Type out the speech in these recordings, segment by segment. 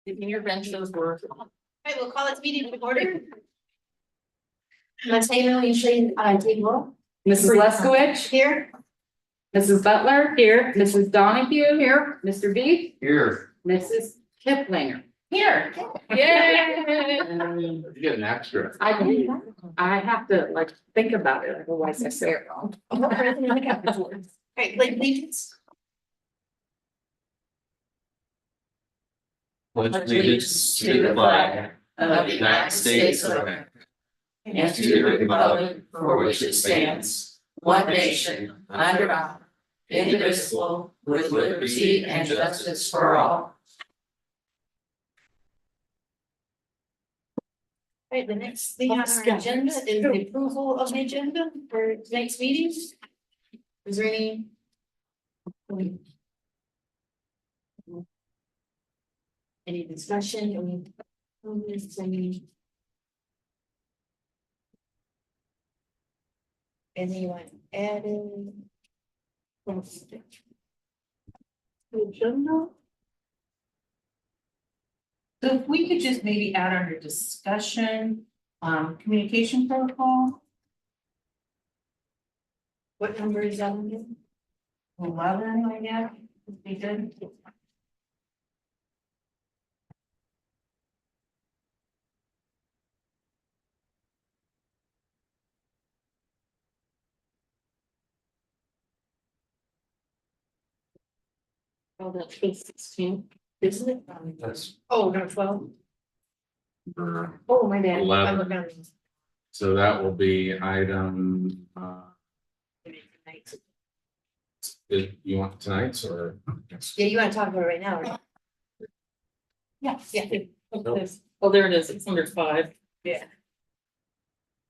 Giving your bench those work. All right, we'll call this meeting to order. Let's say no, you should, take roll. Mrs. Leskowicz, Here. Mrs. Butler here, Mrs. Donahue here, Mr. B, Here. Mrs. Kiplinger. Here. Yay! You get an extra. I have to like think about it, otherwise I say it wrong. All right, like allegiance. Pledge allegiance to the flag of the United States of America and to the republic for which it stands, one nation, under God, indivisible, with liberty and justice for all. All right, the next thing on our agenda is the approval of the agenda for tonight's meeting. Is there any? Any discussion, any comments, anything you want added? Agenda. So if we could just maybe add under discussion, communication protocol, What number is that on? 11, I guess, would be good. Oh, that's 16, isn't it? That's Oh, number 12. Oh, my bad. I'm 11. looking at So that will be item, you want tonight's or? Yeah, you want to talk about it right now? Right? Yes. Yeah, Oh, there it is, it's under 5.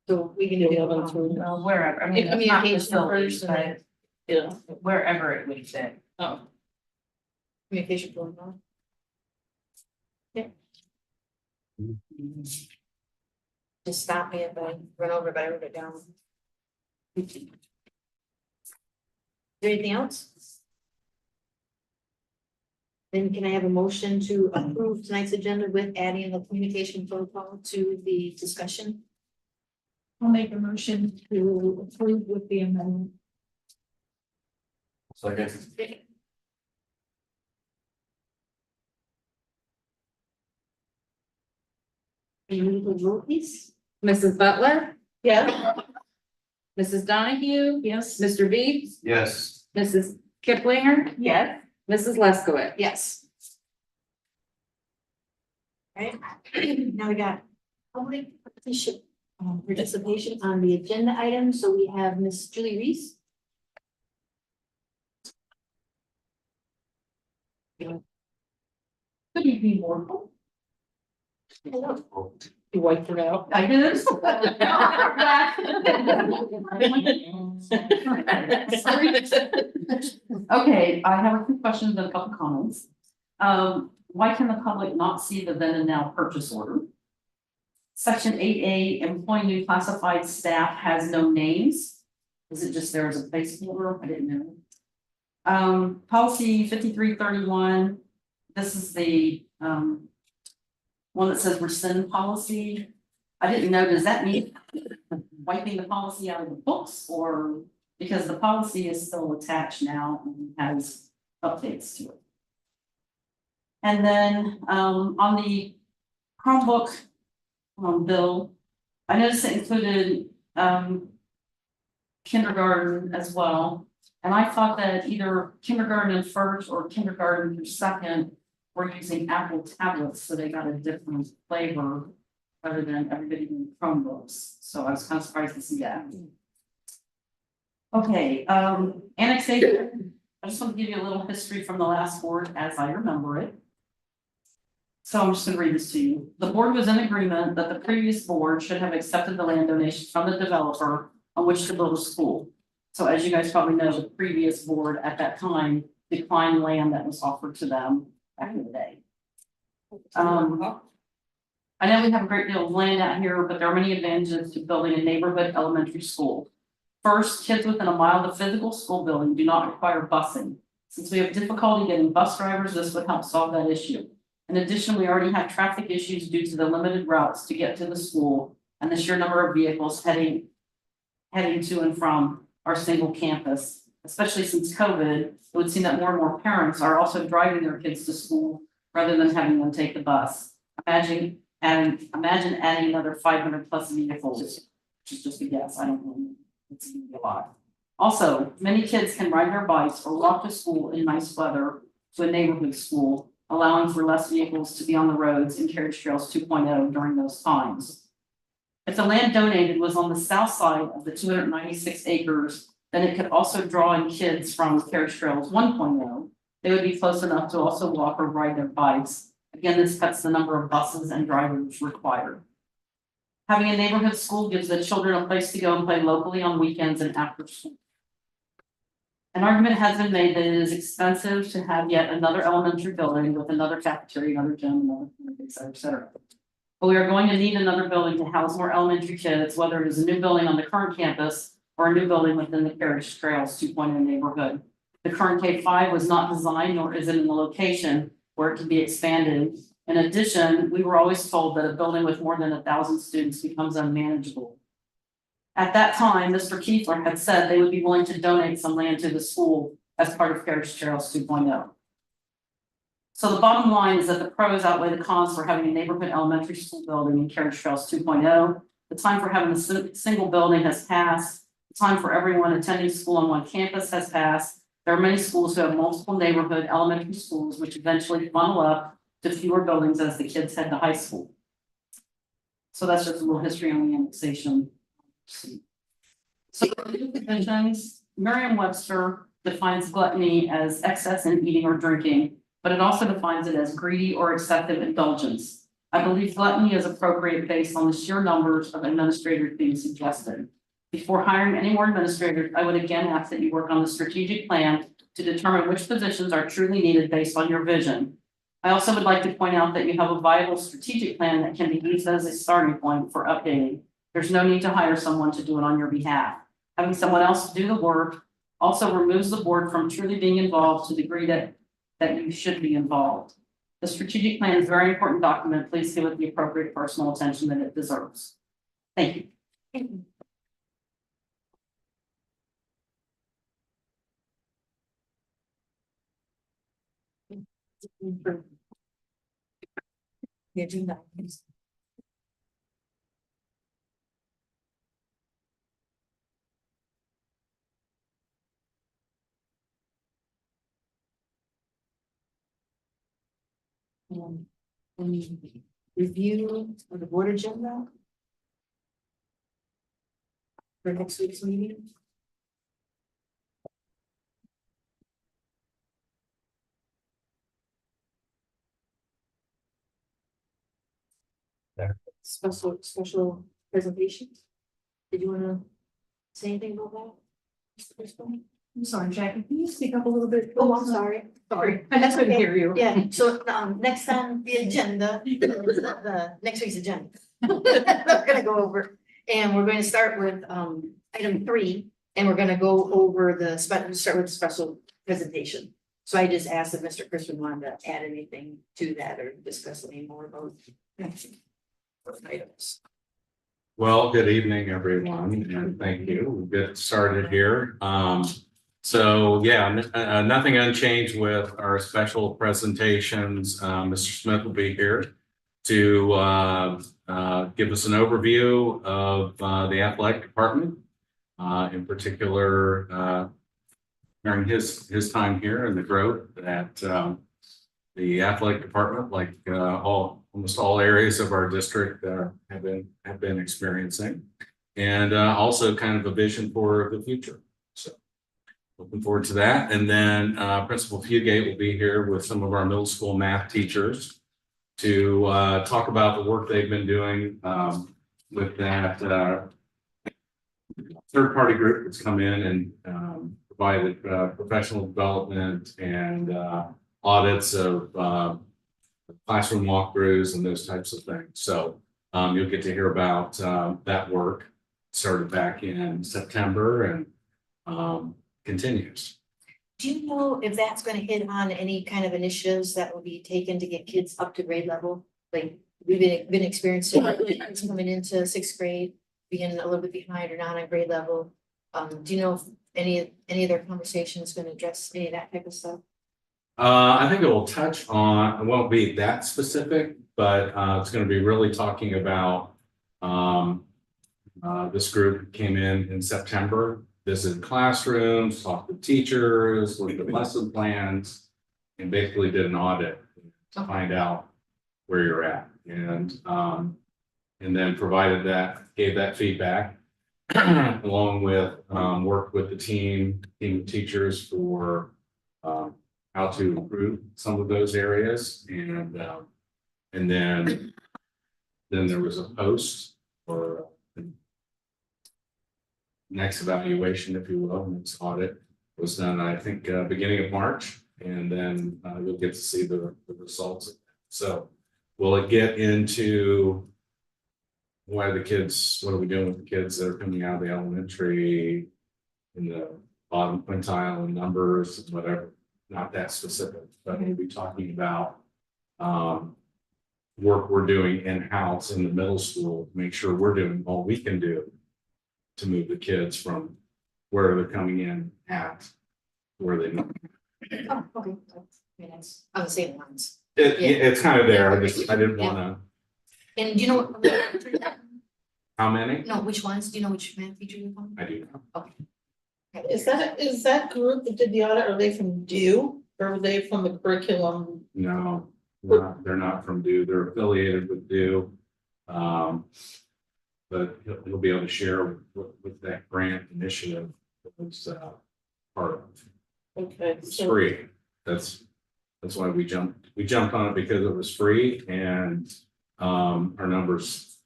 so we can do the 11 other through. Well, wherever, I mean, it's not Communication facilities, first and but Yeah. wherever it would fit. Oh, communication protocol. Just stop me if I run over, but I wrote it down. Is there anything else? Then can I have a motion to approve tonight's agenda with adding the communication protocol to the discussion? I'll make a motion to approve with the amendment. Second. Can you need to vote, please? Mrs. Butler, Yeah. Mrs. Donahue, Yes. Mr. B, Yes. Mrs. Kiplinger, Yes. Mrs. Leskowicz. Yes. Right, now we got public participation on the agenda item, so we have Miss Julie Reese. Good evening, board. Hello. you wiped it out. I did. Okay, I have a few questions and a couple comments. Why can the public not see the then and now purchase order? Section 8A, employing new classified staff has no names. Is it just there as a placeholder? I didn't know. Policy 5331, this is the one that says rescind policy. I didn't know, does that mean wiping the policy out of the books, or because the policy is still attached now and has updates to it? And then on the Chromebook bill, I noticed it included kindergarten as well. And I thought that either kindergarten and first or kindergarten through second were using Apple tablets, so they got a different flavor other than everybody in Chromebooks. So I was kind of surprised to see that. Okay, annexation. I just want to give you a little history from the last board as I remember it. So I'm just going to read this to you. The board was in agreement that the previous board should have accepted the land donation from the developer on which to build a school. So as you guys probably know, the previous board at that time declined land that was offered to them back in the day. I know we have a great deal of land out here, but there are many advantages to building a neighborhood elementary school. First, kids within a mile of the physical school building do not require busing. Since we have difficulty getting bus drivers, this would help solve that issue. In addition, we already have traffic issues due to the limited routes to get to the school and the sheer number of vehicles heading to and from our single campus. Especially since COVID, it would seem that more and more parents are also driving their kids to school rather than having them take the bus. Imagine adding another 500 plus vehicles, which is just a guess, I don't know, it's gonna be a lot. Also, many kids can ride their bikes or walk to school in nice weather to a neighborhood school, allowing for less vehicles to be on the roads in Carriage Trails 2.0 during those times. If the land donated was on the south side of the 296 acres, then it could also draw in kids from Carriage Trails 1.0. They would be close enough to also walk or ride their bikes. Again, this cuts the number of buses and drivers required. Having a neighborhood school gives the children a place to go and play locally on weekends and after school. An argument has been made that it is expensive to have yet another elementary building with another cafeteria, another gym, another, et cetera, et cetera. But we are going to need another building to house more elementary kids, whether it is a new building on the current campus or a new building within the Carriage Trails 2.0 neighborhood. The current K-5 was not designed, nor is it in the location where it can be expanded. In addition, we were always told that a building with more than 1,000 students becomes unmanageable. At that time, Mr. Kiefler had said they would be willing to donate some land to the school as part of Carriage Trails 2.0. So the bottom line is that the pros outweigh the cons for having a neighborhood elementary school building in Carriage Trails 2.0. The time for having a single building has passed. The time for everyone attending school on one campus has passed. There are many schools who have multiple neighborhood elementary schools, which eventually funnel up to fewer buildings as the kids head to high school. So that's just a little history on the annexation. So the new definitions, Merriam-Webster defines gluttony as excess in eating or drinking, but it also defines it as greedy or excessive indulgence. I believe gluttony is appropriate based on the sheer numbers of administrators being suggested. Before hiring any more administrators, I would again ask that you work on the strategic plan to determine which positions are truly needed based on your vision. I also would like to point out that you have a viable strategic plan that can be used as a starting point for updating. There's no need to hire someone to do it on your behalf. Having someone else do the work also removes the board from truly being involved to the degree that you should be involved. The strategic plan is a very important document. Please give it the appropriate personal attention that it deserves. Thank you. The agenda. Any review of the board agenda for next week's meeting? Special presentations? Did you wanna say anything about that? Mr. Crispin? I'm sorry, Jackie, can you speak up a little bit? Oh, I'm sorry. Sorry, I just couldn't hear you. Yeah, so next on the agenda, the next week's agenda. We're gonna go over, and we're going to start with item 3, and we're gonna go over start with the special presentation. So I just asked if Mr. Crispin wanted to add anything to that or discuss any more about those items. Well, good evening, everyone, and thank you. We'll get started here. So yeah, nothing unchanged with our special presentations. Mr. Smith will be here to give us an overview of the athletic department, in particular during his time here and the growth that the athletic department, like almost all areas of our district, have been experiencing, and also kind of a vision for the future. So looking forward to that. And then Principal Fugate will be here with some of our middle school math teachers to talk about the work they've been doing with that third-party group that's come in and provided professional development and audits of classroom walkthroughs and those types of things. So you'll get to hear about that work. Started back in September and continues. Do you know if that's gonna hit on any kind of initiatives that will be taken to get kids up to grade level? Like, we've been experiencing kids coming into sixth grade, being a little bit behind or not on grade level. Do you know if any of their conversations gonna address any of that type of stuff? I think it will touch on, it won't be that specific, but it's gonna be really talking about this group came in September, visited classrooms, talked to teachers, looked at lesson plans, and basically did an audit to find out where you're at. And then provided that, gave that feedback along with worked with the team of teachers for how to improve some of those areas. And then there was a post for next evaluation, if you will, next audit was done, I think, beginning of March, and then you'll get to see the results. So will it get into what are we doing with the kids that are coming out of the elementary in the bottom quintile and numbers, whatever, not that specific, but we'll be talking about work we're doing in-house in the middle school, to make sure we're doing all we can do to move the kids from where they're coming in at where they know. Oh, okay, I mean, it's on the same lines. It's kind of there, I didn't wanna, And do you know what? how many? No, which ones? Do you know which math teacher you're on? I do know. Is that group that did the audit, are they from DU or are they from the curriculum? No, they're not from DU, they're affiliated with DU. But he'll be able to share with that grant initiative that was part of it. Okay, It's so, free. That's why we jumped on it, because it was free and our numbers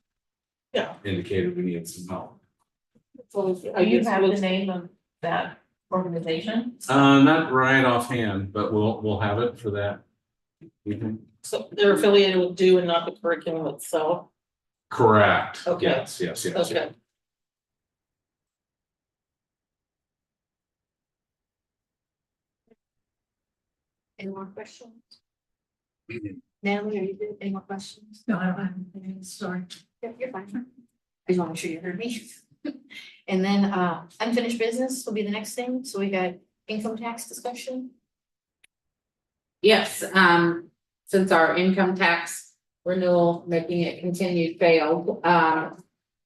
yeah. indicated we needed some help. So Do I you guess have the we'll- name of that organization? Not right offhand, but we'll have it for that. evening. So they're affiliated with DU and not the curriculum itself. Correct. Okay. Yes. Okay. Any more questions? Natalie, are you good? Any more questions? No, I don't have anything, sorry. Yeah, you're fine. I just want to make sure you heard me. And then unfinished business will be the next thing. So we got income tax discussion. Yes, since our income tax renewal, making it continued failed,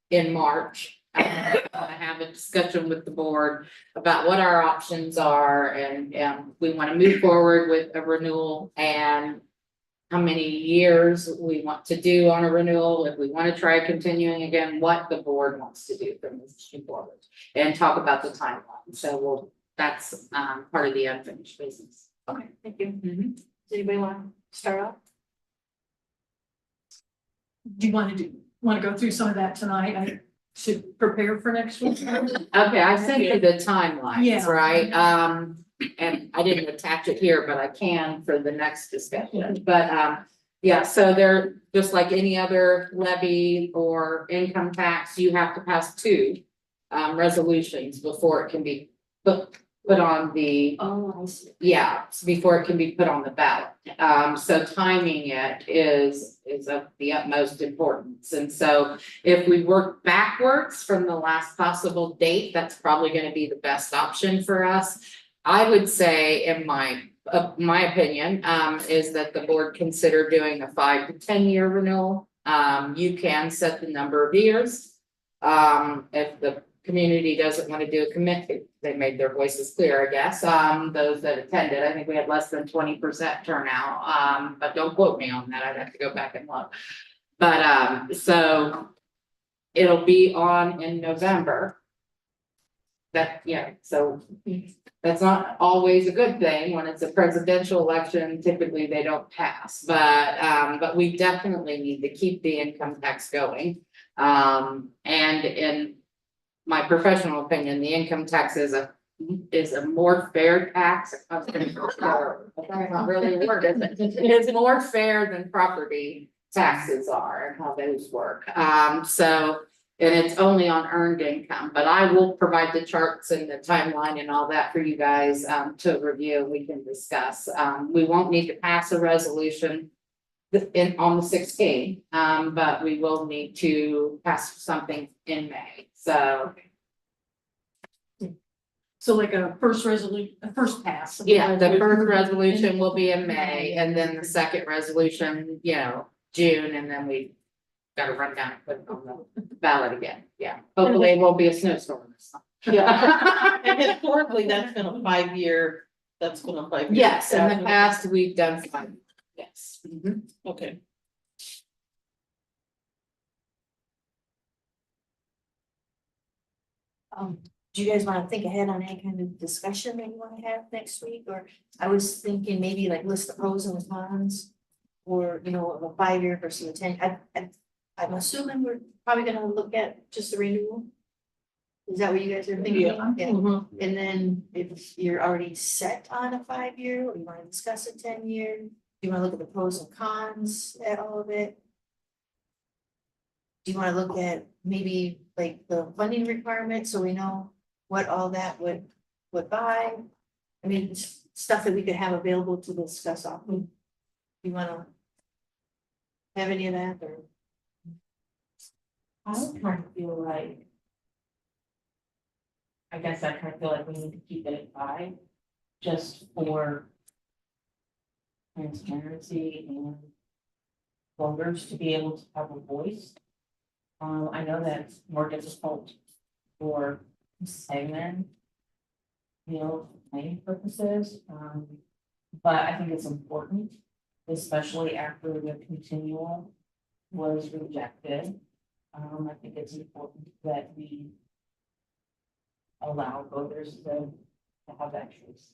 in March. I want to have a discussion with the board about what our options are and we want to move forward with a renewal and how many years we want to do on a renewal, if we want to try continuing again, what the board wants to do from this point forward, and talk about the timeline. So that's part of the unfinished business. Okay, thank you. Does anybody want to start off? Do you want to go through some of that tonight? I should prepare for next week. Okay, I sent you the timelines, Yeah. right? And I didn't attach it here, but I can for the next discussion. But yeah, so they're just like any other levy or income tax, you have to pass two resolutions before it can be put on the, Oh, I see. yeah, before it can be put on the ballot. So timing it is of the utmost importance. And so if we work backwards from the last possible date, that's probably gonna be the best option for us. I would say, in my opinion, is that the board consider doing a 5 to 10 year renewal. You can set the number of years. If the community doesn't want to do a commitment, they made their voices clear, I guess. Those that attended, I think we had less than 20% turnout. But don't quote me on that. I'd have to go back and look. But so it'll be on in November. So that's not always a good thing. When it's a presidential election, typically they don't pass, but we definitely need to keep the income tax going. And in my professional opinion, the income tax is a more fair tax. That's not really a word, is it? It's more fair than property taxes are and how those work. So And it's only on earned income, but I will provide the charts and the timeline and all that for you guys to review. We can discuss. We won't need to pass a resolution on the 16th, but we will need to pass something in May. So So like a first resolution, a first pass. yeah, the first resolution will be in May, and then the second resolution, June, and then we gotta run down and put it on the ballot again. Yeah, hopefully it won't be a snowstorm. Yeah. And historically, that's been a 5-year, that's been a 5-year. Yes, in the past, we've done fine. Yes. Mhm. Okay. Do you guys wanna think ahead on any kind of discussion that you wanna have next week, or I was thinking maybe like list the pros and the cons. Or, of a 5-year versus a 10, I'm assuming we're probably gonna look at just the renewal. Is that what you guys are thinking? Yeah. Mhm. And then if you're already set on a 5-year, or you wanna discuss a 10-year, do you wanna look at the pros and cons at all of it? Do you wanna look at maybe like the funding requirements, so we know what all that would buy? I mean, stuff that we could have available to discuss often. You wanna have any of that, or? I would kind of feel like. I guess I kind of feel like we need to keep it at 5, just for. Transparency and. Voters to be able to have a voice. I know that's more difficult for saying. For planning purposes, but I think it's important, especially after the continual was rejected. I think it's important that we allow voters to have that choice.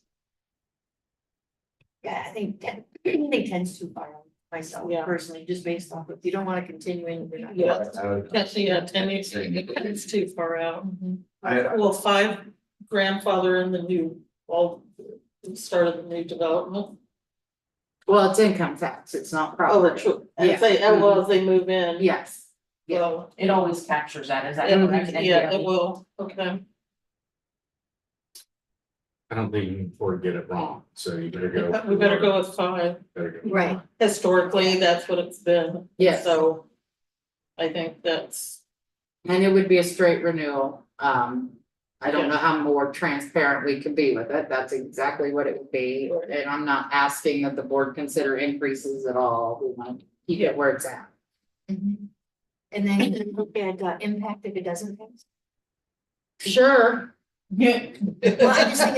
Yeah, I think 10's too far myself Yeah. personally, just based off of, you don't wanna continue in. Yeah. That's, 10 years, it's too far out. I, Well, 5 grandfather in the new, start of the new development. Well, it's income tax, it's not Oh, property. true. Yeah. As they move in. Yes. Well, It always captures that, is that yeah, correct? it will, okay. I don't think you can afford to get it wrong, so you better go. We better go with 5. Better go. Right, Historically, that's what it's been. Yes. So I think that's, And it would be a straight renewal. I don't know how more transparent we can be with it. That's exactly what it would be. And I'm not asking that the board consider increases at all. We want to keep it where it's at. and then you look at impact if it doesn't pass. Sure. yeah. Well, I just think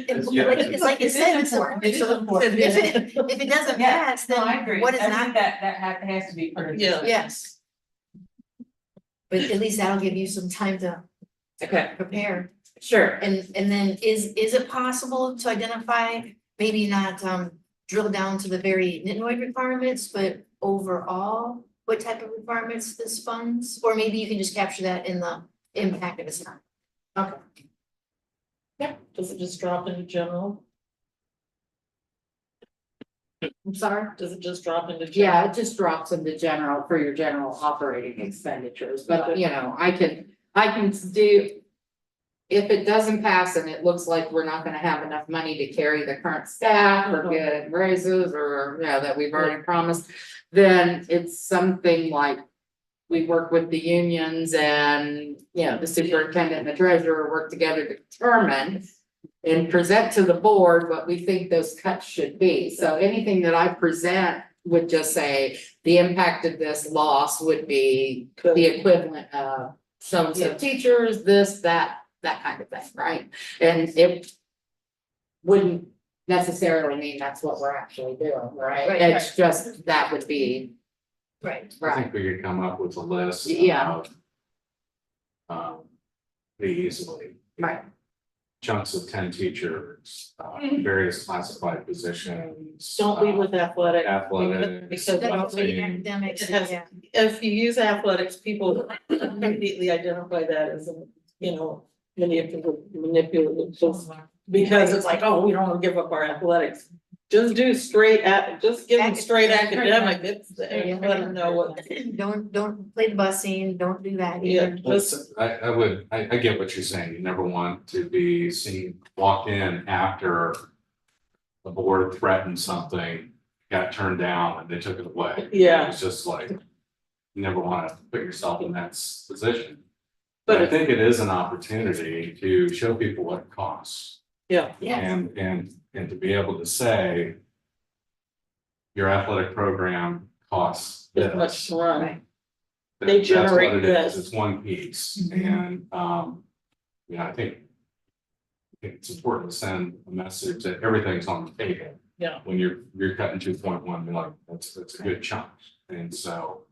it's like you said before. It's important. If it doesn't Yeah, pass, No, then I agree. what is I not? think that has to be put in. Yeah. Yes. But at least that'll give you some time to Okay. prepare. Sure. And then is it possible to identify, maybe not drill down to the very nitnoid requirements, but overall, what type of requirements this funds? Or maybe you can just capture that in the impact if it's not. Okay. Does it just drop into general? I'm sorry. Does it just drop into? Yeah, general? it just drops into general for your general operating expenditures, but I can do. If it doesn't pass and it looks like we're not gonna have enough money to carry the current staff or get raises or, that we've already promised, then it's something like. We work with the unions and, the superintendent and the treasurer work together to determine. And present to the board what we think those cuts should be. So anything that I present would just say, the impact of this loss would be the equivalent of so and so teachers, this, that kind of thing, right? And it wouldn't necessarily mean that's what we're actually doing, right? Right, It's just, that would be, Right. I think we could come up with a list. Yeah. of, pretty easily. right, Chunks of 10 teachers, various classified positions. Don't leave with athletics. Athletics. Because That's once the academics, It has- yeah. if you use athletics, people immediately identify that as, manipulative, because it's like, oh, we don't want to give up our athletics. Just do straight just give them straight Academic. academic, it's, let them know what. Don't play the bus scene, don't do that Yeah, either. just, I get what you're saying. You never want to be seen walk in after the board threatened something, got turned down and they took it away. Yeah. It's just like, you never want to put yourself in that position. But But I if- think it is an opportunity to show people what it costs. yeah, Yes, And to be able to say, your athletic program costs it's much this. to run. right. They That's what generate it is. this. It's one piece Mhm. and, I think it's important to send a message that everything's on the table. Yeah. When you're cutting 2.1 million, that's a good chunk. And so,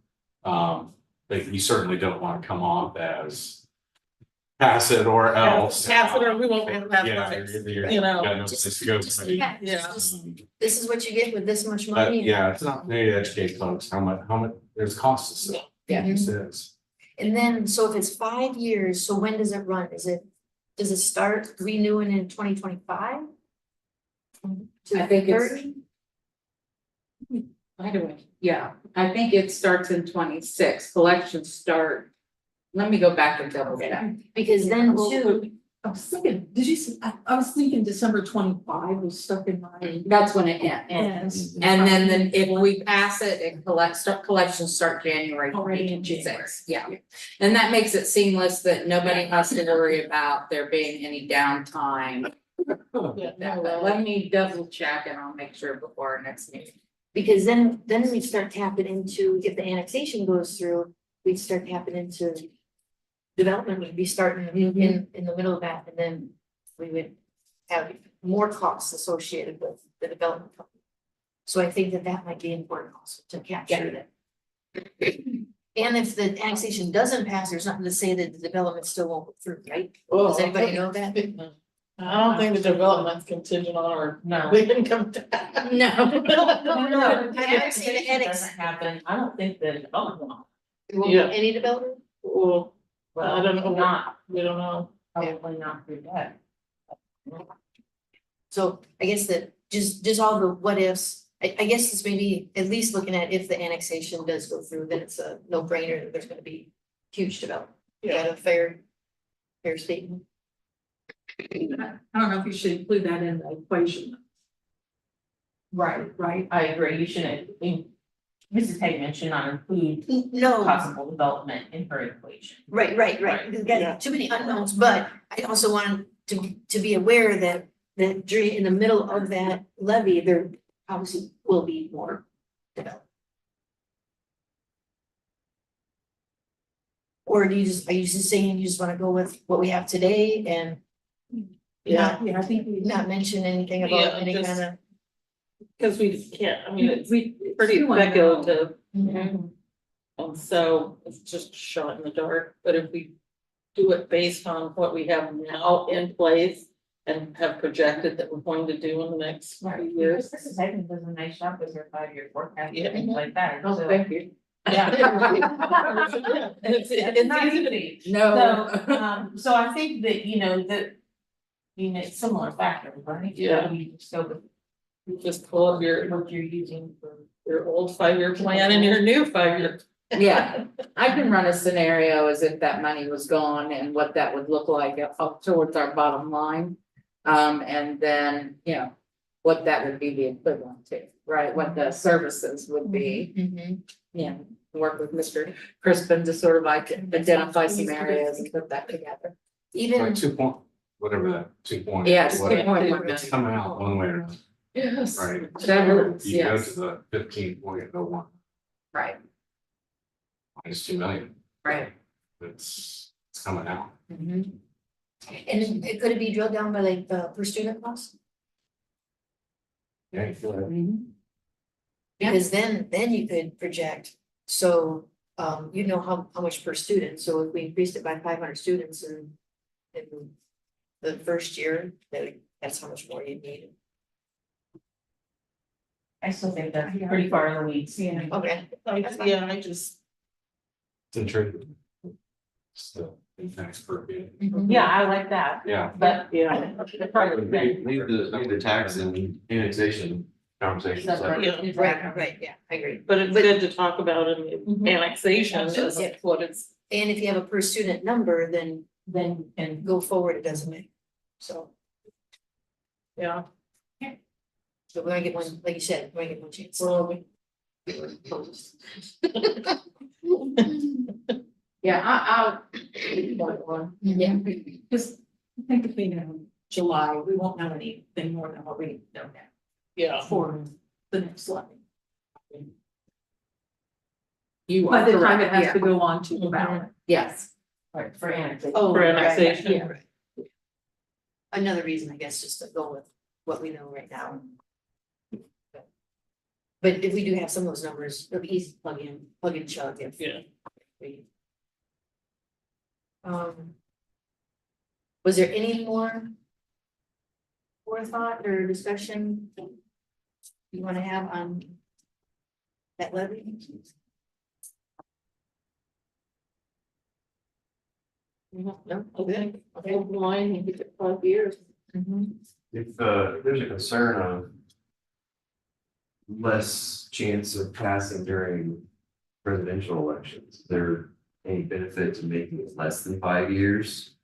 but you certainly don't want to come off as pass it or else. Pass it or we won't have Yeah, athletics, you're- you know. got no place to go. Yeah, Yeah. this is what you get with this much But money. yeah, it's not maybe to educate folks how much, there's costs to stuff. Yeah. This is. And then, so if it's 5 years, so when does it run? Does it start renewing in 2025? I think it's- By the way, yeah, I think it starts in 26. Collections start. Let me go back and double check. Because then too, I was thinking, did you, I was thinking December 25 was stuck in my. That's when it ends. Ends. And then if we pass it, collections start January Already in 2026. Yeah. And that makes it seamless that nobody has to worry about there being any downtime. Yeah, But let me double check and I'll make sure before our next meeting. because then we start tapping into, if the annexation goes through, we'd start tapping into development would be starting in the middle of that, and then we would have more costs associated with the development company. So I think that might be important also to capture that. And if the annexation doesn't pass, there's nothing to say that the development still won't go through, right? Does anybody know that? I don't think the development's contingent on our No. big income tax. No. I haven't seen an annex. Doesn't happen, I don't think the development will. There won't Yeah. be any development? Well, I don't know. Not, we don't know. probably not through that. So I guess that just all the what ifs, I guess it's maybe at least looking at if the annexation does go through, then it's a no brainer that there's gonna be huge development. Is that a fair statement? I don't know if you should include that in the equation, Right, right? I agree, you shouldn't, Mrs. Hagan should not include No, possible development in her equation. right, we've got too many unknowns, but I also want to be aware that during, in the middle of that levy, there obviously will be more development. Or are you just saying you just wanna go with what we have today and Yeah, Yeah, I think we. not mention anything Yeah, about any just- kind of? because we can't, I mean, it's It's pretty too unknown. speculative, Mm-hmm. and so it's just a shot in the dark, but if we do it based on what we have now in place and have projected that we're going to do in the next few years. Mrs. Hagan does a nice job with her 5-year forecast, Yeah. and things like that. Oh, so- thank you. Yeah. It's not easy. No. So I think that, it's similar factors, right? Yeah. You just go with You just pull up what you're using for. your old 5-year plan and your new 5-year. Yeah, I can run a scenario as if that money was gone and what that would look like up towards our bottom line. And then, what that would be the equivalent to, right, what the services would be. Yeah, work with Mr. Crispin to sort of identify some areas and put that together. Even, Like 2 point, whatever that 2 point. Yeah, it's whatever. 2.1 It's coming out one way or another, Yes. right? That hurts, You go yes, to the 15.01 right, minus 2 million, right. it's coming out. and it could it be drilled down by like per student cost? Yeah, you feel that. Yeah. Because then you could project, so you know how much per student, so if we increased it by 500 students in the first year, that's how much more you need. I still think that's pretty far in the weeds, Okay. Yeah, I just, It's intriguing. Still, thanks for being, Yeah, I like that, yeah. but. yeah. The part that- Leave the tax and annexation conversation. Separate. Yeah. Right, yeah, I agree. But it's good to talk about in the Mhm. annexation, is Absolutely. what it's. And if you have a per student number, then Then, and go forward, it doesn't matter. So, Yeah. so we're gonna get one, like you said, we're gonna get one chance. Yeah, I'll. Yeah. Because I think between July, we won't know anything more than what we know now Yeah. for the next levy. You By are the time it correct, has yeah. to go on to the ballot. Yes, right, for annexation. Oh, For right, annexation. yeah, right. Another reason, I guess, just to go with what we know right now. But if we do have some of those numbers, it'll be easy to plug in chug if. Yeah. we- Was there any more forethought or discussion you wanna have on that levy? No, okay. Okay. Line, you get it 5 years. Mhm. If there's a concern of less chance of passing during presidential elections, is there any benefit to making it less than 5 years?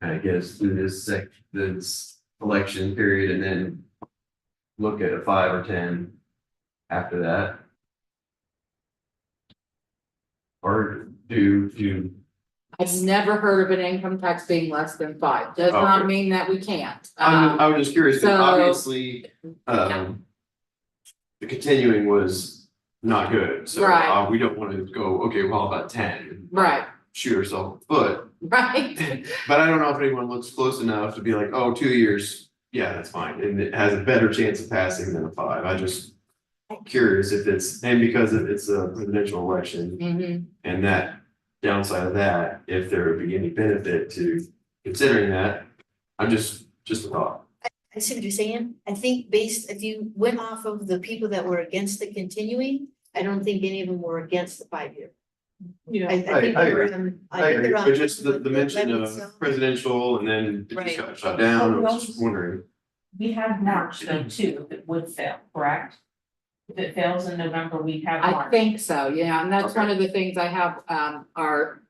Kind of get us through this election period and then look at a 5 or 10 after that? Or do I've never heard of an income tax being less than 5, does not Okay. mean that we can't. I was just curious, because so- obviously, the continuing was not good, so Right. we don't want to go, okay, well, how about 10? Right, Shoot ourselves in the foot, right, but I don't know if anyone looks close enough to be like, oh, 2 years, yeah, that's fine, and it has a better chance of passing than a 5, I just. Curious if it's, and because it's a presidential election, mhm. and that downside of that, if there would be any benefit to considering that, I'm just a thought. I see what you're saying. I think if you went off of the people that were against the continuing, I don't think any of them were against the 5 year. Yeah. I think I they were, agree. I I think agree, they're on. but just the mention levy of itself. presidential and then it just Right. got shut down, I was just wondering. We have March though too, if it would fail, correct? If it fails in November, we have I March. think so, yeah, and that's one of the things I have, our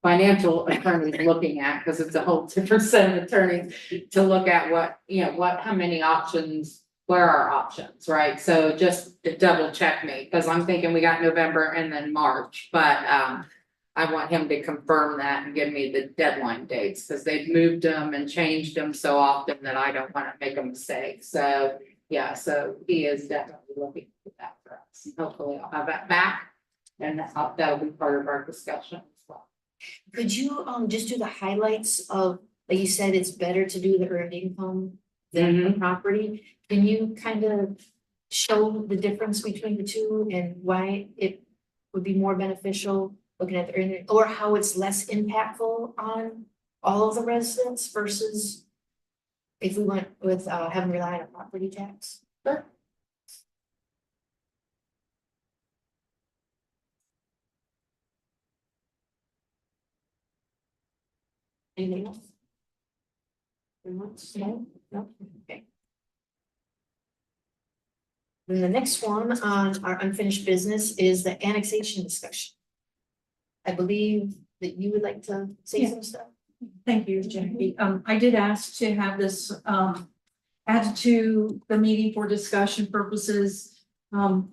financial attorneys looking at, because it's a whole different set of attorneys to look at what, how many options, where are options, right? So just to double check me, because I'm thinking we got November and then March, but, I want him to confirm that and give me the deadline dates, because they've moved them and changed them so often that I don't want to make a mistake, so, yeah, so he is definitely looking for that for us. Hopefully I'll have that back, and that'll be part of our discussion as well. Could you just do the highlights of, like you said, it's better to do the earned income than the property? Can you kind of show the difference between the two and why it would be more beneficial looking at the earned, or how it's less impactful on all of the residents versus if we went with having relied on property tax? Sure. Anything else? No? No? Okay. Then the next one on our unfinished business is the annexation discussion. I believe that you would like to say some stuff. Thank you, Jackie. I did ask to have this, added to the meeting for discussion purposes.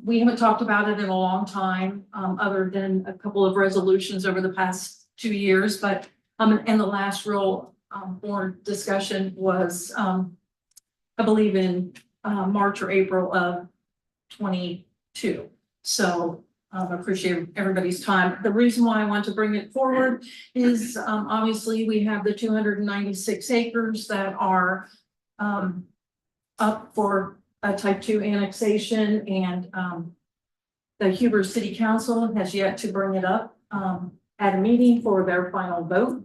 We haven't talked about it in a long time, other than a couple of resolutions over the past 2 years, but, and the last real, board discussion was, I believe in, March or April of 22. So, I appreciate everybody's time. The reason why I want to bring it forward is, obviously, we have the 296 acres that are up for a type 2 annexation, and the Huber City Council has yet to bring it up at a meeting for their final vote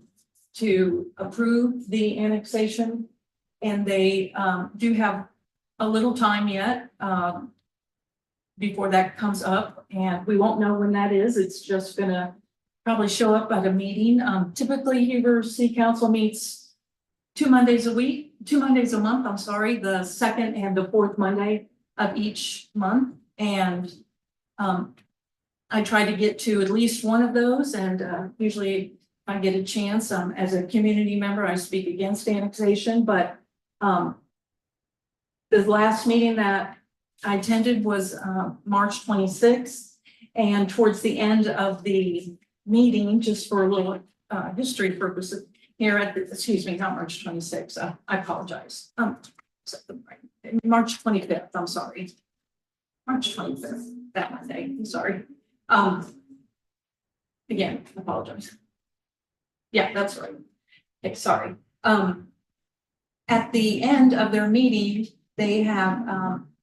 to approve the annexation. And they do have a little time yet before that comes up, and we won't know when that is. It's just gonna probably show up at a meeting. Typically, Huber City Council meets 2 Mondays a week. 2 Mondays a month, I'm sorry, the second and the fourth Monday of each month. And I try to get to at least one of those, and usually if I get a chance, as a community member, I speak against annexation, but the last meeting that I attended was March 26th. And towards the end of the meeting, just for a little history purposes, here at the, excuse me, not March 26th, I apologize. March 25th, I'm sorry. March 25th, that Monday, I'm sorry. Again, I apologize. Yeah, that's right. Okay, sorry. At the end of their meeting, they have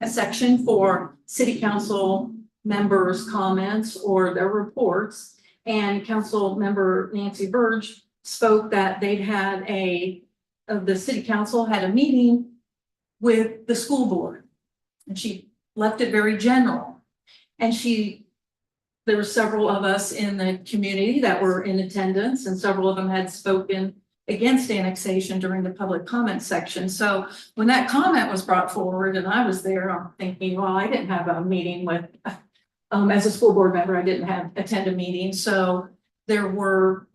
a section for city council members' comments or their reports. And council member Nancy Burge spoke that they'd had the city council had a meeting with the school board. And she left it very general. And there were several of us in the community that were in attendance, and several of them had spoken against annexation during the public comment section. So when that comment was brought forward and I was there, I'm thinking, well, I didn't have a meeting with, as a school board member, I didn't attend a meeting. So there were,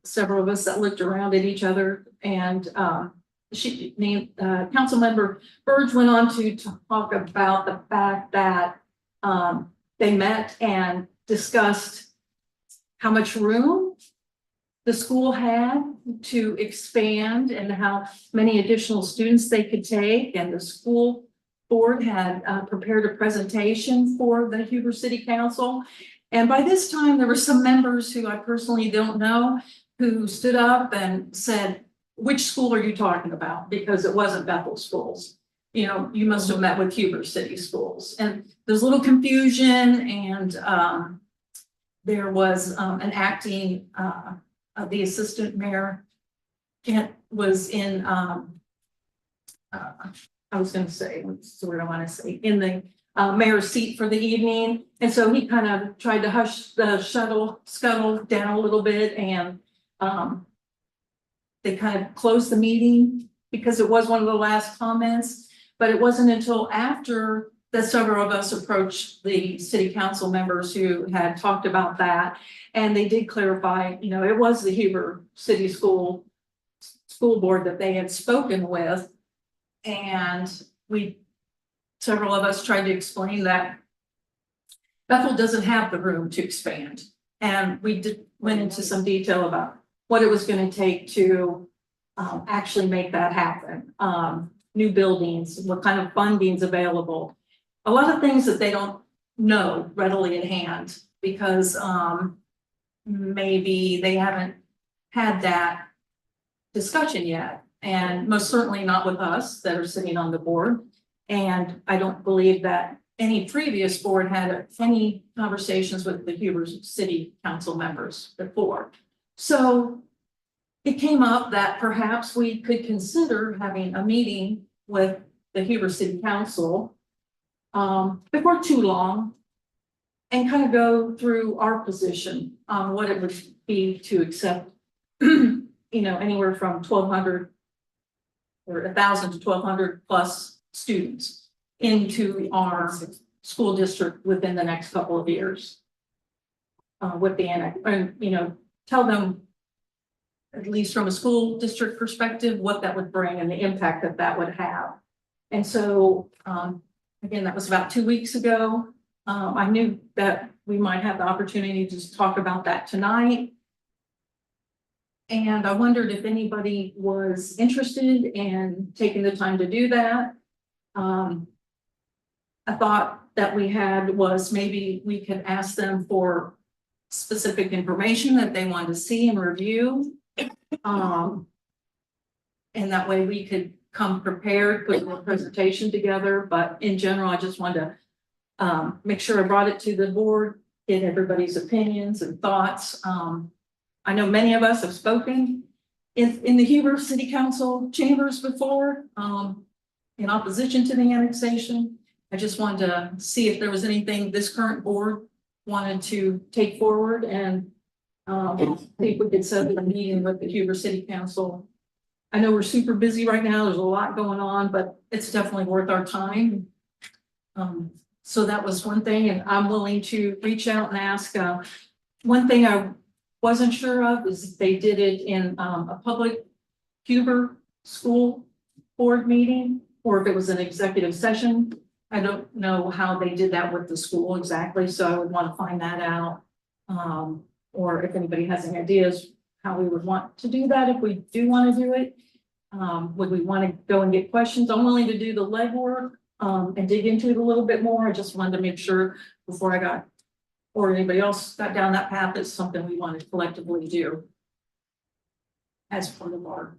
several of us that looked around at each other, and council member Burge went on to talk about the fact that they met and discussed how much room the school had to expand and how many additional students they could take. And the school board had prepared a presentation for the Huber City Council. And by this time, there were some members who I personally don't know who stood up and said, which school are you talking about? Because it wasn't Bethel Schools. You must have met with Huber City Schools. And there's a little confusion, and there was an acting, the assistant mayor was in, I was going to say, what's the word I want to say, in the mayor's seat for the evening. And so he kind of tried to hush the scuttle down a little bit, and they kind of closed the meeting because it was one of the last comments. But it wasn't until after that several of us approached the city council members who had talked about that. And they did clarify, it was the Huber City School Board that they had spoken with. And several of us tried to explain that Bethel doesn't have the room to expand. And we went into some detail about what it was going to take to actually make that happen. New buildings, what kind of funding's available. A lot of things that they don't know readily at hand because maybe they haven't had that discussion yet. And most certainly not with us that are sitting on the board. And I don't believe that any previous board had any conversations with the Huber City Council members before. So it came up that perhaps we could consider having a meeting with the Huber City Council before too long and kind of go through our position on what it would be to accept, anywhere from 1,200 or 1,000 to 1,200 plus students into our school district within the next couple of years. With the annex, and tell them, at least from a school district perspective, what that would bring and the impact that would have. And so, again, that was about 2 weeks ago. I knew that we might have the opportunity to just talk about that tonight. And I wondered if anybody was interested in taking the time to do that. I thought that we had was maybe we could ask them for specific information that they wanted to see and review. And that way we could come prepared, put a presentation together. But in general, I just wanted to make sure I brought it to the board, get everybody's opinions and thoughts. I know many of us have spoken in the Huber City Council chambers before in opposition to the annexation. I just wanted to see if there was anything this current board wanted to take forward, and see if we could set up a meeting with the Huber City Council I know we're super busy right now, there's a lot going on, but it's definitely worth our time. So that was one thing, and I'm willing to reach out and ask, one thing I wasn't sure of is if they did it in, a public Huber school board meeting, or if it was an executive session. I don't know how they did that with the school exactly, so I would want to find that out. Or if anybody has any ideas how we would want to do that, if we do want to do it. Would we want to go and get questions? I'm willing to do the legwork, and dig into it a little bit more. I just wanted to make sure before I got, or anybody else got down that path, it's something we want to collectively do as part of our.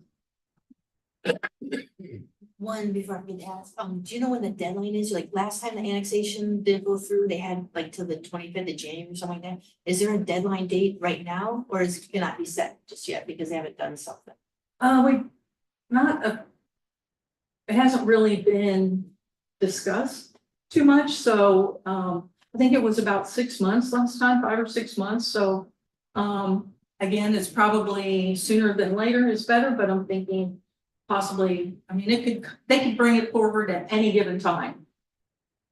One before I can ask, do you know when the deadline is? Like last time the annexation did go through, they had like till the 25th of January or something like that. Is there a deadline date right now, or is it cannot be set just yet because they haven't done something? It hasn't really been discussed too much, so, I think it was about 6 months last time, 5 or 6 months, so, again, it's probably sooner than later is better, but I'm thinking possibly, I mean, they could bring it forward at any given time.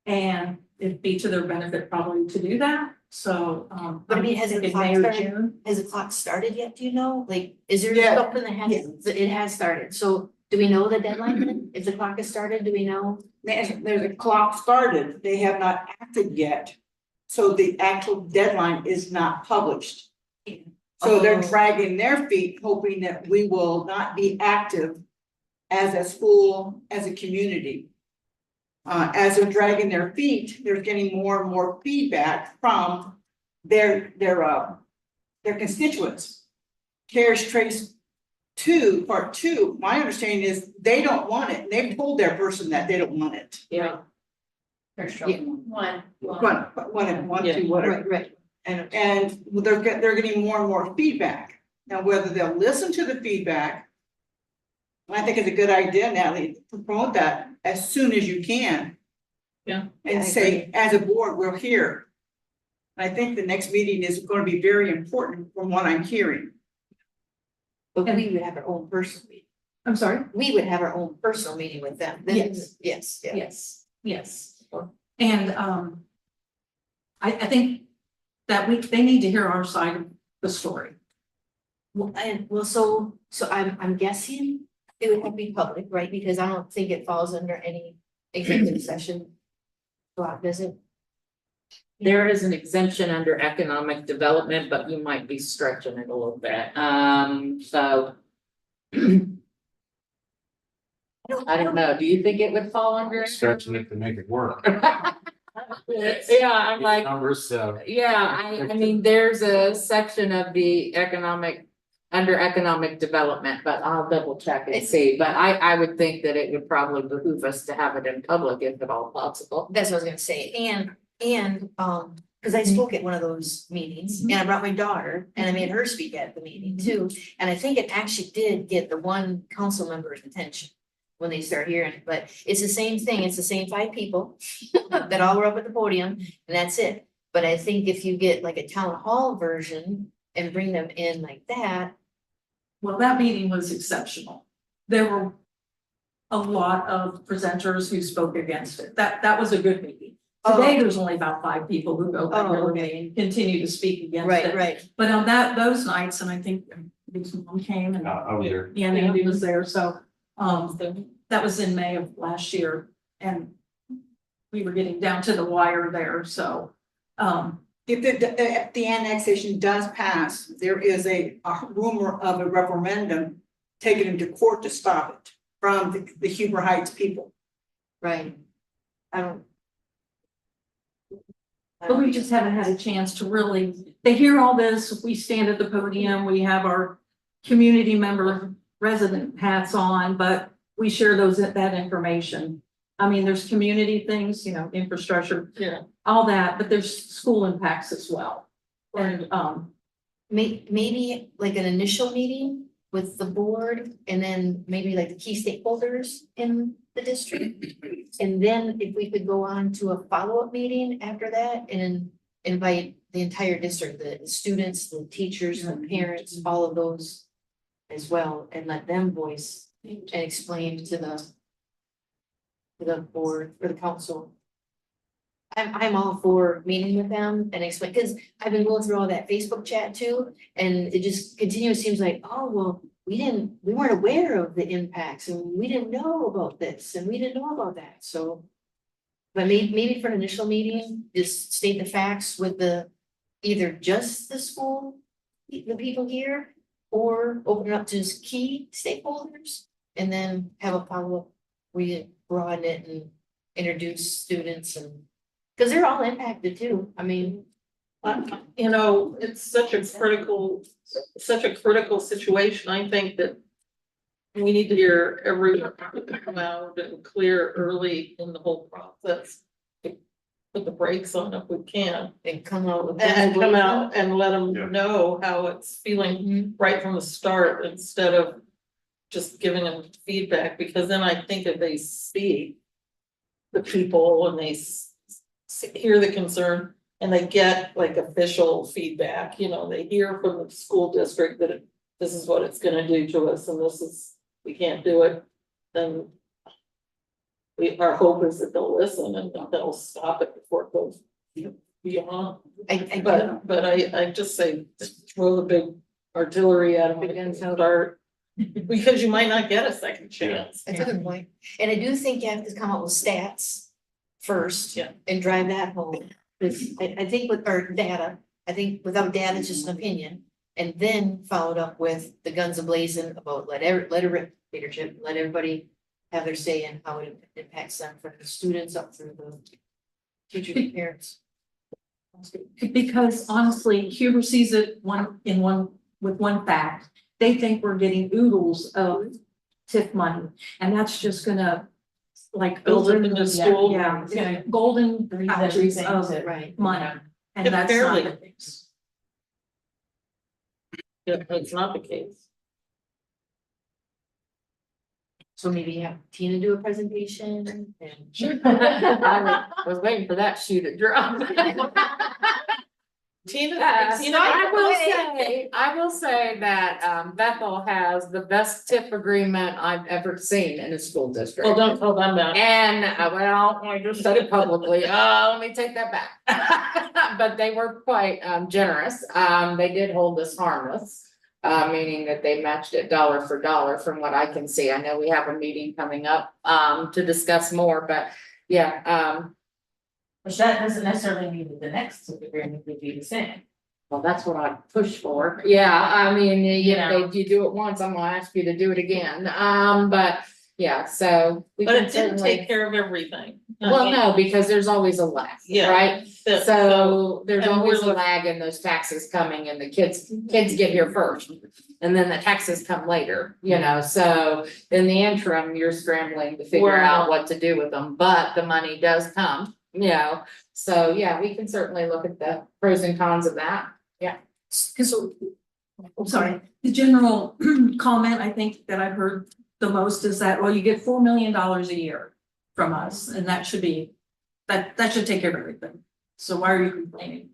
And it'd be to their benefit probably to do that, so, But I mean, has I'm the thinking clock May or started? June. Has the clock started yet? Do you know? Like, is there Yeah. something that has, it has started? So do we know the deadline then? If the clock has started, do we know? There's a clock started, they have not acted yet. So the actual deadline is not published. So they're Oh. dragging their feet, hoping that we will not be active as a school, as a community. As they're dragging their feet, they're getting more and more feedback from their constituents. CARES Trace 2, Part 2, my understanding is they don't want it. They've told their person that they don't want it. Yeah. One. One, Yeah. two, whatever. Right, right. And they're getting more and more feedback. Now, whether they'll listen to the feedback. I think it's a good idea, Natalie, to promote that as soon as you can. Yeah. And I say, as a board, we're here. I think the next meeting is going to be very important from what I'm hearing. But we would have our own personal meeting. I'm sorry? We would have our own personal meeting with them. Then Yes. Yes, yeah. Yes. And, I think that they need to hear our side of the story. So I'm guessing it would have to be public, right? Because I don't think it falls under any executive session. Block visit. There is an exemption under economic development, but you might be stretching it a little bit, so. I don't know, do you think it would fall under? Stretching it to make it work. Yeah, I'm like, Numbers, yeah, I mean, there's a section of the under economic development, but I'll double check and see, but I would think that it would probably behoove us to have it in public if at all possible. That's what I was gonna say. And, because I spoke at one of those meetings and I brought my daughter and I made her speak at the meeting too. And I think it actually did get the one council member's attention when they start hearing it, but it's the same thing. It's the same 5 people that all were up at the podium and that's it. But I think if you get like a town hall version and bring them in like that. Well, that meeting was exceptional. There were a lot of presenters who spoke against it. That was a good meeting. Today, there's only about 5 people who go back Oh, and continue to speak against Right, it. right. But on those nights, and I think his mom came and there. yeah, Andy was there, so that was in May of last year. And we were getting down to the wire there, so If the annexation does pass, there is a rumor of a referendum taken into court to stop it from the Huber Heights people. Right. but we just haven't had a chance to really, they hear all this, we stand at the podium, we have our community member resident hats on, but we share that information. I mean, there's community things, infrastructure. Yeah. All that, but there's school impacts as well. And, Maybe like an initial meeting with the board and then maybe like the key stakeholders in the district. And then if we could go on to a follow-up meeting after that and invite the entire district, the students, the teachers, the parents, all of those as well, and let them voice and explain to the board or the council. I'm all for meeting with them and explain, because I've been going through all that Facebook chat too, and it just continues, seems like, oh, well, we weren't aware of the impacts, and we didn't know about this, and we didn't know about that, so. But maybe for an initial meeting, just state the facts with either just the school, the people here, or open it up to just key stakeholders, and then have a follow-up, where you broaden it and introduce students and. Cause they're all impacted too, I mean, You know, it's such a critical situation. I think that we need to hear everyone come out and clear early in the whole process. Put the brakes on if we can, and come out with. and come out and let Yeah. them know how it's feeling Mhm. right from the start, instead of just giving them feedback, because then I think if they see the people and they hear the concern and they get like official feedback, you know, they hear from the school district that this is what it's gonna do to us, and we can't do it, then our hope is that they'll listen and that they'll stop it before it goes beyond. But I just say, just throw the big artillery at them and start, because you might not get a second chance. That's a good point, and I do think you have to come up with stats first. Yeah. And drive that home, because I think with our data, I think without data, it's just an opinion. And then followed up with the guns ablazing about let leadership, let everybody have their say in how it impacts them, from the students up through the teachers and parents. Because honestly, Huber sees it with one fact. They think we're getting oodles of TIF money, and that's just gonna like Build it open into the school. yeah, It's gonna golden freeze boundaries everything of to- Right. money. And If that's not fairly. the case. Yeah, that's not the case. So maybe have Tina do a presentation and. I was waiting for that shoe to drop. Tina, I will say that Bethel has the best tip agreement I've ever seen in a school district. well, don't tell them that. And well, I just said it publicly, let me take that back. But they were quite generous, they did hold us harmless. Meaning that they matched it dollar for dollar from what I can see. I know we have a meeting coming up to discuss more, but yeah, Which that doesn't necessarily mean that the next agreement would be the same. well, that's what I push for. Yeah, I mean, know. if you do it once, I'm gonna ask you to do it again. But yeah, so. we But can it didn't certainly- take care of everything. I Well, mean, no, because there's always a lag, Yeah. right? the- So there's and always a we're- lag in those taxes coming and the kids get here first. And then the taxes come later, you know, so in the interim, you're scrambling to figure We're- out what to do with them, but the money does come, you know. So yeah, we can certainly look at the pros and cons of that. Because, I'm sorry, the general comment I think that I've heard the most is that, well, you get $4 million a year from us, and that should should take care of everything. So why are you complaining?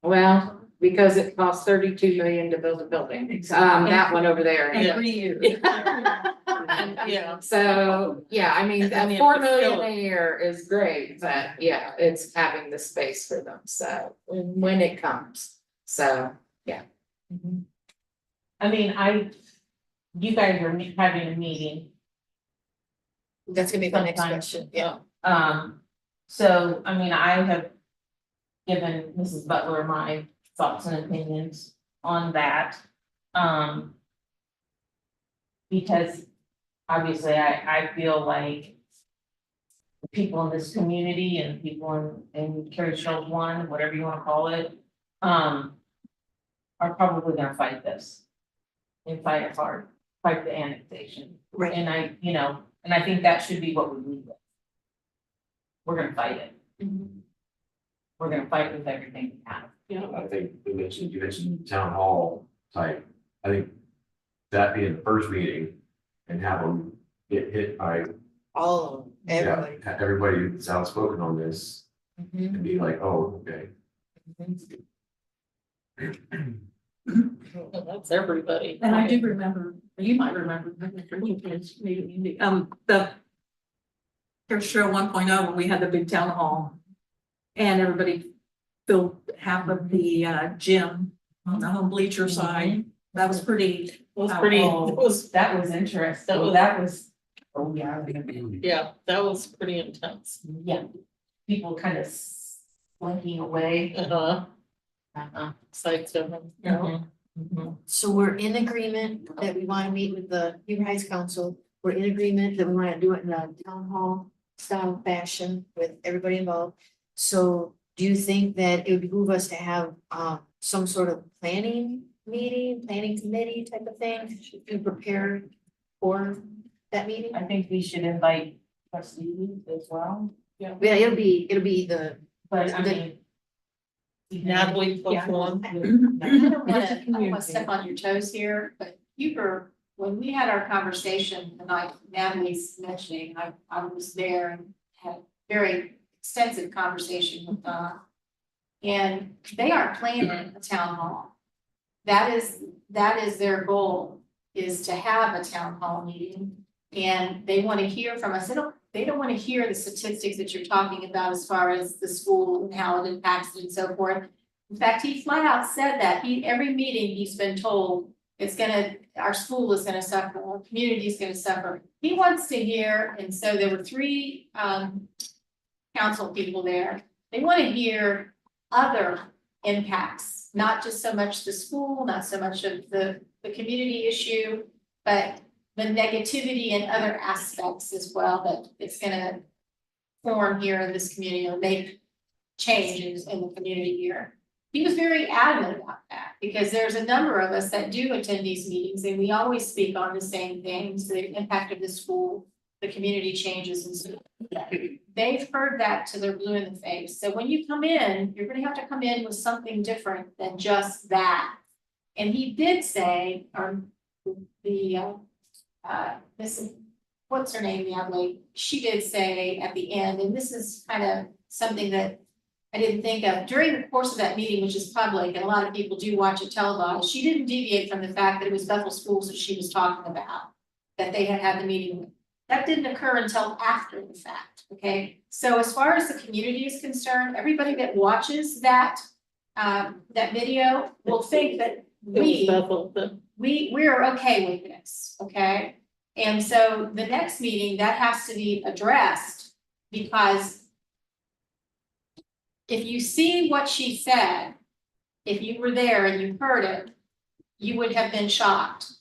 Well, because it costs 32 million to build a building, that one over there. And Yeah. 3 years. Yeah. So, yeah, I mean, And the 4 million a facility. year is great, but yeah, it's having the space for them, so when it comes, so, yeah. I mean, you guys are having a meeting, That's gonna be the next Sometime. question, yeah. So, I mean, I have given Mrs. Butler my thoughts and opinions on that. Because obviously I feel like the people in this community and people in Carriage Hills One, whatever you wanna call it, are probably gonna fight this. And fight it hard, fight the annexation. Right. And I think that should be what we lead with. We're gonna fight it. We're gonna fight with everything we have. I think you mentioned town hall type, I think that being the first meeting and have them get hit by, All of them, everybody. yeah, everybody that's outspoken on this Mhm, and be like, oh, okay. mhm. That's everybody. And I do remember You might remember, maybe, the Church Trail 1.0, when we had the big town hall. And everybody filled half of the gym on the home bleacher side. That was pretty. It was pretty, it was, That was interesting. That was, oh, yeah. yeah, that was pretty intense. Yeah. People kind of slinking away. Sites of them, you know. So we're in agreement that we wanna meet with the Human Rights Council. We're in agreement that we wanna do it in a town hall style fashion with everybody involved. So do you think that it would behoove us to have some sort of planning meeting, planning committee type of thing to prepare for that meeting? I think we should invite trustees as well, Yeah, it'll be the, but I mean. Natalie plus one. I don't wanna step on your toes here, but you were, when we had our conversation tonight, Natalie's mentioning, I was there and had very extensive conversation with Don. And they are planning a town hall. That is their goal, is to have a town hall meeting. And they want to hear from us. They don't want to hear the statistics that you're talking about as far as the school and how it impacts it and so forth. In fact, he flat out said that every meeting he's been told our school is gonna suffer, our community is gonna suffer. He wants to hear, and so there were 3 council people there. They want to hear other impacts, not just so much the school, not so much of the community issue, but the negativity and other aspects as well that it's gonna form here in this community or make changes in the community here. He was very adamant about that because there's a number of us that do attend these meetings and we always speak on the same things, the impact of the school, the community changes and so they've heard that till they're blue in the face. So when you come in, you're gonna have to come in with something different than just that. And he did say, or this, what's her name, Natalie? She did say at the end, and this is kind of something that I didn't think of, during the course of that meeting, which is public, and a lot of people do watch it televised, she didn't deviate from the fact that it was Bethel Schools that she was talking about, that they had the meeting with. That didn't occur until after the fact, okay? So as far as the community is concerned, everybody that watches that video will think that we're okay with this, okay? And so the next meeting, that has to be addressed, because if you see what she said, if you were there and you heard it, you would have been shocked.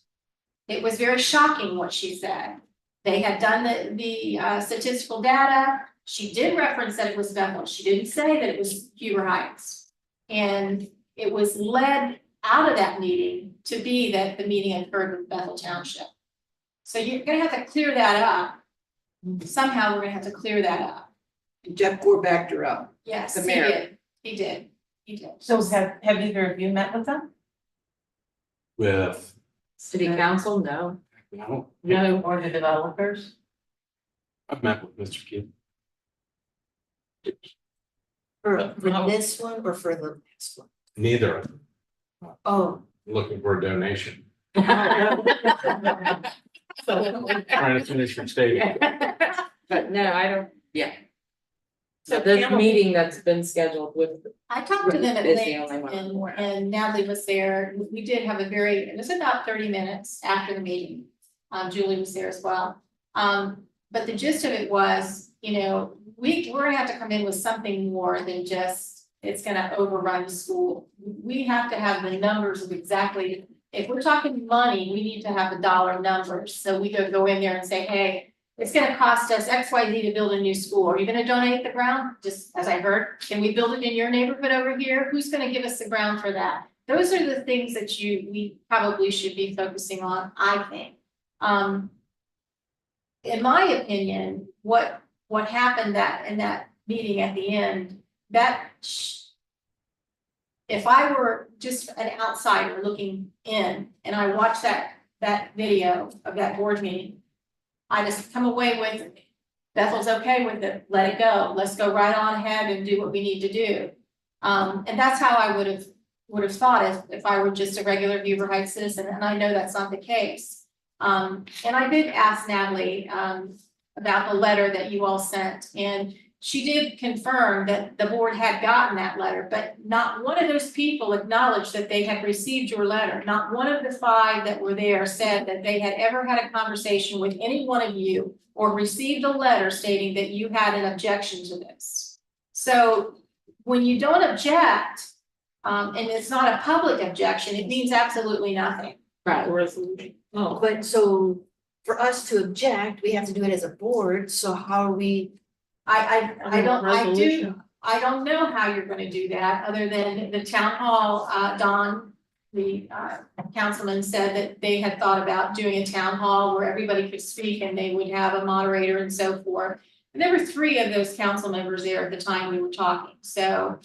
It was very shocking what she said. They had done the statistical data. She did reference that it was Bethel. She didn't say that it was Huber Heights. And it was led out of that meeting to be that the meeting occurred with Bethel Township. So you're gonna have to clear that up. Somehow we're gonna have to clear that up. Jeff Gore backed her up. Yes, The he mayor. did. He did. He did. So have either of you met with them? With, City council, no. no, No, or the developers? I've met with Mr. Kidd. For this one or for the next one? Neither of them, Oh, looking for a donation. So, Trying to finish your statement. But no, I don't, yeah. So The Campbell- meeting that's been scheduled with, I talked to them at Is the length only one I'm aware of. and Natalie was there. We did have it was about 30 minutes after the meeting. Julie was there as well. But the gist of it was, we're gonna have to come in with something more than just, it's gonna overrun the school. We have to have the numbers of exactly, if we're talking money, we need to have the dollar numbers. So we go in there and say, hey, it's gonna cost us XYZ to build a new school. Are you gonna donate the ground? Just as I heard, can we build it in your neighborhood over here? Who's gonna give us the ground for that? Those are the things that we probably should be focusing on, I think. In my opinion, what happened in that meeting at the end, if I were just an outsider looking in and I watched that video of that board meeting, I just come away with, Bethel's okay with it, let it go, let's go right on ahead and do what we need to do. And that's how I would have thought if I were just a regular Beaver Heights citizen, and I know that's not the case. And I did ask Natalie, about the letter that you all sent, and she did confirm that the board had gotten that letter, but not one of those people acknowledged that they had received your letter. Not one of the 5 that were there said that they had ever had a conversation with any one of you or received a letter stating that you had an objection to this. So when you don't object, and it's not a public objection, it means absolutely nothing. Right. Resolution. Oh, But so for us to object, we have to do it as a board, so how are we? I don't Resolution. know how you're gonna do that, other than the town hall, Don, the councilman said that they had thought about doing a town hall where everybody could speak and they would have a moderator and so forth. And there were 3 of those council members there at the time we were talking, so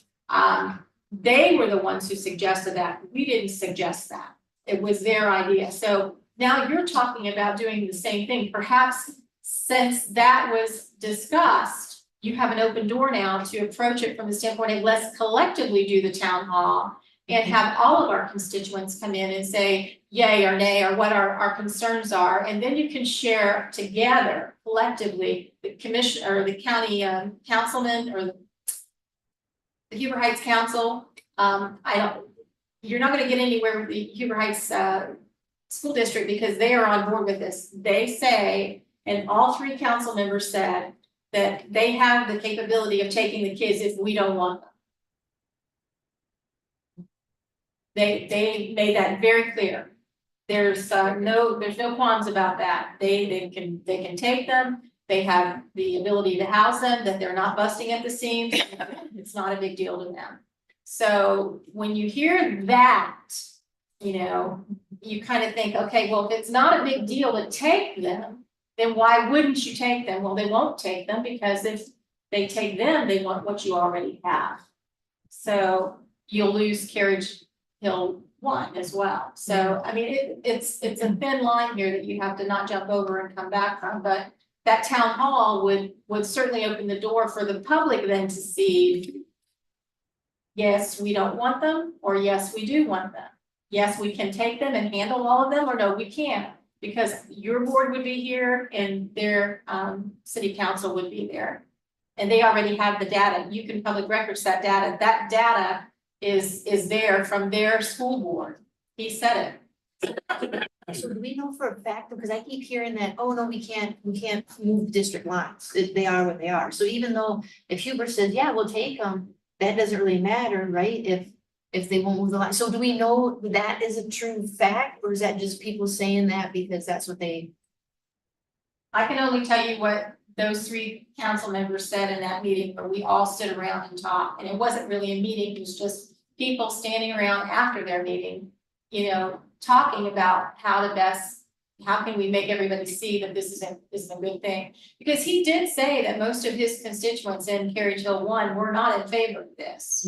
they were the ones who suggested that. We didn't suggest that. It was their idea. So now you're talking about doing the same thing. Perhaps since that was discussed, you have an open door now to approach it from the standpoint of let's collectively do the town hall and have all of our constituents come in and say yay or nay or what our concerns are. And then you can share together collectively, the commission or the county councilman or the Huber Heights Council. You're not gonna get anywhere with the Huber Heights school district because they are on board with this. They say, and all 3 council members said, that they have the capability of taking the kids if we don't want them. They made that very clear. There's no qualms about that. They can take them. They have the ability to house them, that they're not busting at the seams. It's not a big deal to them. So when you hear that, you kind of think, okay, well, if it's not a big deal to take them, then why wouldn't you take them? Well, they won't take them because if they take them, they want what you already have. So you'll lose Carriage Hill 1 as well. So, I mean, it's a thin line here that you have to not jump over and come back from, but that town hall would certainly open the door for the public then to see, yes, we don't want them, or yes, we do want them. Yes, we can take them and handle all of them, or no, we can't. Because your board would be here and their city council would be there. And they already have the data. You can public records that data. That data is there from their school board. He said it. So do we know for a fact, because I keep hearing that, oh, no, we can't move district lines. They are what they are. So even though if Hubert says, yeah, we'll take them, that doesn't really matter, right? If they won't move the line. So do we know that is a true fact, or is that just people saying that because that's what they? I can only tell you what those 3 council members said in that meeting where we all stood around and talked. And it wasn't really a meeting, it was just people standing around after their meeting, talking about how can we make everybody see that this is a good thing? Because he did say that most of his constituents in Carriage Hill 1 were not in favor of this.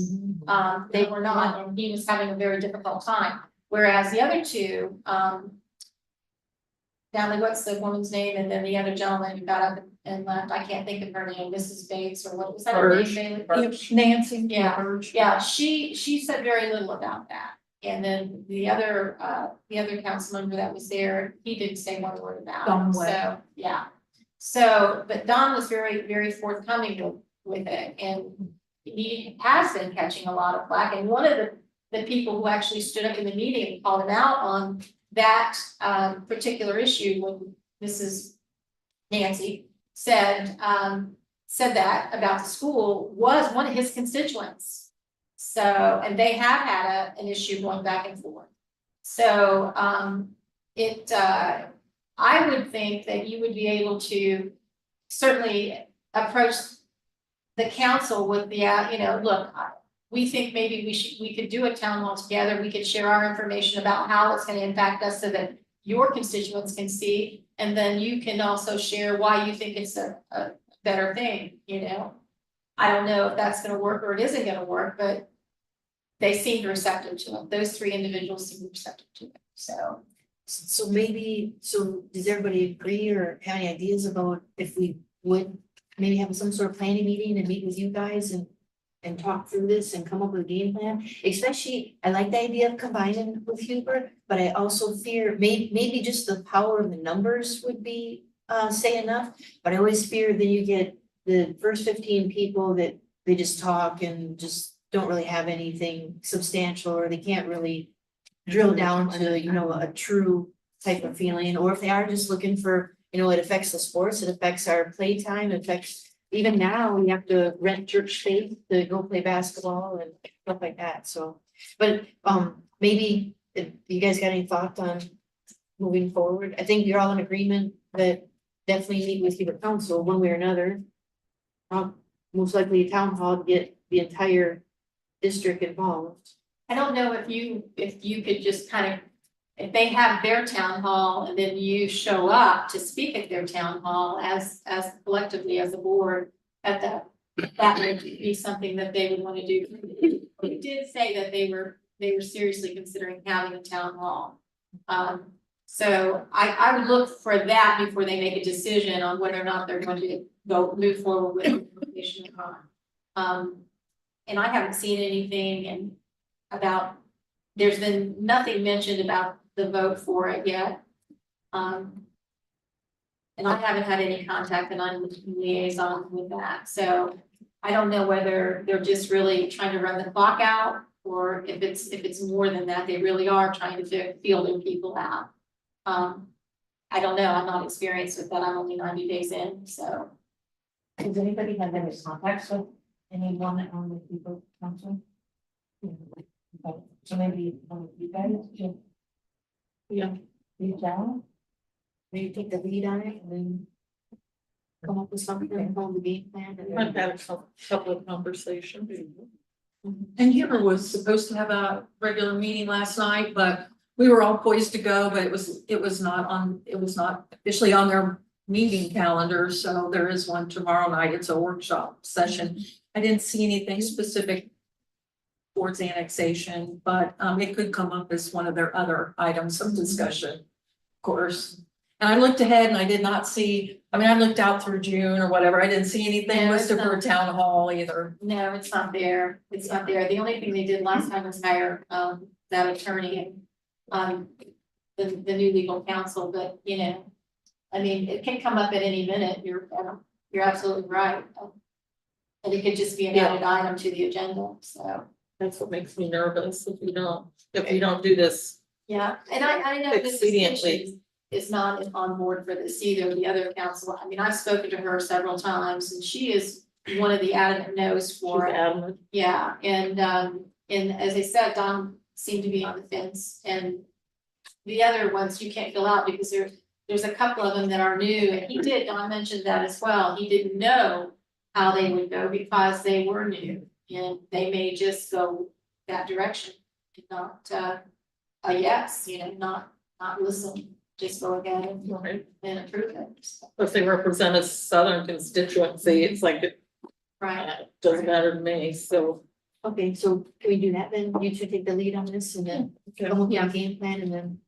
They were not, and he was having a very difficult time. Whereas the other 2, Natalie, what's the woman's name? And then the other gentleman who got up and left, I can't think of her name, Mrs. Bates or what was that her name, Bailey? Nancy. Yeah, she said very little about that. And then the other council member that was there, he didn't say one word about Don it, Webb. so, yeah. So, but Don was very, very forthcoming with it, and he has been catching a lot of flack, and one of the people who actually stood up in the meeting and called him out on that particular issue when Mrs. Nancy said that about the school was one of his constituents. So, and they have had an issue going back and forth. So, I would think that you would be able to certainly approach the council with the, look, we think maybe we could do a town hall together. We could share our information about how it's going to impact us so that your constituents can see. And then you can also share why you think it's a better thing, I don't know if that's going to work or it isn't going to work, but they seemed receptive to it. Those 3 individuals seemed receptive to it, so. So does everybody agree or have any ideas about if we would maybe have some sort of planning meeting and meet with you guys and and talk through this and come up with a game plan. Especially, I like the idea of combining with Huber, but I also fear maybe just the power of the numbers would be say enough. But I always fear that you get the first 15 people that they just talk and just don't really have anything substantial, or they can't really drill down to, you know, a true type of feeling, or if they are just looking for, you know, it affects the sports, it affects our playtime, it affects, even now, we have to rent church space to go play basketball and stuff like that, so. But, maybe if you guys got any thoughts on moving forward, I think we're all in agreement that definitely meet with Huber Council one way or another. Most likely a town hall to get the entire district involved. I don't know if you could just kind of, if they have their town hall and then you show up to speak at their town hall as collectively as a board at that would be something that they would want to do. They did say that they were seriously considering having a town hall. So I would look for that before they make a decision on whether or not they're going to move forward with implementation or not. And I haven't seen anything about, there's been nothing mentioned about the vote for it yet. And I haven't had any contact, and I'm liaison with that, so I don't know whether they're just really trying to run the clock out, or if it's more than that, they really are trying to feel their people out. I don't know, I'm not experienced with that, I'm only 90 days in, so. Does anybody have any contacts with anyone on the people council? Okay, so maybe one of you guys can. Yeah. Reach out. Maybe take the lead on it and then come up with something, on the game plan. and then- I've had a couple of conversations. And Huber was supposed to have a regular meeting last night, but we were all poised to go, but it was not officially on their meeting calendar, so there is one tomorrow night. It's a workshop session. I didn't see anything specific towards annexation, but it could come up as one of their other items of discussion, of course. And I looked ahead and I did not see, I mean, I looked out through June or whatever. I didn't see anything No, listed it's for a not. town hall either. No, it's not there. It's not there. The only thing they did last time was hire that attorney and the new legal counsel, but you know, I mean, it can come up at any minute. You're absolutely right. And it could just be an added item to the agenda, so. That's what makes me nervous if we don't do this. Yeah, and I know Mrs. Expediently. Finch is not on board for this either, the other council. I mean, I've spoken to her several times and she is one of the adamant no's for She's it. adamant. Yeah, and as I said, Don seemed to be on the fence, and the other ones you can't fill out because there's a couple of them that are new, and Don mentioned that as well. He didn't know how they would go because they were new, and they may just go that direction, not a yes, you know, not listen, just go ahead Right. and approve it. If they represent a southern constituency, it's like it Right, doesn't matter to me, so. Okay, so can we do that then? You two take the lead on this and then come up with a game plan and then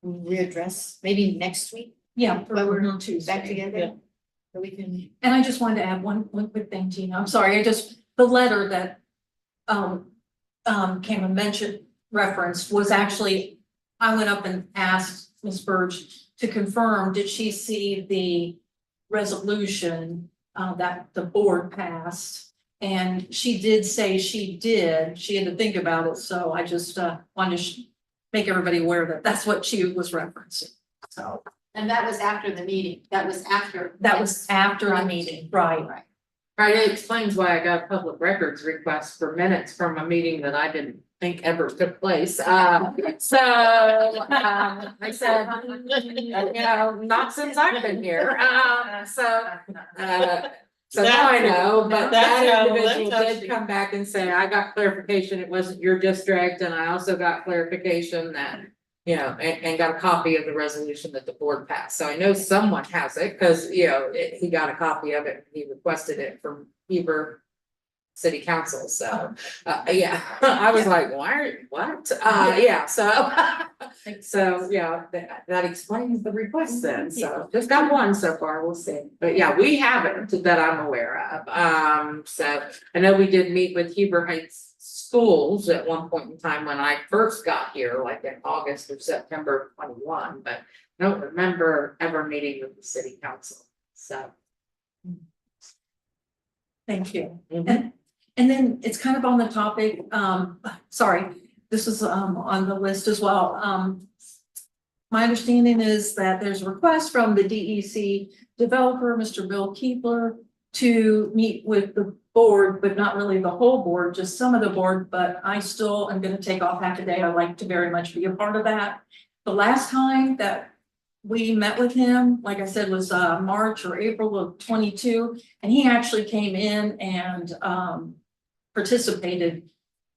readdress, maybe next week, Yeah. But we're on Tuesday. back together? Yeah. So we can, And I just wanted to add one quick thing, Tina. I'm sorry, the letter that came and mentioned, referenced was actually, I went up and asked Ms. Burge to confirm, did she see the resolution that the board passed? And she did say she did. She had to think about it, so I just wanted to make everybody aware that that's what she was referencing. So and that was after the meeting, that was after. that was after the meeting, right? Right. Right, it explains why I got a public records request for minutes from a meeting that I didn't think ever took place. I said, you know, not since I've been here. So now I know, but That's that how- individual that's how did she- come back and say, I got clarification, it wasn't your district, and I also got clarification that, you know, and got a copy of the resolution that the board passed. So I know someone has it, cause you know, he got a copy of it, he requested it from Heber city council, so, yeah, I was like, what? Yeah, so. So, yeah, that explains the request then, so just got one so far, we'll see, but yeah, we haven't that I'm aware of, so. I know we did meet with Huber Heights Schools at one point in time when I first got here, like in August or September of 21, but I don't remember ever meeting with the city council, so. Thank you. And then it's kind of on the topic, sorry, this is on the list as well. My understanding is that there's a request from the DEC developer, Mr. Bill Keebler, to meet with the board, but not really the whole board, just some of the board, but I still am gonna take off half a day. I'd like to very much be a part of that. The last time that we met with him, like I said, was March or April of 22, and he actually came in and participated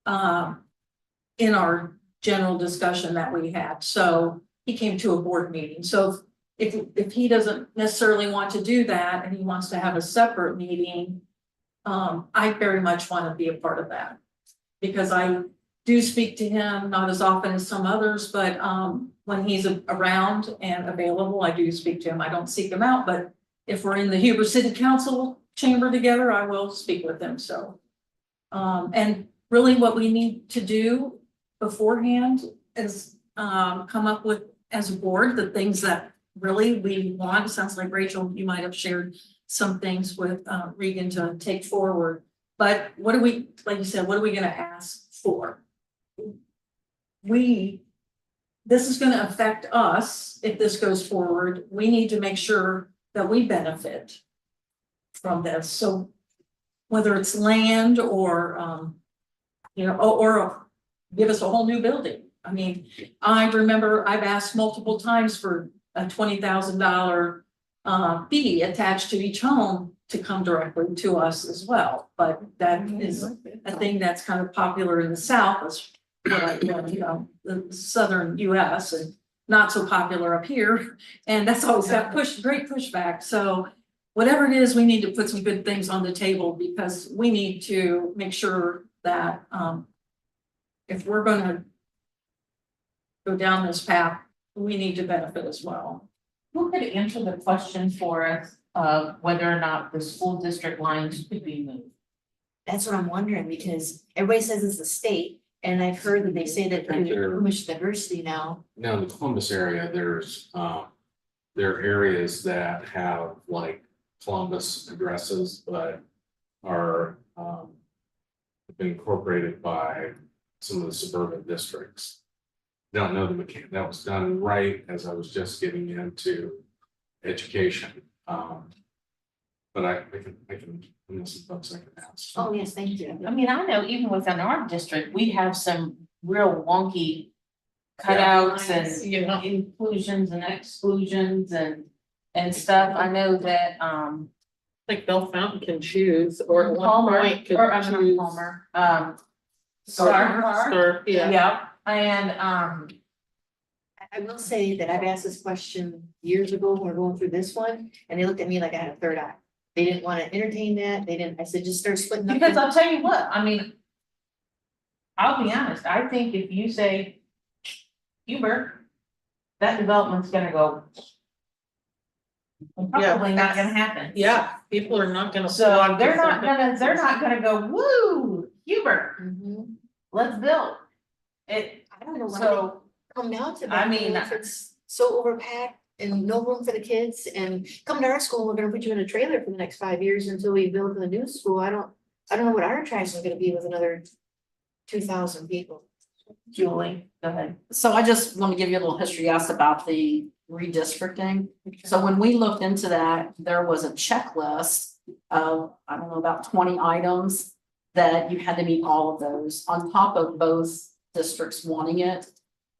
in our general discussion that we had. So he came to a board meeting. So if he doesn't necessarily want to do that and he wants to have a separate meeting, I very much want to be a part of that. Because I do speak to him, not as often as some others, but when he's around and available, I do speak to him. I don't seek him out, but if we're in the Huber City Council chamber together, I will speak with him, so. And really what we need to do beforehand is come up with, as a board, the things that really we want. It sounds like Rachel, you might have shared some things with Regan to take forward. But what are we, like you said, what are we gonna ask for? This is gonna affect us if this goes forward. We need to make sure that we benefit from this. So whether it's land or, you know, or give us a whole new building. I mean, I remember I've asked multiple times for a $20,000 fee attached to each home to come directly to us as well. But that is a thing that's kind of popular in the South, is what you know, the southern US, and not so popular up here. And that's always got great pushback. So whatever it is, we need to put some good things on the table, because we need to make sure that if we're gonna go down this path, we need to benefit as well. Who could answer the question for us of whether or not the school district lines could be moved? That's what I'm wondering, because everybody says it's the state, and I've heard that they say that there's too much diversity now. Now, in the Columbus area, there are areas that have like Columbus addresses, but are been incorporated by some of the suburban districts. Don't know the mechanic, that was done right as I was just getting into education. But I can, some folks I can ask. Oh, yes, thank you. I mean, I know even within our district, we have some real wonky cutouts and You know, inclusions and exclusions and stuff. I know that like Bell Fountain can choose, or at one Palmer, point could or I'm not choose. Palmer, Star, yeah. yeah, and I will say that I've asked this question years ago when we we're going through this one, and they looked at me like I had a third eye. They didn't want to entertain that. They didn't, I said, just start splitting up. because I'll tell you what, I mean, I'll be honest, I think if you say Huber, that development's gonna go. Probably not gonna happen. Yeah, people are not gonna. So flock to they're not something. gonna go, woo, Huber, Mhm. let's build. It, I don't know why so, they come down to I that, mean, if it's so overpacked and no room for the kids, and come to our school, we're gonna put you in a trailer for the next 5 years until we build the new school. I don't know what our attraction is gonna be with another 2,000 people. Julie, go ahead. So I just want to give you a little history, you asked about the redistricting. So when we looked into that, there was a checklist of, I don't know, about 20 items that you had to meet all of those on top of both districts wanting it.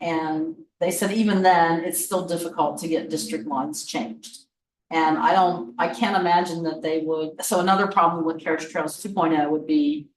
And they said even then, it's still difficult to get district lines changed. And I can't imagine that they would. So another problem with Carriage Trails 2.0 would be,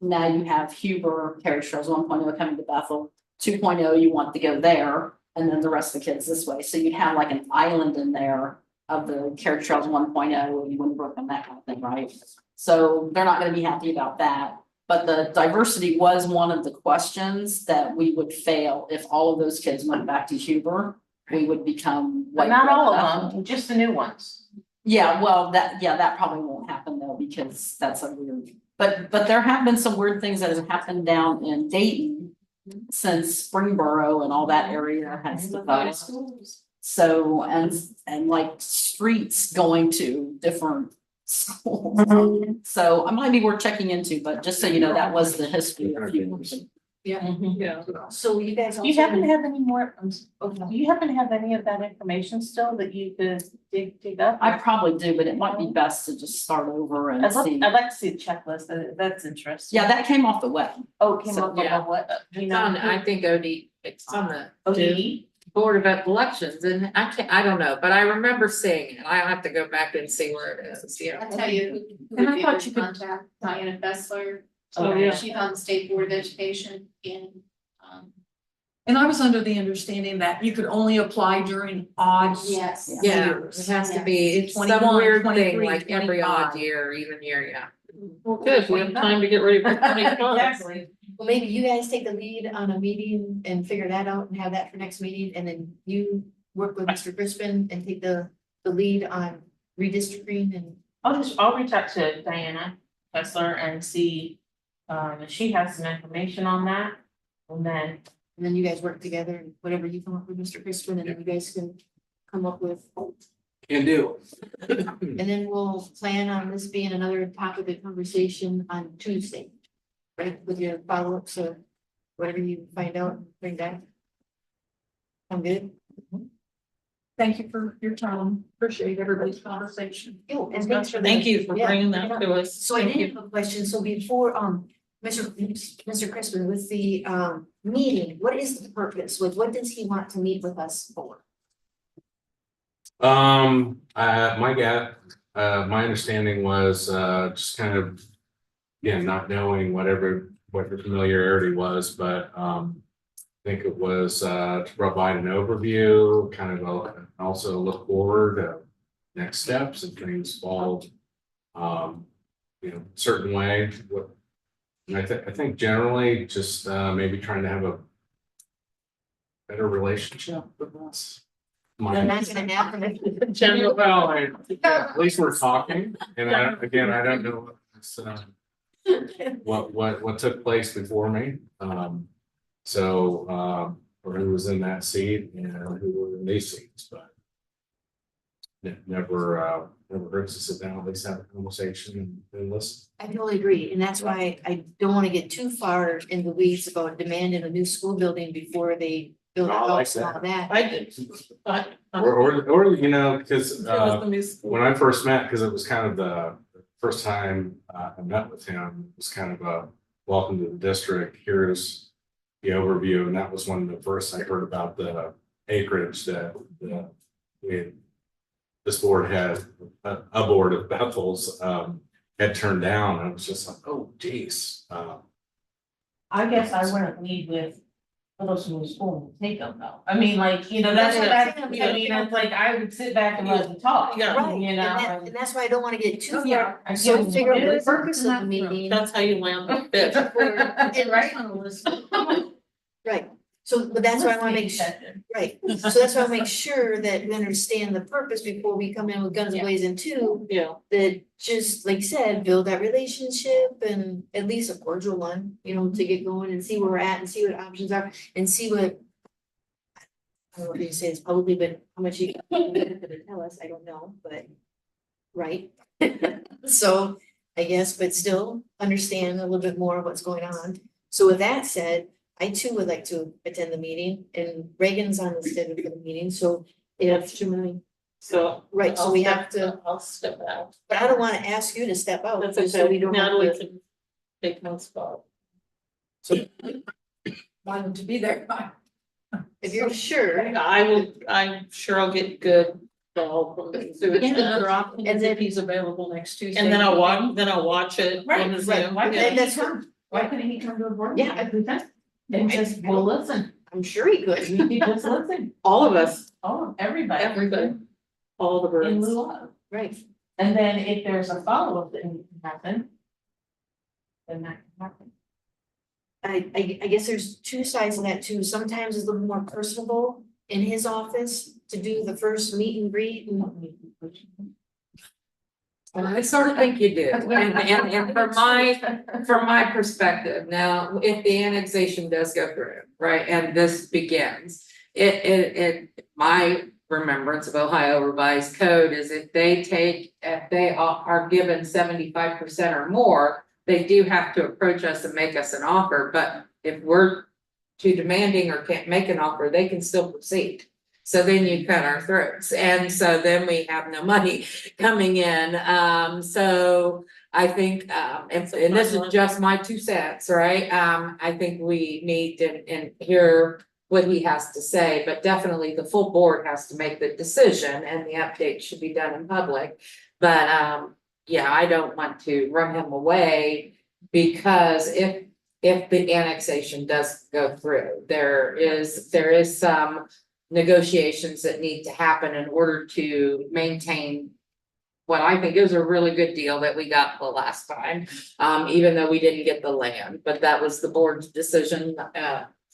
now you have Huber, Carriage Trails 1.0 coming to Bethel, 2.0 you want to go there, and then the rest of the kids this way. So you'd have like an island in there of the Carriage Trails 1.0 and Winbrook and that kind of thing, right? So they're not gonna be happy about that. But the diversity was one of the questions that we would fail if all of those kids went back to Huber. We would become. But not all of them, just the new ones. Yeah, well, that probably won't happen though, because that's a weird, but there have been some weird things that have happened down in Dayton. Since Springboro and all that area has developed. So, and like streets going to different schools. So I might be worth checking into, but just so you know, that was the history of Hubert. Yeah. So you guys. Do you happen to have any more, do you happen to have any of that information still that you could dig up? I probably do, but it might be best to just start over and see. I'd like to see the checklist, that's interesting. Yeah, that came off the web. Oh, it came So, up yeah. on what, do you It's know? on, I think it's on the ODE? Board of Elections, and I don't know, but I remember seeing it. I'll have to go back and see where it is, yeah. I'll tell you who And would I be thought able to you could- contact, Diana Fessler. Oh, yeah. She's on the State Board of Education in, And I was under the understanding that you could only apply during odd. yes. Yeah, it has to be, it's some 21, weird thing, 23, like every odd 25. year, even year, yeah. Well, good, we have time to get ready for 25. Exactly. Well, maybe you guys take the lead on a meeting and figure that out and have that for next meeting, and then you work with Mr. Crispin and take the lead on redistricting and. I'll reach out to Diana Fessler and see, if she has some information on that. And then you guys work together and whatever you come up with, Mr. Crispin, and then you guys can come up with. Can do. And then we'll plan on this being another topic of conversation on Tuesday. Right, with your follow-ups or whatever you find out, and bring back. I'm good. Thank you for your time. Appreciate everybody's conversation. Oh, and thanks for the. Thank you for yeah, bringing that to us. So I Thank did you. have a question, so before, Mr. Crispin, with the, meeting, what is the purpose, what does he want to meet with us for? My understanding was, just kind of, again, not knowing what your familiarity was, but, I think it was, to provide an overview, kind of also look forward to next steps and things fall, certain way. And I think generally just, maybe trying to have a better relationship with us. They're not gonna happen. General, Well, at least we're talking, and I don't know what took place before me. Or who was in that seat and who were in these seats, but it never hurts to sit down, at least have a conversation and listen. I totally agree, and that's why I don't wanna get too far in the weeds about demanding a new school building before they build a I like house and all that. I did. Or because It was the new school. when I first met, because it was kind of the first time I met with him, it was kind of a welcome to the district, here's the overview, and that was one of the first I heard about the acreage that this board had, a board of Bethel's had turned down. I was just like, oh geez. I guess I wouldn't lead with Littleton School and take them though. I mean, like, that's what it's like, I would sit back and let them talk, Yeah. Right, you know? and that's why I don't wanna get too Yeah. far, so figure out the purpose of the meeting. That's how you land the fish. And right, so, but that's why I wanna make sure, right, so that's why I make sure that we understand the purpose before we come in with guns Yeah. blazing too. Yeah, That just, like you said, build that relationship and at least a cordial one, to get going and see where we're at and see what options are and see what. I don't know if you say this publicly, but how much you can tell us, I don't know, but, right? So, I guess, but still understand a little bit more of what's going on. So with that said, I too would like to attend the meeting and Reagan's on the schedule for the meeting, so if too many. so. Right, so we have to, I'll step out. but I don't wanna ask you to step out. That's so we okay, don't have Natalie to- can take my spot. Want them to be there. If you're sure, I'm sure I'll get good help from the And another option And is then- if he's available next Tuesday. And then I'll watch it Right, on the right. Zoom. Why And couldn't he that's- come, why couldn't he come to a board Yeah. meeting every time? And just, we'll listen, I'm sure he could. he just listen, All of us, oh, everybody. everybody. all the in birds. lieu of. Right. And then if there's a follow-up that can happen, then that can happen. I guess there's two sides of that too. Sometimes it's a little more personable in his office to do the first meet and greet and Well, I sort of think you do, and from my perspective, now, if the annexation does go through, right, and this begins. My remembrance of Ohio revised code is if they are given 75% or more. They do have to approach us and make us an offer, but if we're too demanding or can't make an offer, they can still proceed. So then you cut our throats, and so then we have no money coming in, so I think, and this is just my 2 cents, right? I think we need to and hear what he has to say, but definitely the full board has to make the decision, and the update should be done in public. But, yeah, I don't want to run him away, because if the annexation does go through, there is some negotiations that need to happen in order to maintain what I think is a really good deal that we got the last time, even though we didn't get the land, but that was the board's decision,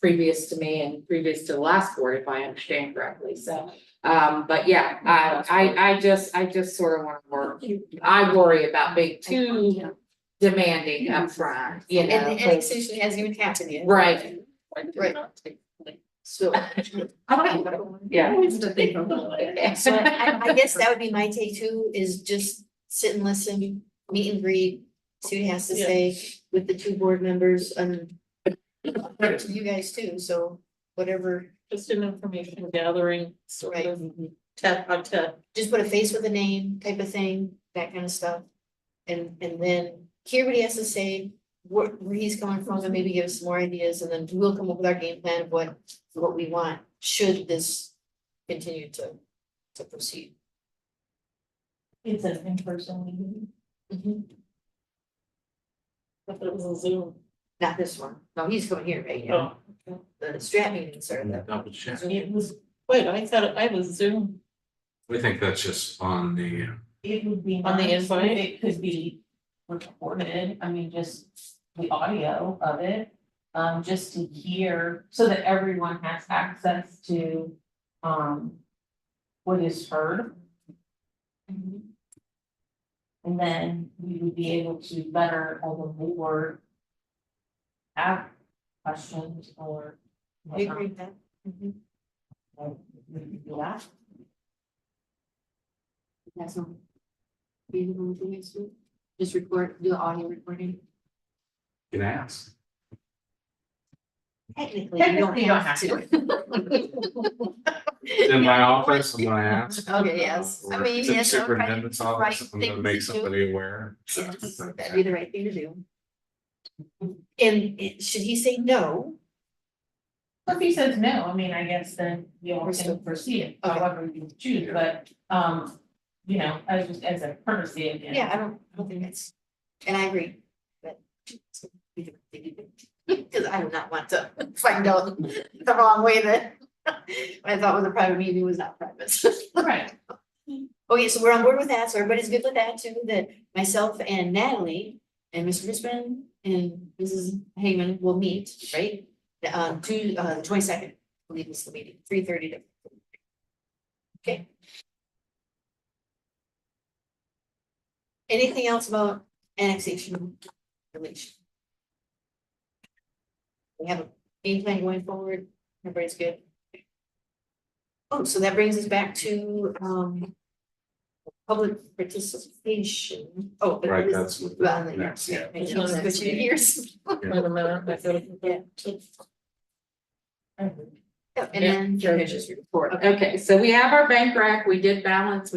previous to me and previous to the last board, if I understand correctly, so. But yeah, I just sort of want to work, I worry about being too demanding upfront, you know. and the annexation hasn't even happened yet. Right. Right. So. Yeah. So I guess that would be my take too, is just sit and listen, meet and greet, see what he has to say with the 2 board members and up to you guys too, so whatever, Just an information gathering, sort Right. of tete a tete. just put a face with a name type of thing, that kind of stuff. And then hear what he has to say, where he's coming from, and maybe give us some more ideas, and then we'll come up with our game plan of what we want, should this continue to proceed. It's an in-person meeting. If it was a Zoom. Not this one, no, he's coming here, right? Yeah. Oh, The strap meetings are the. Double check. It was, wait, I thought I was Zoom. We think that's just on the, it would be On the nice if invite? it could be recorded, I mean, just the audio of it. Just to hear, so that everyone has access to, what is heard. And then we would be able to better, as a board, have questions or. I agree with that. We could do that. That's not. Feasible with you guys too? Just record, do the audio recording. you can ask. Technically, you don't have to. In my office, I'm gonna ask. Okay, yes, I Or mean, if it's yes, I'm right, superintendent's right office, I'm gonna thing make to do. somebody aware. Yes, that'd be the right thing to do. And should he say no? If he says no, I mean, I guess then you all We're still- can proceed, Okay. however you choose, but, you know, as a courtesy again. Yeah, I don't think that's, and I agree, but. Cause I do not want to find out the wrong way that what I thought was a private meeting was not private. Right, Okay, so we're on board with that, so everybody's good with that too, that myself and Natalie and Mr. Brisbane and Mrs. Heyman will meet, right? The 22nd, I believe is the meeting, 3:30 to. Okay. Anything else about annexation relation? We have a game plan going forward, everybody's good. Oh, so that brings us back to public participation. Oh, but Right, this- that's what. well, yeah, next, yeah. I know, switching gears. Wait a minute, I gotta. Yeah. Yeah, and then just report. Okay, so we have our bank rec, we balanced,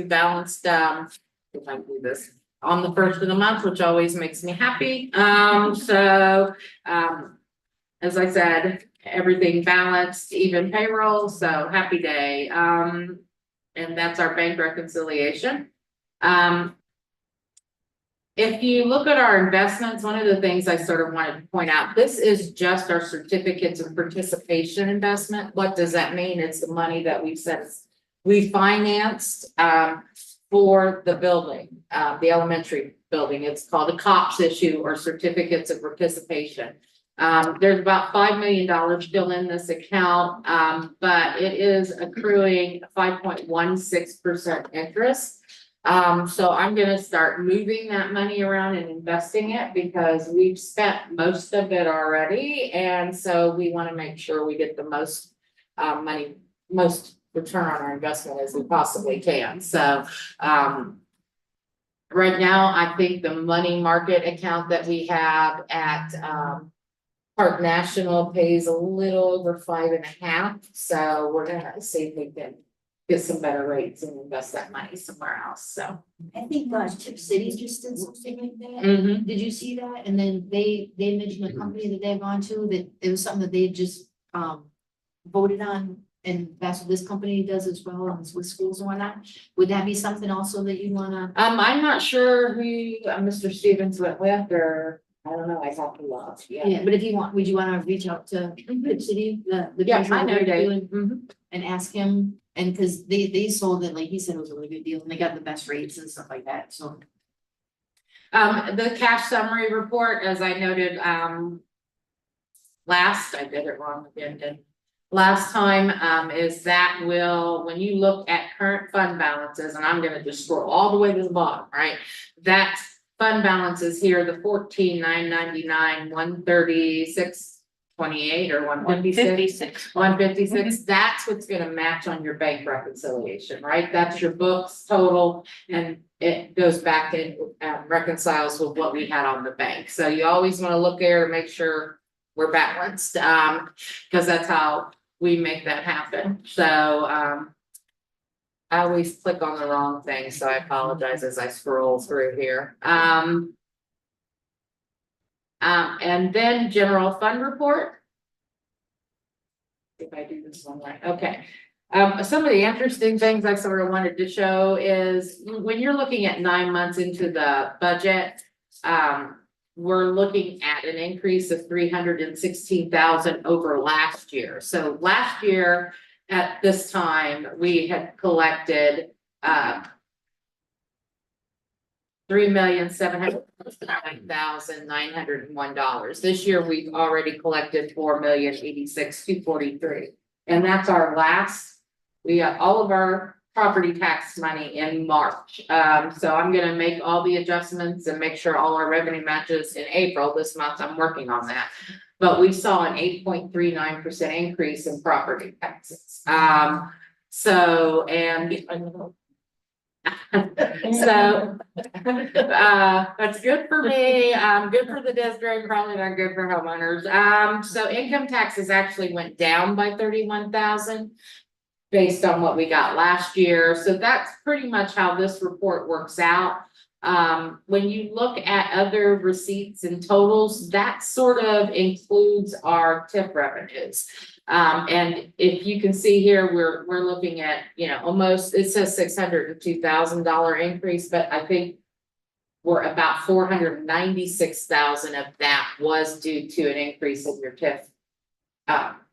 if I do this, on the 1st of the month, which always makes me happy. As I said, everything balanced, even payroll, so happy day. And that's our bank reconciliation. If you look at our investments, one of the things I sort of wanted to point out, this is just our certificates of participation investment. What does that mean? It's the money that we've set we financed, for the building, the elementary building. It's called a COPS issue or certificates of participation. There's about $5 million still in this account, but it is accruing 5.16% interest. So I'm gonna start moving that money around and investing it because we've spent most of it already. And so we want to make sure we get the most money, most return on our investment as we possibly can. So right now, I think the money market account that we have at Park National pays a little over 5.5. So we're gonna see if we can get some better rates and invest that money somewhere else. So. I think Tip Cities just did something like that. Mhm. Did you see that? And then they mentioned a company that they've gone to that it was something that they just voted on. And that's what this company does as well, and it's with schools and whatnot. Would that be something also that you wanna? I'm not sure who Mr. Stevens went with, or I don't know, I have to look, Yeah, but if you want, would you wanna reach out to Tip City, the Yeah, treasurer I know there Dave. doing- and ask him? And cause they sold it, like he said, it was a really good deal and they got the best rates and stuff like that, so. The cash summary report, as I noted, I did it wrong again, last time, is that when you look at current fund balances, and I'm gonna just scroll all the way to the bottom, right? That fund balances here, the 14,999, 136.28 or 156. 156, that's what's gonna match on your bank reconciliation, right? That's your books total, and it goes back and reconciles with what we had on the bank. So you always wanna look there and make sure we're balanced, because that's how we make that happen. So, I always click on the wrong thing, so I apologize as I scroll through here. And then general fund report. If I do this one right, okay. Some of the interesting things I sort of wanted to show is when you're looking at 9 months into the budget, we're looking at an increase of 316,000 over last year. So last year at this time, we had collected $3,709,901. This year, we've already collected $4,086,243. And that's our last, we got all of our property tax money in March. So I'm gonna make all the adjustments and make sure all our revenue matches in April. This month, I'm working on that. But we saw an 8.39% increase in property taxes. So that's good for me, good for the district, probably not good for homeowners. So income taxes actually went down by 31,000 based on what we got last year. So that's pretty much how this report works out. When you look at other receipts and totals, that sort of includes our TIP revenues. And if you can see here, we're looking at, almost, it says $602,000 increase, but I think we're about 496,000 of that was due to an increase in your TIP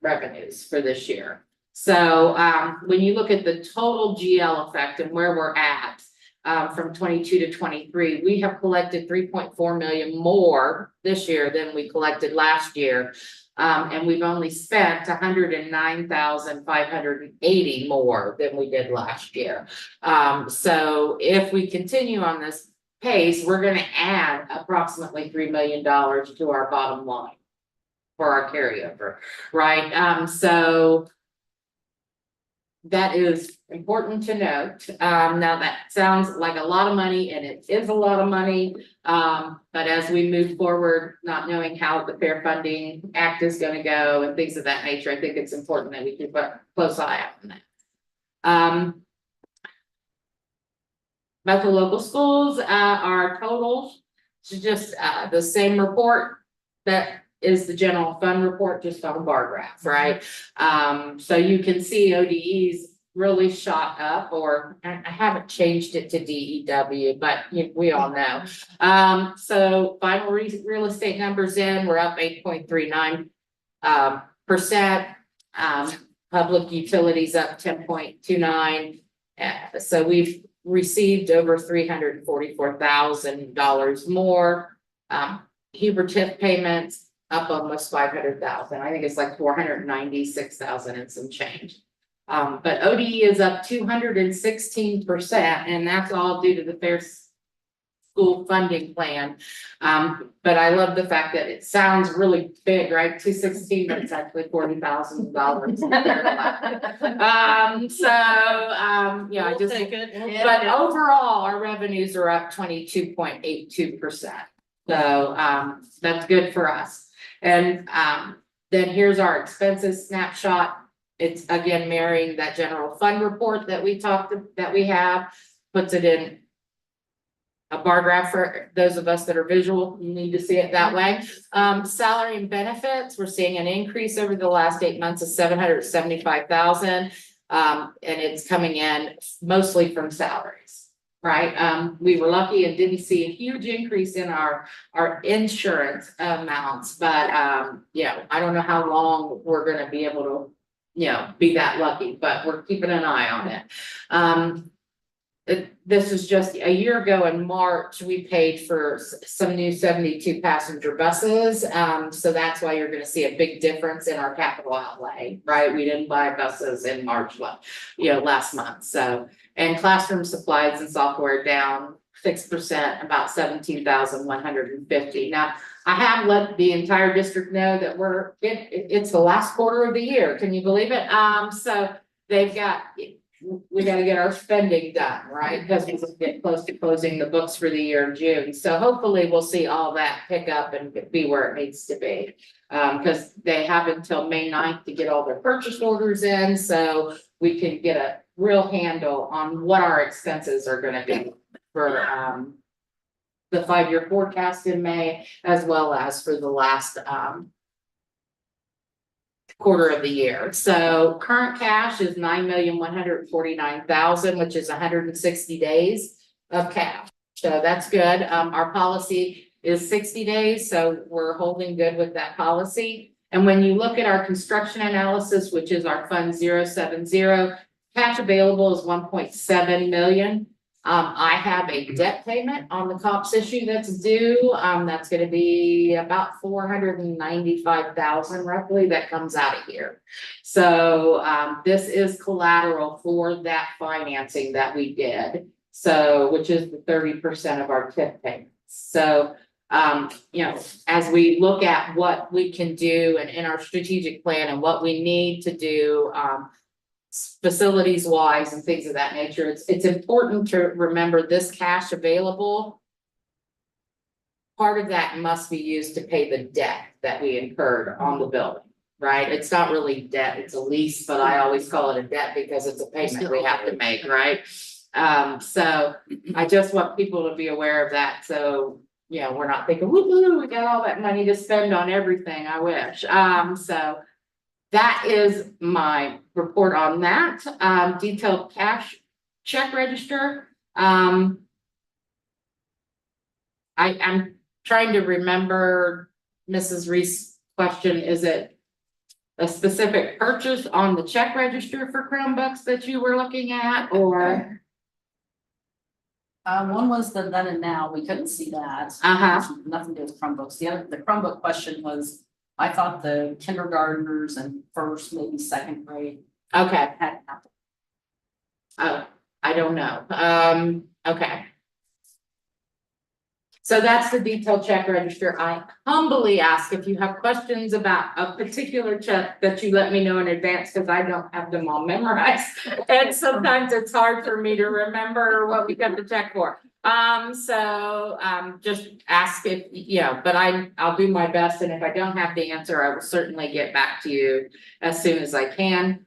revenues for this year. So when you look at the total GL effect and where we're at from 22 to 23, we have collected 3.4 million more this year than we collected last year. And we've only spent 109,580 more than we did last year. So if we continue on this pace, we're going to add approximately $3 million to our bottom line for our carryover, right? So that is important to note. Now that sounds like a lot of money, and it is a lot of money. But as we move forward, not knowing how the Fair Funding Act is going to go and things of that nature, I think it's important that we keep a close eye out on that. About the local schools, our totals, it's just the same report that is the general fund report, just on a bar graph, right? So you can see ODE's really shot up, or I haven't changed it to DEW, but we all know. So final real estate numbers in, we're up 8.39%. Public utilities up 10.29. So we've received over $344,000 more. Huber TIF payments up almost 500,000. I think it's like 496,000 and some change. But ODE is up 216%, and that's all due to the fair school funding plan. But I love the fact that it sounds really big, right? 216, but it's actually $40,000. Yeah, I We'll just. take it. But overall, our revenues are up 22.82%. So that's good for us. And then here's our expenses snapshot. It's again mirroring that general fund report that we have, puts it in a bar graph for those of us that are visual. You need to see it that way. Salary and benefits, we're seeing an increase over the last 8 months of 775,000. And it's coming in mostly from salaries, right? We were lucky and didn't see a huge increase in our insurance amounts, but yeah, I don't know how long we're gonna be able to, be that lucky, but we're keeping an eye on it. This is just a year ago in March, we paid for some new 72 passenger buses. So that's why you're gonna see a big difference in our capital outlay, right? We didn't buy buses in March, last month. So, and classroom supplies and software down 6%, about 17,150. Now, I have let the entire district know that it's the last quarter of the year. Can you believe it? So we gotta get our spending done, right? Because we get close to closing the books for the year in June. So hopefully we'll see all that pick up and be where it needs to be. Because they have until May 9th to get all their purchase orders in, so we can get a real handle on what our expenses are gonna be for the 5-year forecast in May, as well as for the last quarter of the year. So current cash is $9,149,000, which is 160 days of cash. So that's good. Our policy is 60 days, so we're holding good with that policy. And when you look at our construction analysis, which is our fund 070, cash available is 1.7 million. I have a debt payment on the COPS issue that's due. That's gonna be about 495,000 roughly that comes out of here. So this is collateral for that financing that we did. So, which is the 30% of our TIF payments. So, as we look at what we can do and in our strategic plan and what we need to do, facilities wise and things of that nature, it's important to remember this cash available. Part of that must be used to pay the debt that we incurred on the building, right? It's not really debt, it's a lease, but I always call it a debt because it's a payment we have to make, right? So I just want people to be aware of that. So, we're not thinking, woo-hoo, we got all that money to spend on everything, I wish. So that is my report on that. Detailed cash check register. I'm trying to remember Mrs. Reese's question. Is it a specific purchase on the check register for Chromebooks that you were looking at, or? One was the then and now, we couldn't see that. Nothing to do with Chromebooks. The Chromebook question was, I thought the kindergartners and first, maybe second grade. Okay. Had happened. Oh, I don't know. Okay. So that's the detailed check register. I humbly ask if you have questions about a particular check that you let me know in advance, because I don't have them all memorized. And sometimes it's hard for me to remember what we got the check for. Just ask if, but I'll do my best. And if I don't have the answer, I will certainly get back to you as soon as I can.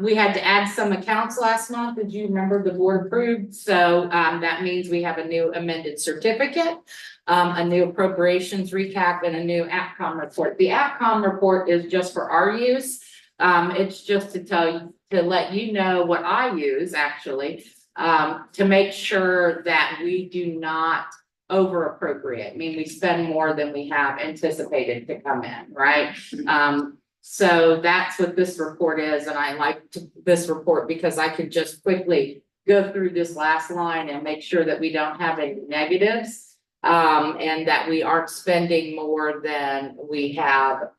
We had to add some accounts last month. Did you remember the board approved? So that means we have a new amended certificate, a new appropriations recap, and a new AppCom report. The AppCom report is just for our use. It's just to let you know what I use actually, to make sure that we do not over appropriate. I mean, we spend more than we have anticipated to come in, right? So that's what this report is, and I liked this report because I could just quickly go through this last line and make sure that we don't have any negatives. And that we aren't spending more than we have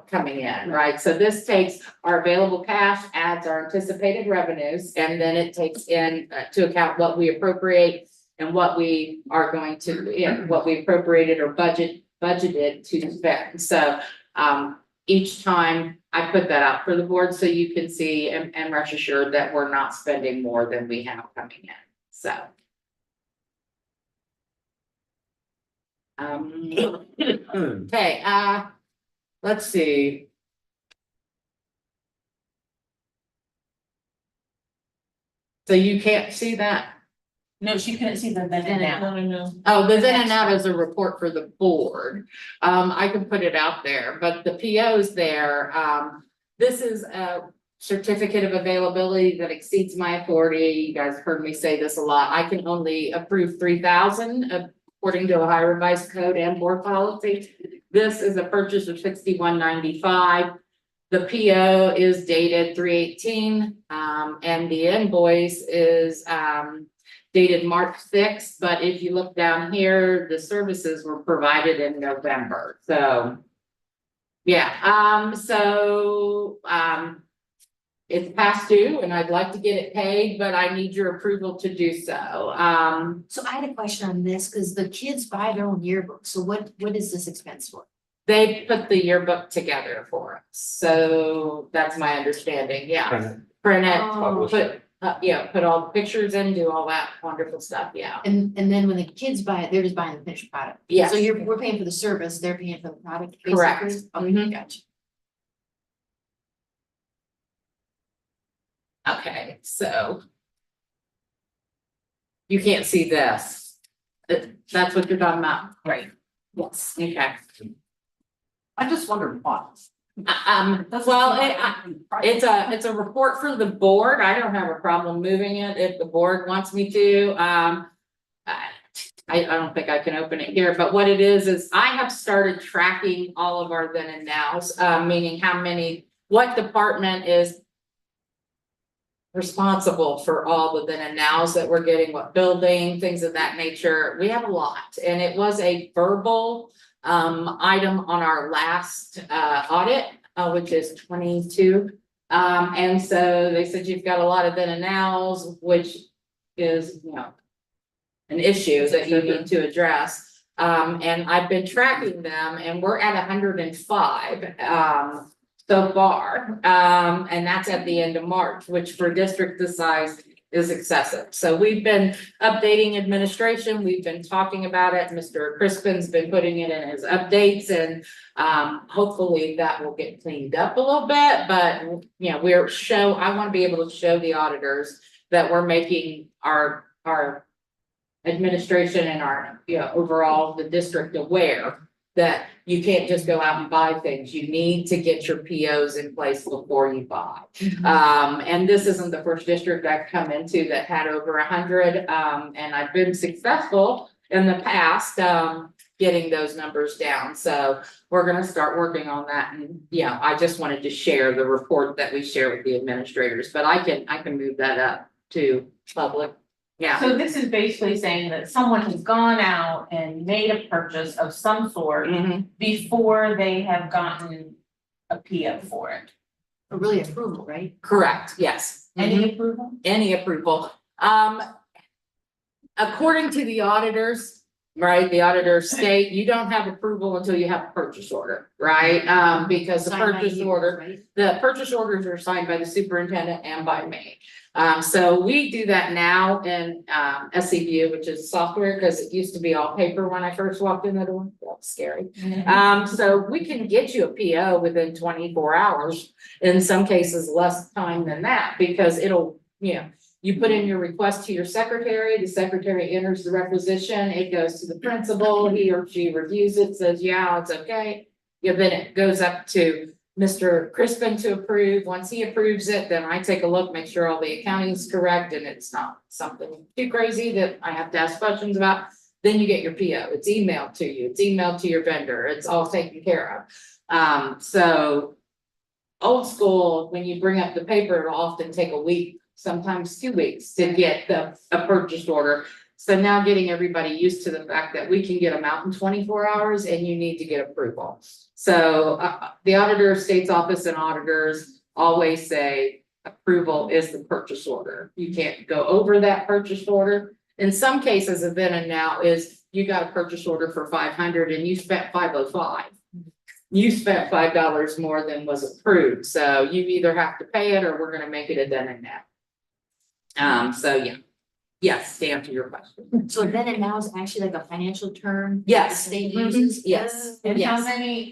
coming in, right? So this takes our available cash, adds our anticipated revenues, and then it takes in to account what we appropriate and what we are going to, what we appropriated or budgeted to spend. So, each time I put that out for the board so you can see and rest assured that we're not spending more than we have coming in, so. Okay, let's see. So you can't see that? No, she couldn't see the then and now. No. Oh, the then and now is a report for the board. I can put it out there, but the PO's there. This is a certificate of availability that exceeds my authority. You guys heard me say this a lot. I can only approve 3,000 according to Ohio Revised Code and board policy. This is a purchase of 6195. The PO is dated 3/18, and the invoice is dated March 6th, but if you look down here, the services were provided in November, so. Yeah, it's past due and I'd like to get it paid, but I need your approval to do so. So I had a question on this, because the kids buy their own yearbook, so what is this expense for? They put the yearbook together for us, so that's my understanding, yeah. Print it, Oh. put all the pictures in, do all that wonderful stuff, yeah. And then when the kids buy it, they're just buying the finished product. Yes. So we're paying for the service, they're paying for the product, Correct. basically? Okay, Mhm. gotcha. Okay, so. You can't see this. That's what you're talking about, Right. yes, okay. I just wondered why. It's a report for the board. I don't have a problem moving it if the board wants me to. I don't think I can open it here, but what it is I have started tracking all of our then and nows, meaning what department is responsible for all the then and nows that we're getting, what building, things of that nature. We have a lot, and it was a verbal item on our last audit, which is 22. And so they said you've got a lot of then and nows, which is, an issue that you need to address. And I've been tracking them, and we're at 105 so far. And that's at the end of March, which for a district this size is excessive. So we've been updating administration. We've been talking about it. Mr. Crispin's been putting it in his updates, and hopefully that will get cleaned up a little bit. But I want to be able to show the auditors that we're making our administration and our overall the district aware that you can't just go out and buy things. You need to get your POs in place before you buy. And this isn't the first district I've come into that had over 100. And I've been successful in the past, getting those numbers down. So we're gonna start working on that. And I just wanted to share the report that we share with the administrators, but I can move that up to public. Yeah. So this is basically saying that someone has gone out and made a purchase of some sort Mhm. before they have gotten a PO for it. Or really approval, right? Correct, yes. Any approval? Any approval. According to the auditors, right, the auditors state you don't have approval until you have a purchase order, right? Because the Signed by purchase you, order, right? the purchase orders are signed by the superintendent and by me. So we do that now in SCView, which is software, because it used to be all paper when I first walked in the door. That was scary. So we can get you a PO within 24 hours, in some cases less time than that, because it'll, you put in your request to your secretary, the secretary enters the requisition, it goes to the principal, he or she reviews it, says, yeah, it's okay. Then it goes up to Mr. Crispin to approve. Once he approves it, then I take a look, make sure all the accounting is correct and it's not something too crazy that I have to ask questions about. Then you get your PO. It's emailed to you. It's emailed to your vendor. It's all taken care of. So old school, when you bring up the paper, it'll often take a week, sometimes 2 weeks to get a purchase order. So now getting everybody used to the fact that we can get them out in 24 hours and you need to get approval. So the auditor of state's office and auditors always say approval is the purchase order. You can't go over that purchase order. In some cases, a then and now is you got a purchase order for 500 and you spent 505. You spent $5 more than was approved, so you either have to pay it or we're gonna make it a then and now. So yeah, yes, to answer your question. So then and now is actually like a financial term? Yes. The state Mhm. uses? Yes. And Yes.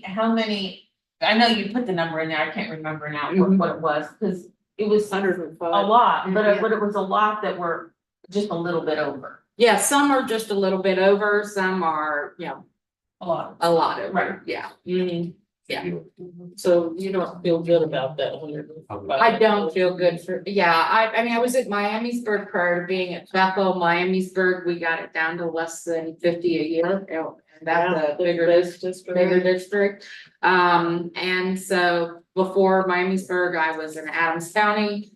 how many, I know you put the number in there, I can't remember now Mhm. what it was, because it was a 105. lot, but Yeah. it was a lot that were just a little bit over. Yeah, some are just a little bit over, some are, you know, A lot. a lot over, Right. yeah. So you don't feel good about that 105? I don't feel good for, I mean, I was at Miamisburg prior to being at Bethel, Miamisburg, we got it down to less than 50 a year. And that's a bigger district. And so before Miamisburg, I was in Adams County.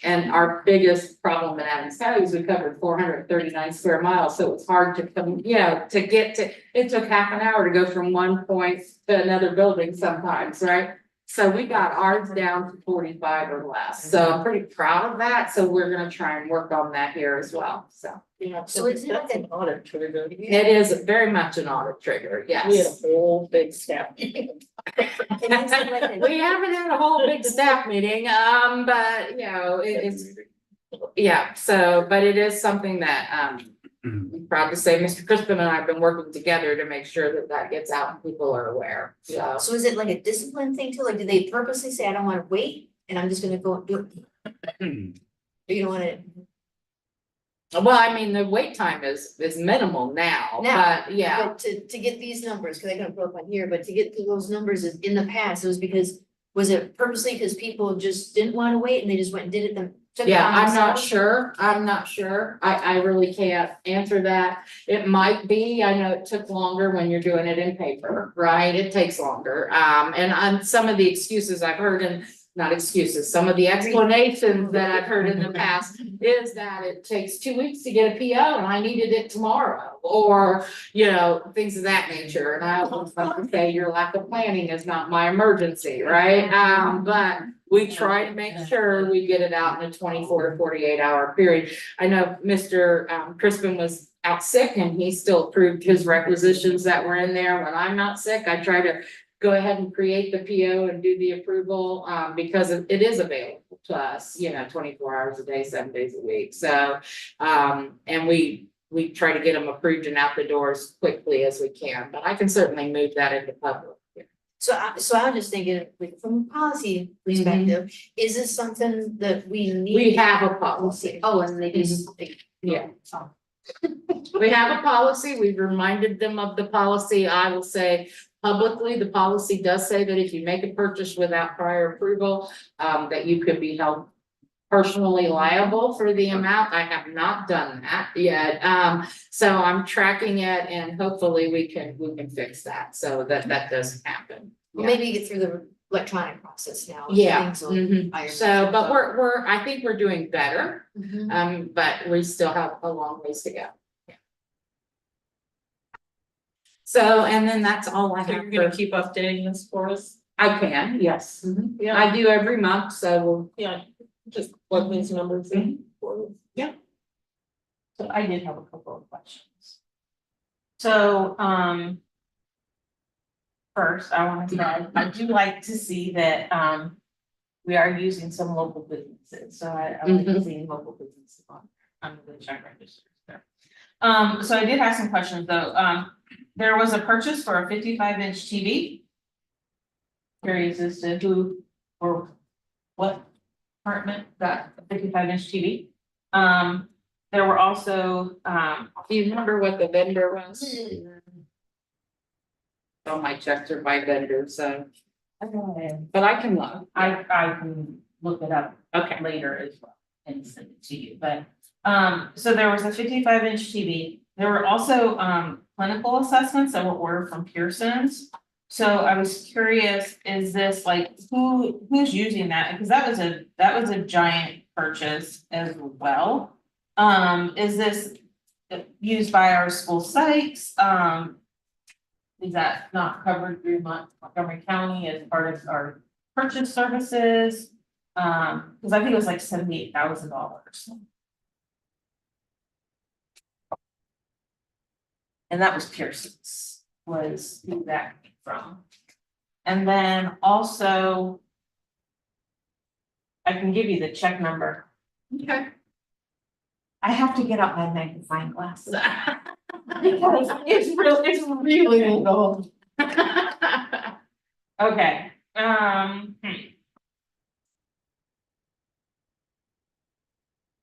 And our biggest problem in Adams County was we covered 439 square miles, so it was hard to come, to get to, it took half an hour to go from one point to another building sometimes, right? So we got ours down to 45 or less, so I'm pretty proud of that, so we're gonna try and work on that here as well, so. Yeah, So is it that's like an audit trigger. It is very much an audit trigger, We had a yes. whole big staff meeting. And is it like a- We haven't had a whole big staff meeting, but it's, so, but it is something that, I'm proud to say, Mr. Crispin and I have been working together to make sure that that gets out and people are aware, so. So is it like a discipline thing too? Like, do they purposely say, I don't wanna wait and I'm just gonna go and do it? Or you don't wanna? Well, I mean, the wait time is minimal now, Now, but yeah, But to get these numbers, cause I gotta put up on here, but to get to those numbers in the past, it was because, was it purposely because people just didn't wanna wait and they just went and did it them? took it yeah, on I'm not themselves? I'm not sure, I really can't answer that. It might be, I know it took longer when you're doing it in paper, right, it takes longer, and on some of the excuses I've heard, and not excuses, some of the explanations that I've heard in the past is that it takes 2 weeks to get a PO and I needed it tomorrow, or, things of that nature, and I always like to say your lack of planning is not my emergency, right? But we try to make sure we get it out in a 24 to 48 hour period. I know Mr. Crispin was out sick and he still approved his requisitions that were in there. When I'm not sick, I try to go ahead and create the PO and do the approval, because it is available to us, 24 hours a day, 7 days a week. So, and we try to get them approved and out the door as quickly as we can, but I can certainly move that into public. So I'm just thinking, like, from a policy perspective, is this something that we need? We have a policy. Oh, and they just, Yeah. We have a policy. We've reminded them of the policy. I will say publicly, the policy does say that if you make a purchase without prior approval, that you could be held personally liable for the amount. I have not done that yet. So I'm tracking it and hopefully we can fix that so that doesn't happen. well, maybe get through the electronic process now. Yeah. Things will Mhm. iron So, but themselves I think we're doing better, out. Mhm. but we still have a long ways to go. Yeah. So, and then that's all I So have you're gonna for, keep updating this for us? I can, yes. Yeah, I do every month, so we'll. yeah, just plug these numbers in for us. So I did have a couple of questions. So, first, I want to say, I do like to see that, we are using some local businesses, so I like seeing local businesses on the check register. So I did have some questions though, there was a purchase for a 55-inch TV. Curious as to who or what department got a 55-inch TV. There were also, Do you remember what the vendor was? All my checks are by vendor, so, but I can look. I can look it up Okay. later as well and send it to you, but, so there was a 55-inch TV. There were also, clinical assessments that were ordered from Pearson's. So I was curious, is this like, who's using that? Because that was a giant purchase as well. Is this used by our school sites? Is that not covered through Montgomery County as part of our purchase services? Because I think it was like $78,000. And that was Pearson's, was who that came from. And then also, I can give you the check number. Okay. I have to get out my magnifying glass. Because it's really little. Okay,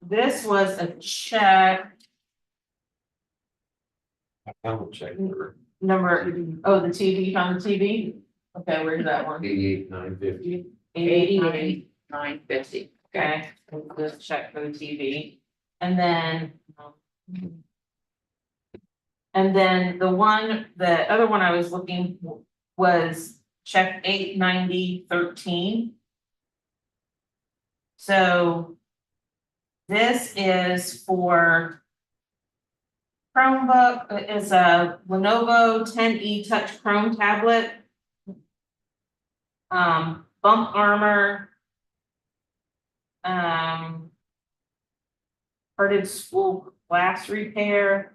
This was a check I will check. number, oh, the TV, you found the TV? Okay, where's that one? 88,950. 88,950. Okay, we'll just check for the TV. And then. The other one I was looking was check 89013. So. This is for. Chromebook, is a Lenovo 10E Touch Chrome tablet. Bump armor. Parted school glass repair.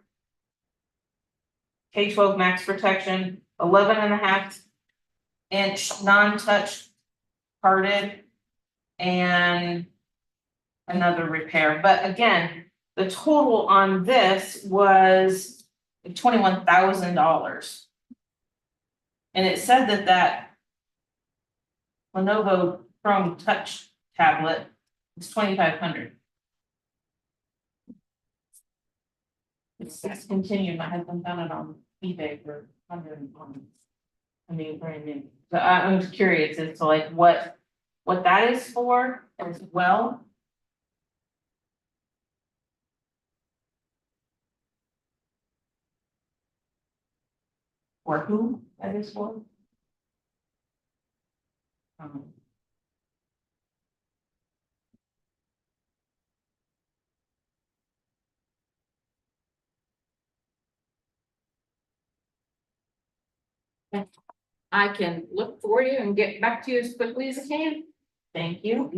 K-12 max protection, 11.5-inch non-touch parted. And another repair, but again, the total on this was $21,000. And it said that Lenovo Chrome Touch tablet is $2,500. It's discontinued. My husband found it on eBay for $100. I mean, brand new. So I'm just curious as to like what that is for as well. Or who that is for. I can look for you and get back to you as quickly as I can. Thank you.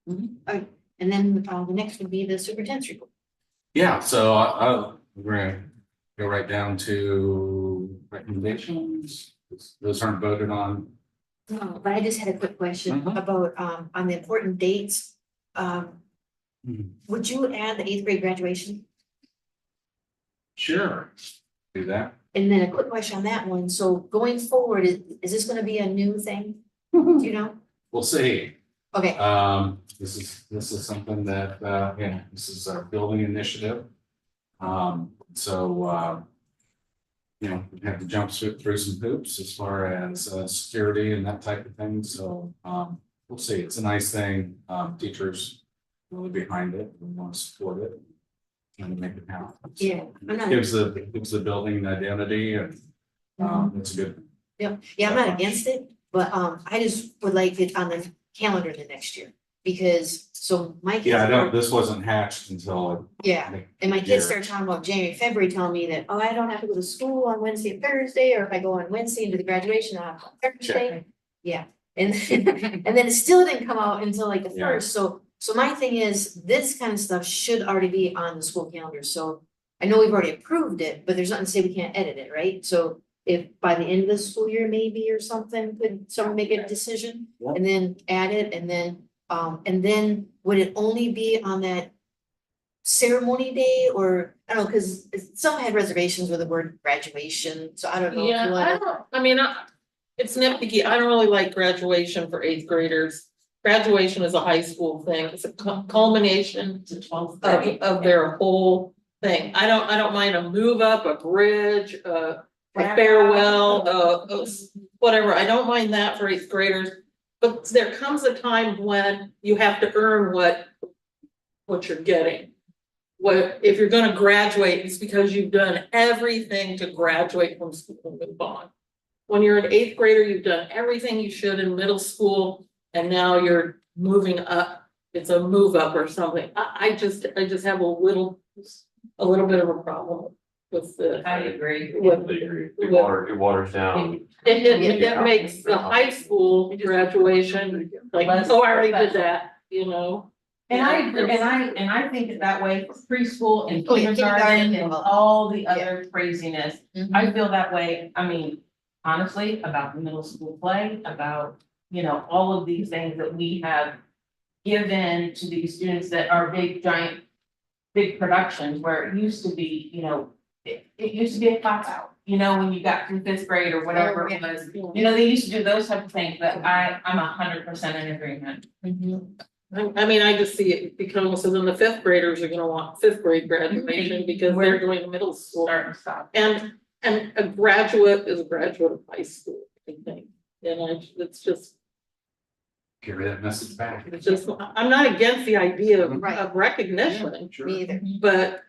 And then the next would be the superintendent's report. Yeah, so we're gonna go right down to recommendations. Those aren't voted on. No, but I just had a quick question Mhm. about on the important dates. Would you add the 8th grade graduation? Sure, do that. And then a quick question on that one. So going forward, is this gonna be a new thing? Do you know? We'll see. Okay, This is something that, this is our building initiative. We have to jump through some hoops as far as security and that type of thing, so we'll see. It's a nice thing. Teachers really behind it, we want to support it. And make it happen. yeah, I'm not, Gives the building an identity and it's a good. yeah, I'm not against it, but I just would like it on the calendar the next year. Because, so my kids. This wasn't hatched until. Yeah, and my kids start talking about January, February, telling me that, oh, I don't have to go to school on Wednesday and Thursday, or if I go on Wednesday into the graduation, I'll have on Thursday. Yeah, and and then it still didn't come out until like the Yeah. first, so my thing is, this kind of stuff should already be on the school calendar, so. I know we've already approved it, but there's nothing to say we can't edit it, right? So if by the end of the school year, maybe or something, could someone make a decision? Yeah. And then add it, and then would it only be on that ceremony day, or, I don't know, cause some had reservations with the word graduation, so I don't know. if you Yeah, wanna- it's nitpicky. I don't really like graduation for 8th graders. Graduation is a high school thing. It's a culmination It's a 12th grade. of their whole thing. I don't mind a move up, a bridge, a farewell, whatever. I don't mind that for 8th graders. But there comes a time when you have to earn what what you're getting. What, if you're gonna graduate, it's because you've done everything to graduate from school and move on. When you're an eighth grader, you've done everything you should in middle school, and now you're moving up. It's a move up or something. I just have a little bit of a problem with the. I agree. With, It waters down. it makes the high school graduation, like, oh, I already did that, you know? And I agree, and I think that way for preschool and Oh, yeah, kindergarten kindergarten and and all the other craziness. Mhm. I feel that way, I mean, honestly, about the middle school play, about, you know, all of these things that we have given to these students that are big, giant, big productions, where it used to be, you know, it used to be a cop out, you know, when you got through fifth grade or whatever it was. You know, they used to do those type of things, but I'm 100% in agreement. I mean, I just see it becoming, so then the fifth graders are gonna want fifth grade graduation because they're going to middle school. Start and stop. And a graduate is a graduate of high school, I think. And it's just, Carry that message back. I'm not against the idea Right. of recognition, Me either. but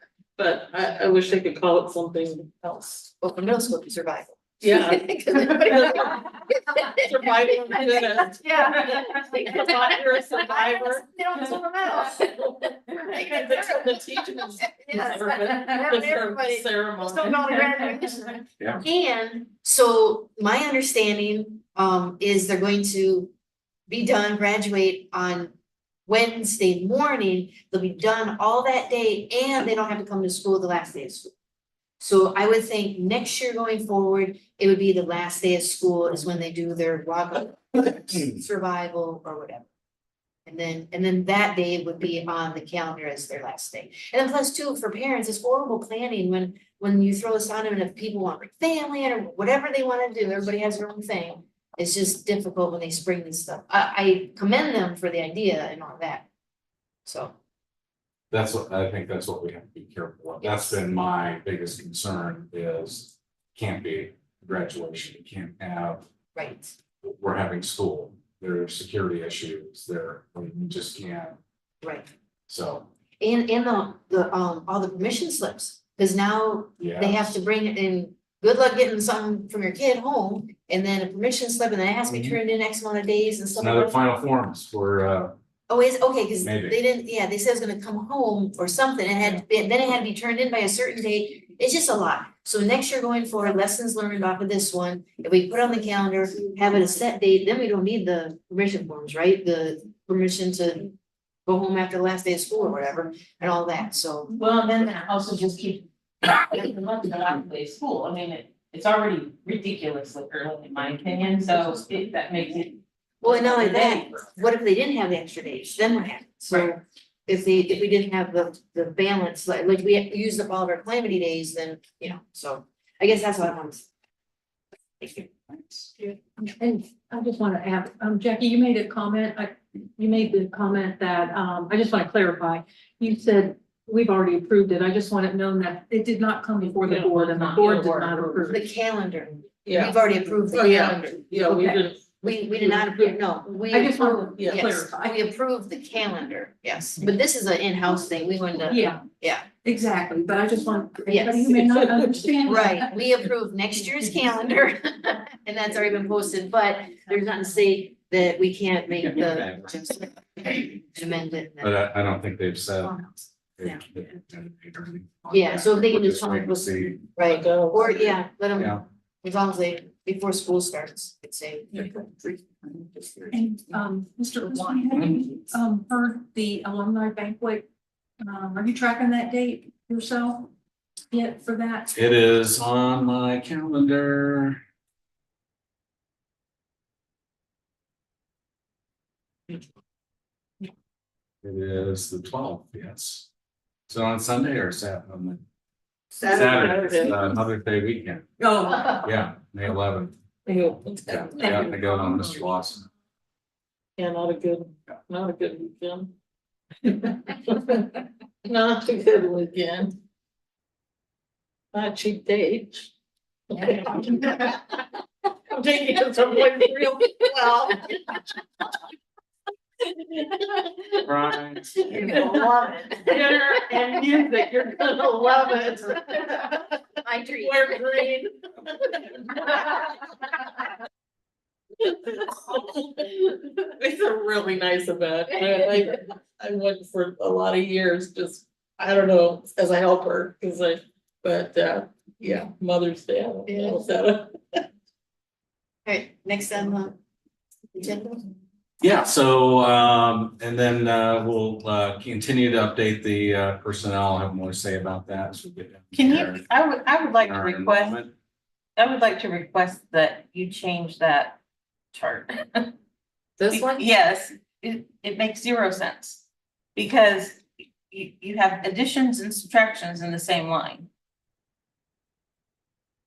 I wish they could call it something else. Well, for middle school, survival. Yeah. Survival. Survival of the fittest. Yeah. You're a survivor. They don't swim out. The teachers. Yes. The Everybody. ceremony. Still going to graduation. Yeah. And so my understanding is they're going to be done, graduate on Wednesday morning. They'll be done all that day and they don't have to come to school the last day of school. So I would think next year going forward, it would be the last day of school is when they do their walk up survival or whatever. And then that day would be on the calendar as their last day. And then plus two, for parents, it's horrible planning when you throw this on them and if people want like family or whatever they want to do, everybody has their own thing. It's just difficult when they spring this stuff. I commend them for the idea and all that. So. I think that's what we have to be careful of. That's been my biggest concern is can't be graduation, you can't have, Right. we're having school, there are security issues, we just can't, Right. so, And the all the permission slips, because now yeah. they have to bring it in. Good luck getting something from your kid home and then a permission slip and then it has to be turned in X amount of days and stuff. like Another that. final forms for, Oh, is, okay, cause they Maybe. didn't, yeah, they said it was gonna come home or something, then it had to be turned in by a certain date, it's just a lot. So next year going forward, lessons learned off of this one, if we put on the calendar, have it a set date, then we don't need the permission forms, right? The permission to go home after the last day of school or whatever, and all that, so. Well, and then that also just keep the month of the last day of school, I mean, it's already ridiculously early in my opinion, so that makes it. Well, and not only that, what if they didn't have the extra days, then what happens? So if we didn't have the balance, like we used up all of our calamity days, then, you know, so I guess that's what I want to. Thank you. And I just want to add, Jackie, you made a comment, you made the comment that, I just want to clarify. You said we've already approved it. I just want it known that it did not come before the board and the board did not approve The it. calendar, Yeah. we've already approved the Oh, yeah. calendar. Yeah, we Okay. did. We did not approve, no, we. I just want approved- to yeah, Yes, clarify. we approved the calendar, yes, but this is an in-house thing, we wanted to. Yeah. Yeah. Exactly, but I just want, Yes. anybody who may not understand. Right, we approved next year's calendar, and that's already been posted, but there's nothing to say that we can't make the. Amend it. but I don't think they've said. Yeah. Yeah, so if they can just come up with, See, right, or, yeah, let them, yeah, as long as they, before school starts, it's say. And, Mr. Wine, have you, heard the alumni banquet? Are you tracking that date yourself yet for that? it is on my calendar. It is the 12th, yes. So on Sunday or Saturday? Saturday, it's, Mother's Day weekend, Oh, yeah, May 11th. Yeah, I go on Mr. Lawson. Yeah, not a good weekend. Not a good weekend. Not a cheap date. I'm taking it someone real well. Right. You're gonna love it. Dinner and music, you're gonna love it. My treat. Wear green. It's a really nice event. I went for a lot of years, just, I don't know, as a helper, yeah, Mother's Day. I don't know if that- Okay, next on the agenda. Yeah, so, and then, we'll, continue to update the, personnel. I'll have more to say about that as we get down. Can there. you, I would like to Our request, enrollment. I would like to request that you change that chart. This one? Yes, it makes zero sense. Because you have additions and subtractions in the same line.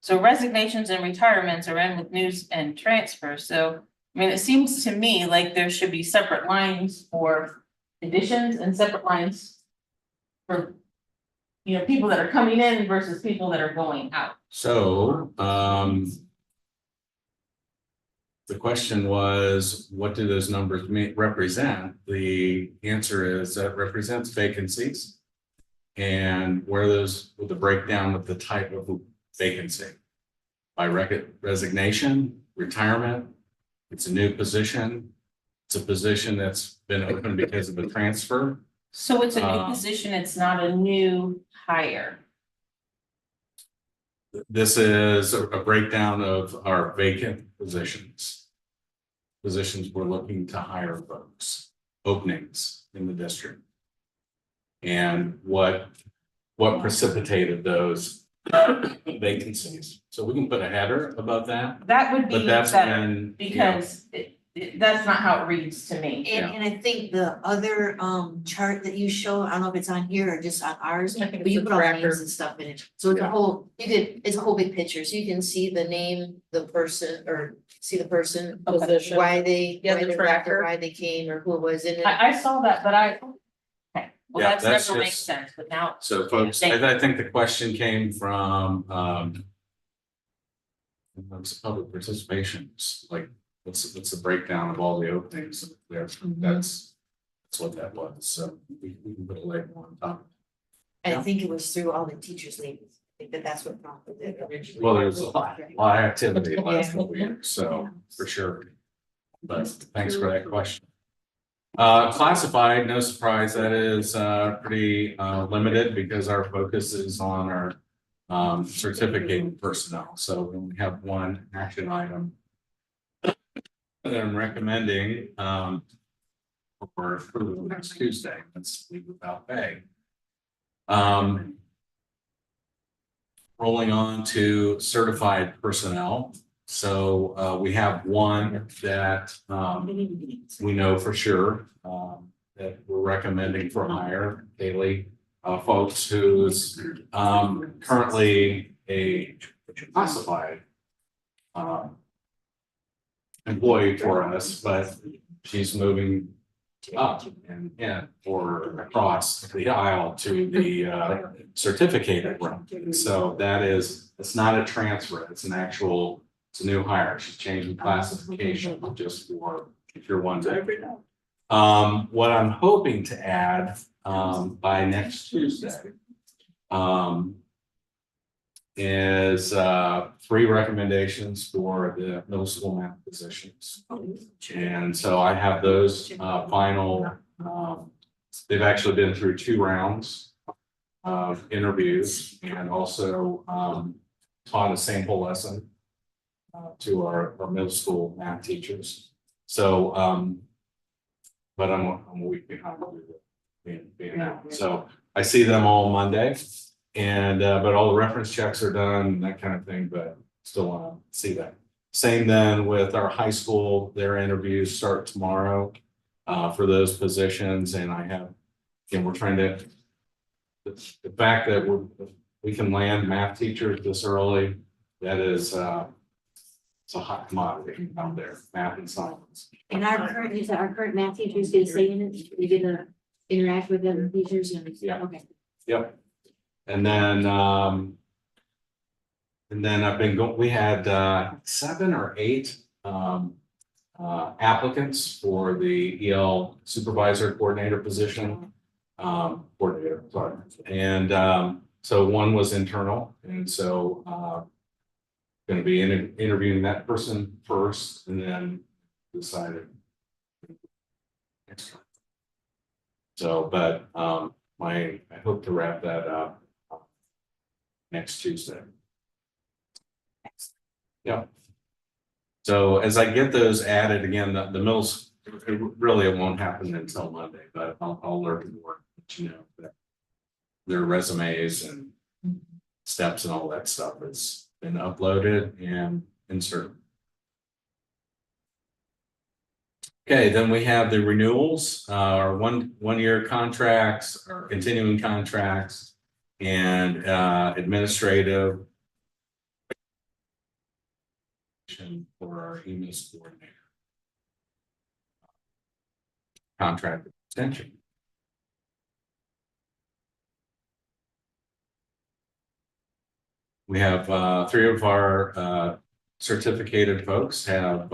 So resignations and retirements are in with news and transfers, so, I mean, it seems to me like there should be separate lines for additions and separate lines for, you know, people that are coming in versus people that are going out. So, the question was, what do those numbers represent? The answer is that represents vacancies. And where those, with the breakdown of the type of vacancy. By resignation, retirement, it's a new position. It's a position that's been open because of a transfer. So it's a new position, it's not a new hire. This is a breakdown of our vacant positions. Positions we're looking to hire folks, openings in the district. And what precipitated those vacancies. So we can put a header about that, That would but be that's better, when. because that's not how it reads to me. And I think the other chart that you show, I don't know if it's on here or just on ours, I think but you it's a put all the tracker. names and stuff in it. So it's a Yeah. whole, it's a whole big picture, so you can see the name, the person, or see the person, Position. why they, Yeah, why the they left, or tracker. why they came, or who it was in it. I saw that, but okay, well, Yeah, that's never makes just- sense, but now. So folks, I think the question came from, public participations, like, what's the breakdown of all the openings there? That's what that was, so we can put a label on top. And I think it was through all the teachers' leagues, I think that's what prompted it originally. Well, there's a lot of activity the last couple of years, so for sure. But thanks for that question. Classified, no surprise, that is pretty limited because our focus is on our certificated personnel. So we only have one action item that I'm recommending for approval next Tuesday. That's leave without pay. Rolling on to certified personnel. So we have one that we know for sure that we're recommending for hire, Kaylee, folks who's currently a classified employee for us, but she's moving up and or across the aisle to the certificated run. So that is, it's not a transfer, it's an actual, it's a new hire. She's changing classification just for if you're wondering. What I'm hoping to add by next Tuesday is 3 recommendations for the middle school math positions. And so I have those final, they've actually been through 2 rounds of interviews and also taught a sample lesson to our middle school math teachers. So, but I'm a week behind being out. So I see them all Monday. And, but all the reference checks are done, that kind of thing, but still want to see that. Same then with our high school, their interviews start tomorrow for those positions. And I have, again, we're trying to, the fact that we can land math teachers this early, that is, it's a hot commodity out there, math and science. And our current math teachers get a say in it, we get to interact with them teachers and. Yeah. Okay. Yep. And then I've been we had 7 or 8 applicants for the EL supervisor coordinator position. Coordinator, sorry. And so one was internal, and so going to be interviewing that person first and then decided. Next time. So, but I hope to wrap that up next Tuesday. Yeah. So as I get those added again, the mills, really it won't happen until Monday, but I'll learn more, let you know that their resumes and steps and all that stuff has been uploaded and inserted. Okay, then we have the renewals, our one-year contracts, our continuing contracts, and administrative for our EMIS coordinator. Contract extension. We have three of our certificated folks have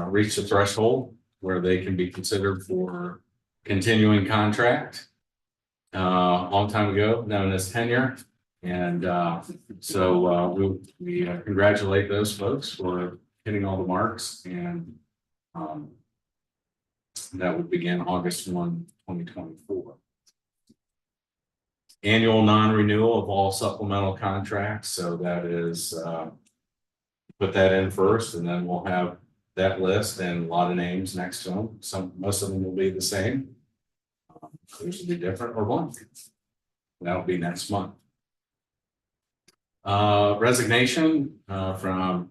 reached the threshold where they can be considered for continuing contract. Long time ago, known as tenure. And so we congratulate those folks for hitting all the marks, and that would begin August 1, 2024. Annual non-renewal of all supplemental contracts. So that is, put that in first, and then we'll have that list and a lot of names next to them. Most of them will be the same. Those will be different or one. That'll be next month. Resignation from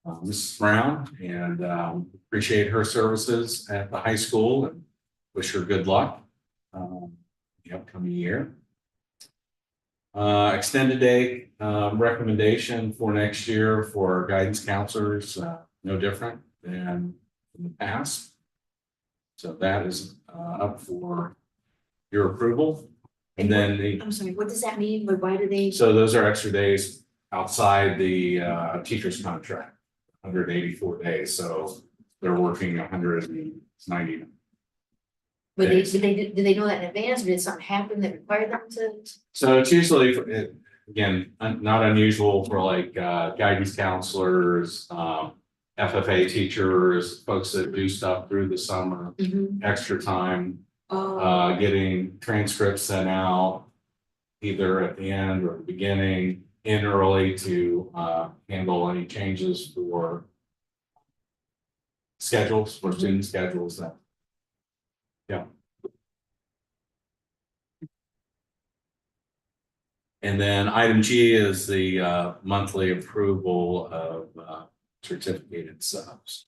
Mrs. Brown, and appreciate her services at the high school and wish her good luck the upcoming year. Extended day recommendation for next year for guidance counselors, no different than in the past. So that is up for your approval. And then I'm sorry, what does that mean? Why do they? so those are extra days outside the teacher's contract, 184 days. So they're working 190. But did they know that in advance, or did something happen that required them to? So it's usually, again, not unusual for like guidance counselors, FFA teachers, folks that do stuff through the summer, extra time, getting transcripts sent out either at the end or the beginning, in early to handle any changes for schedules, for student schedules. That, yeah. And then item G is the monthly approval of certificated subs.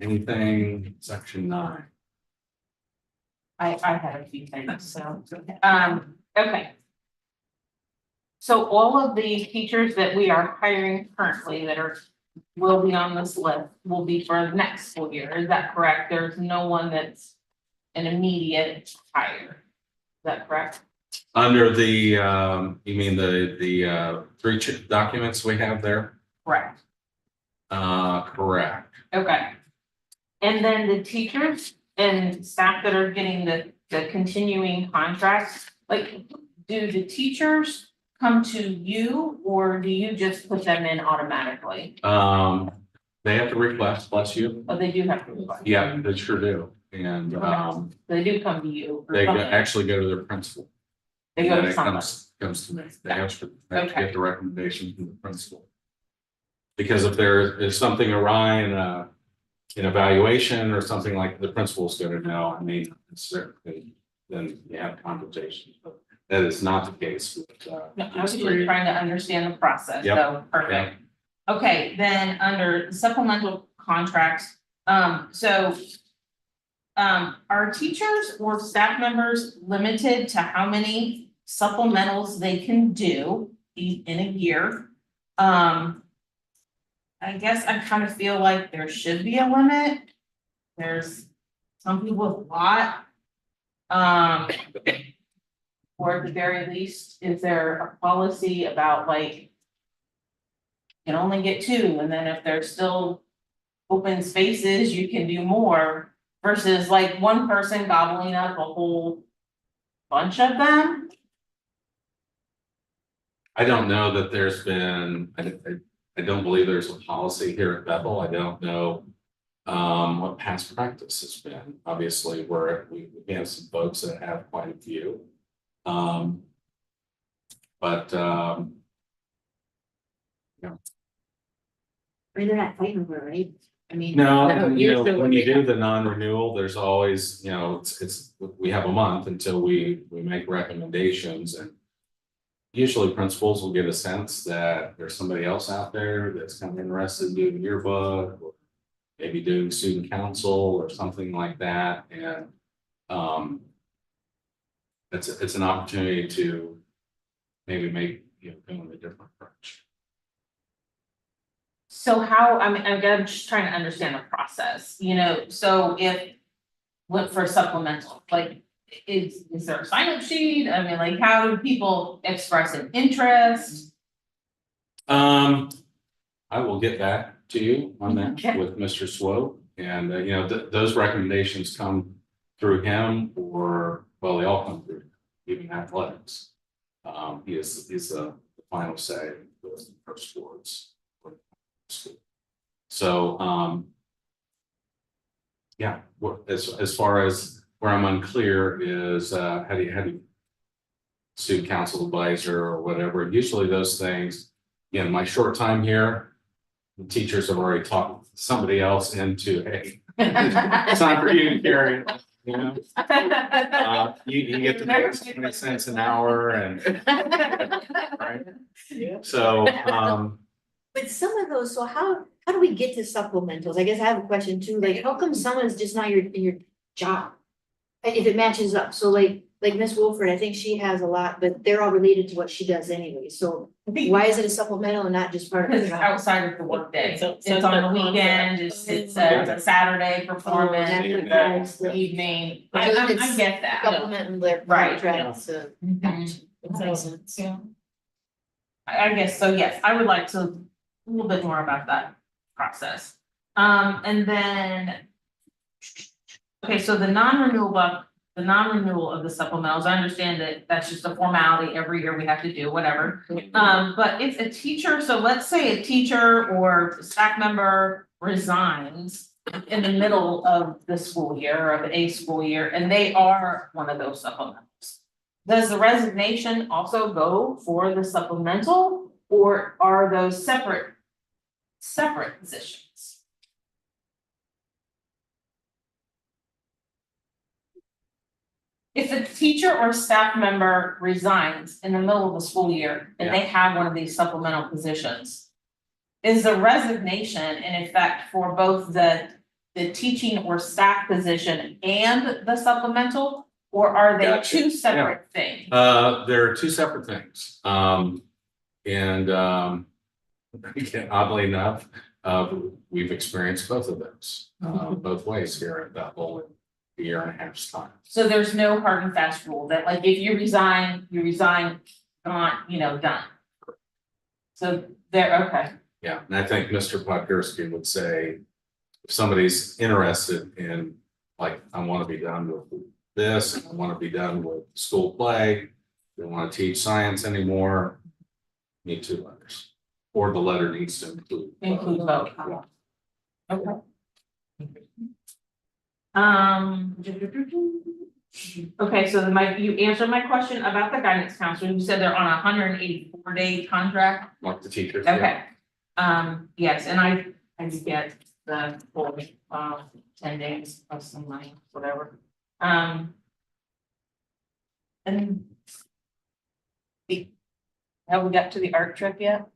Anything section 9? I had a few things, so, okay. So all of the teachers that we are hiring currently that will be on this list will be for next school year, is that correct? There's no one that's an immediate hire, is that correct? Under the, you mean the 3 documents we have there? Correct. Correct. Okay. And then the teachers and staff that are getting the continuing contracts, like, do the teachers come to you, or do you just put them in automatically? They have to request, bless you. Oh, they do have to request. Yeah, they sure do. And They do come to you. or they something. actually go to their principal. They go And to it someone. comes to me. They have to Okay. get the recommendation from the principal. Because if there is something awry in an evaluation or something, like the principal's gonna know, I mean, then you have conversations, but that is not the case with No, I was just trying to understand the process, Yep. so perfect. Okay, then under supplemental contracts, are teachers or staff members limited to how many supplementals they can do in a year? I guess I kind of feel like there should be a limit. There's some people with a lot. or at the very least, is there a policy about like you can only get two, and then if there's still open spaces, you can do more versus like one person gobbling up a whole bunch of them? I don't know that there's been, I don't believe there's a policy here at Bethel. I don't know what past practice has been. Obviously, we have some folks that have quite a few. But They're not fighting over it, right? I mean. no, No, you know, usually when you we do the non-renewal, there's always, you know, it's, we have a month until we make recommendations, and usually principals will get a sense that there's somebody else out there that's kind of interested in doing yearbook, or maybe doing student council or something like that, and it's an opportunity to maybe make, you know, go in a different approach. So how, I'm just trying to understand the process, you know, so if, look for supplemental, like, is there a sign up sheet? I mean, like, how do people express an interest? I will get back to you on that Okay. with Mr. Swope, and you know, those recommendations come through him, or, well, they all come through, even athletics. He's the final say with pro sports. So, yeah, as far as where I'm unclear is, how do you student council advisor or whatever, usually those things, in my short time here, the teachers have already talked somebody else into, hey, it's time for you to carry it, you know? You get to pay us 20 cents an hour and, right? So, But some of those, so how do we get to supplementals? I guess I have a question too, like, how come some is just not your job? If it matches up, so like Miss Wolford, I think she has a lot, but they're all related to what she does anyway, so why is it a supplemental and not just part of Because the it's job? outside of the workday, So- it's so on the it's a weekend, it's a Saturday performance, that's the the- evening, So I it's get that. Supplementing their Right. contracts, Mhm. that makes sense. Yeah. I guess, so yes, I would like to, a little bit more about that process. And then. Okay, so the non-renewal of the supplementals, I understand that that's just a formality, every year we have to do, whatever. But if a teacher, so let's say a teacher or staff member resigns in the middle of the school year, of a school year, and they are one of those supplementals. Does the resignation also go for the supplemental, or are those separate positions? If a teacher or staff member resigns in the middle of the school year and they have one of these supplemental positions, is the resignation in effect for both the teaching or staff position and the supplemental? Or are they Gotcha. two separate things? There are two separate things. And oddly enough, we've experienced both of those, both ways here at Bethel in a year and a half's time. So there's no hard and fast rule that like if you resign, not, done. So there, okay. Yeah, and I think Mr. Podgorski would say, if somebody's interested in, like, I want to be done with this, and I want to be done with school play, don't want to teach science anymore, need two letters. Or the letter needs to include. Both. Yeah. Okay. Okay, so you answered my question about the guidance counselor. You said they're on a 184-day contract. Like the teachers. yeah. Okay. Yes, and I just get the full 10 days plus some money, whatever. And have we got to the art trip yet?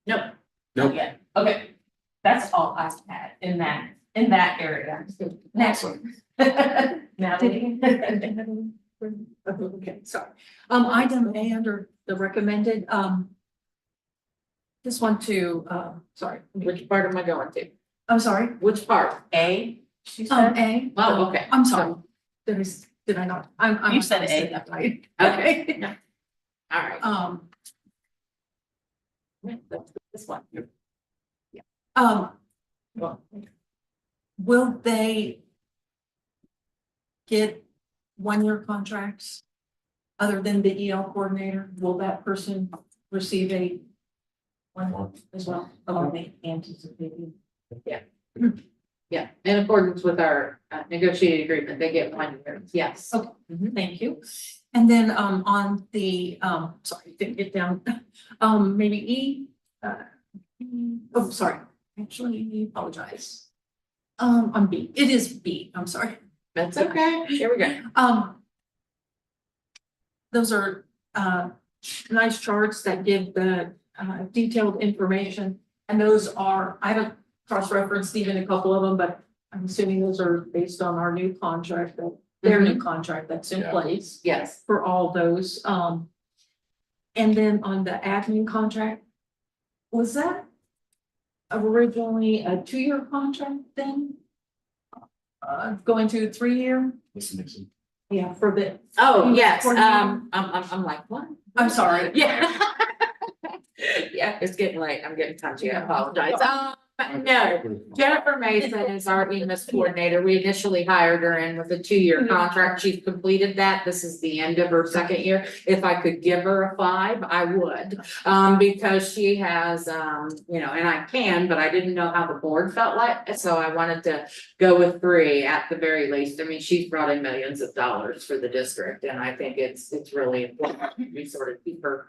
Nope. Nope. Yeah, okay. That's all I've had in that area. Next one. Natalie. Okay, sorry. Item A under the recommended, just want to, sorry, Which part am I going to? I'm sorry, Which part? A, she said. A. Oh, okay. I'm sorry. There is Did I not? I'm. You said saying A. that right. Okay. All right. This one. Well, will they get one-year contracts? Other than the EL coordinator, will that person receive a one as well? Are they anticipating? Yeah, in accordance with our negotiated agreement, they get 1 year, yes. Okay. Mhm. Thank you. And then, on the, sorry, didn't get down, maybe E, oh, sorry, actually, apologize. On B, it is B, I'm sorry. That's okay, here we go. Those are, nice charts that give the, detailed information. And those are, I haven't cross-referenced even a couple of them, but I'm assuming those are based on our new contract, that their new contract that's in Yeah. place Yes, for all those. And then on the admin contract, was that originally a 2-year contract then? Going to a 3-year? Yeah, for the, oh, You yes, coordinator? I'm like, what? I'm sorry. Yeah. Yeah, it's getting late, I'm getting touchy, I apologize. No, Jennifer Mason is our EMIS coordinator. We initially hired her in with a 2-year contract. She's completed that. This is the end of her 2nd year. If I could give her a 5, I would. Because she has, you know, and I can, but I didn't know how the board felt like, so I wanted to go with 3 at the very least. I mean, she's brought in millions of dollars for the district, and I think it's really important we sort of keep her,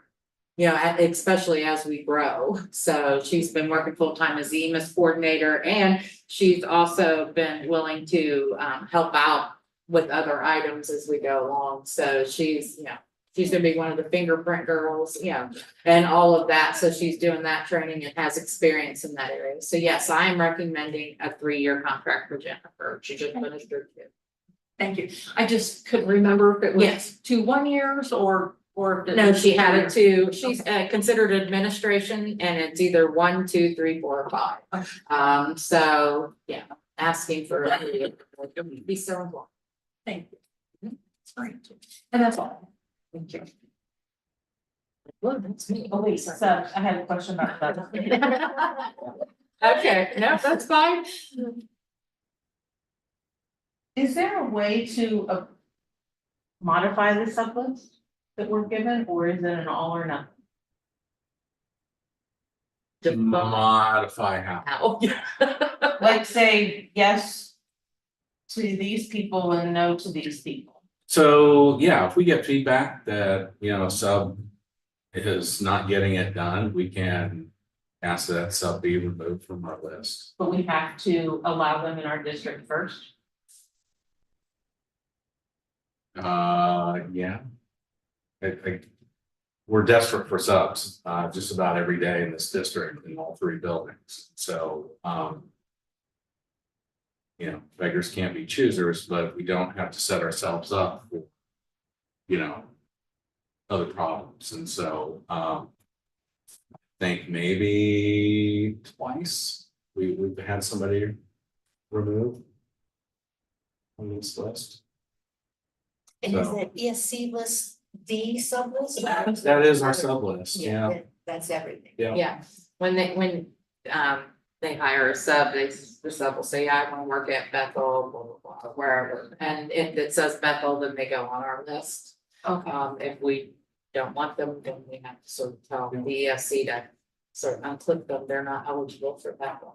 you know, especially as we grow. So she's been working full-time as the EMIS coordinator, and she's also been willing to help out with other items as we go along. So she's, you know, she's gonna be one of the fingerprint girls, you know, and all of that. So she's doing that training and has experience in that area. So yes, I am recommending a 3-year contract for Jennifer. She just finished her 2. Thank you. I just couldn't remember if it was Yes. 2 1-years or if it No, was she had it 2 too. She's considered administration, and it's either 1, 2, 3, 4, or 5. So, yeah, asking for it would be so important. Thank you. That's great. And that's all. Thank you. Well, that's me. Oh, wait, so I have a question about that. Okay, no, that's fine. Is there a way to modify the sublist that we're given, or is it an all or nothing? Modify how? How? Like say yes to these people and no to these people. So, yeah, if we get feedback that, you know, a sub is not getting it done, we can ask that sub be removed from our list. But we have to allow them in our district first. Yeah. We're desperate for subs, just about every day in this district in all 3 buildings. So, you know, beggars can't be choosers, but we don't have to set ourselves up for, you know, other problems. And so, I think maybe twice we've had somebody removed on this list. And is So- that ESC list the sub list? That is our sub list, yeah. That's everything. Yeah. Yeah, when they hire a sub, the sub will say, yeah, I wanna work at Bethel, blah, blah, blah, wherever. And if it says Bethel, then they go on our list. Okay. If we don't want them, then we have to sort of tell the ESC to sort of unclick them, they're not eligible for that one.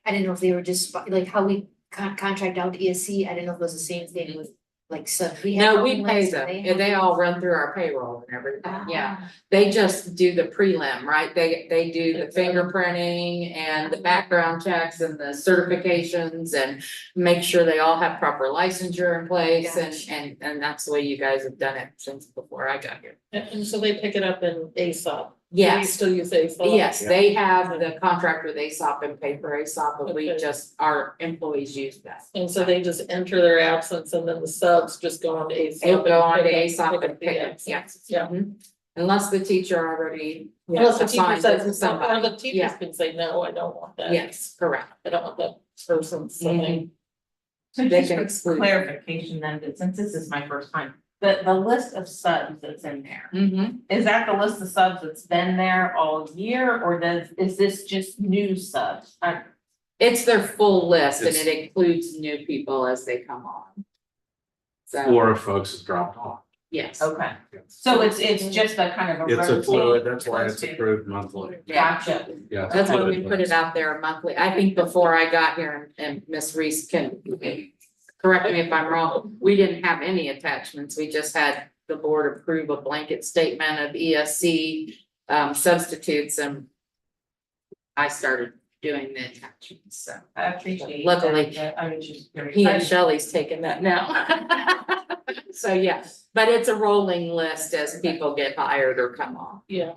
I didn't know if they were just like how we contract out to ESC. I didn't know if it was the same thing with like sub. Have No, our we own pay list, them, and and they all run through our payroll and everything, Ah. yeah. They just do the prelim, right? They do the fingerprinting and the background checks and the certifications and make sure they all have proper licensure in place, Gotcha. and that's the way you guys have done it since before I got here. And so they pick it up in ASOP. We Yes, still use ASOP. yes, they have the contract with ASOP and pay for ASOP, but we Okay. just, our employees use that. And so they just enter their absence and then the subs just go on to ASOP. It'll go on to and pick ASOP up and the pick it, absence. yes. Yeah. Mhm. Unless the teacher already. Unless the teacher assigns it says, to or somebody. the teachers Yeah. can say, no, I don't want that. Yes, correct. I don't want that person, something. So They just can for exclude. clarification then, that since this is my first time, the list of subs that's in there, Mhm. is that the list of subs that's been there all year, or is this just new subs? It's their full list and It's- it includes new people as they come on. So, Or if folks have dropped off. yes. Okay, so it's just a kind of a. It's a fluid, rotating- that's why it's approved monthly. Gotcha. Yeah. That's why we put it out there monthly. I think before I got here, and Miss Reese can correct me if I'm wrong, we didn't have any attachments. We just had the board approve a blanket statement of ESC substitutes, and I started doing the attachments, so. I appreciate. Luckily, that. I was just very He and excited. Shelley's taking that now. So, yeah, but it's a rolling list as people get hired or come on. Yeah.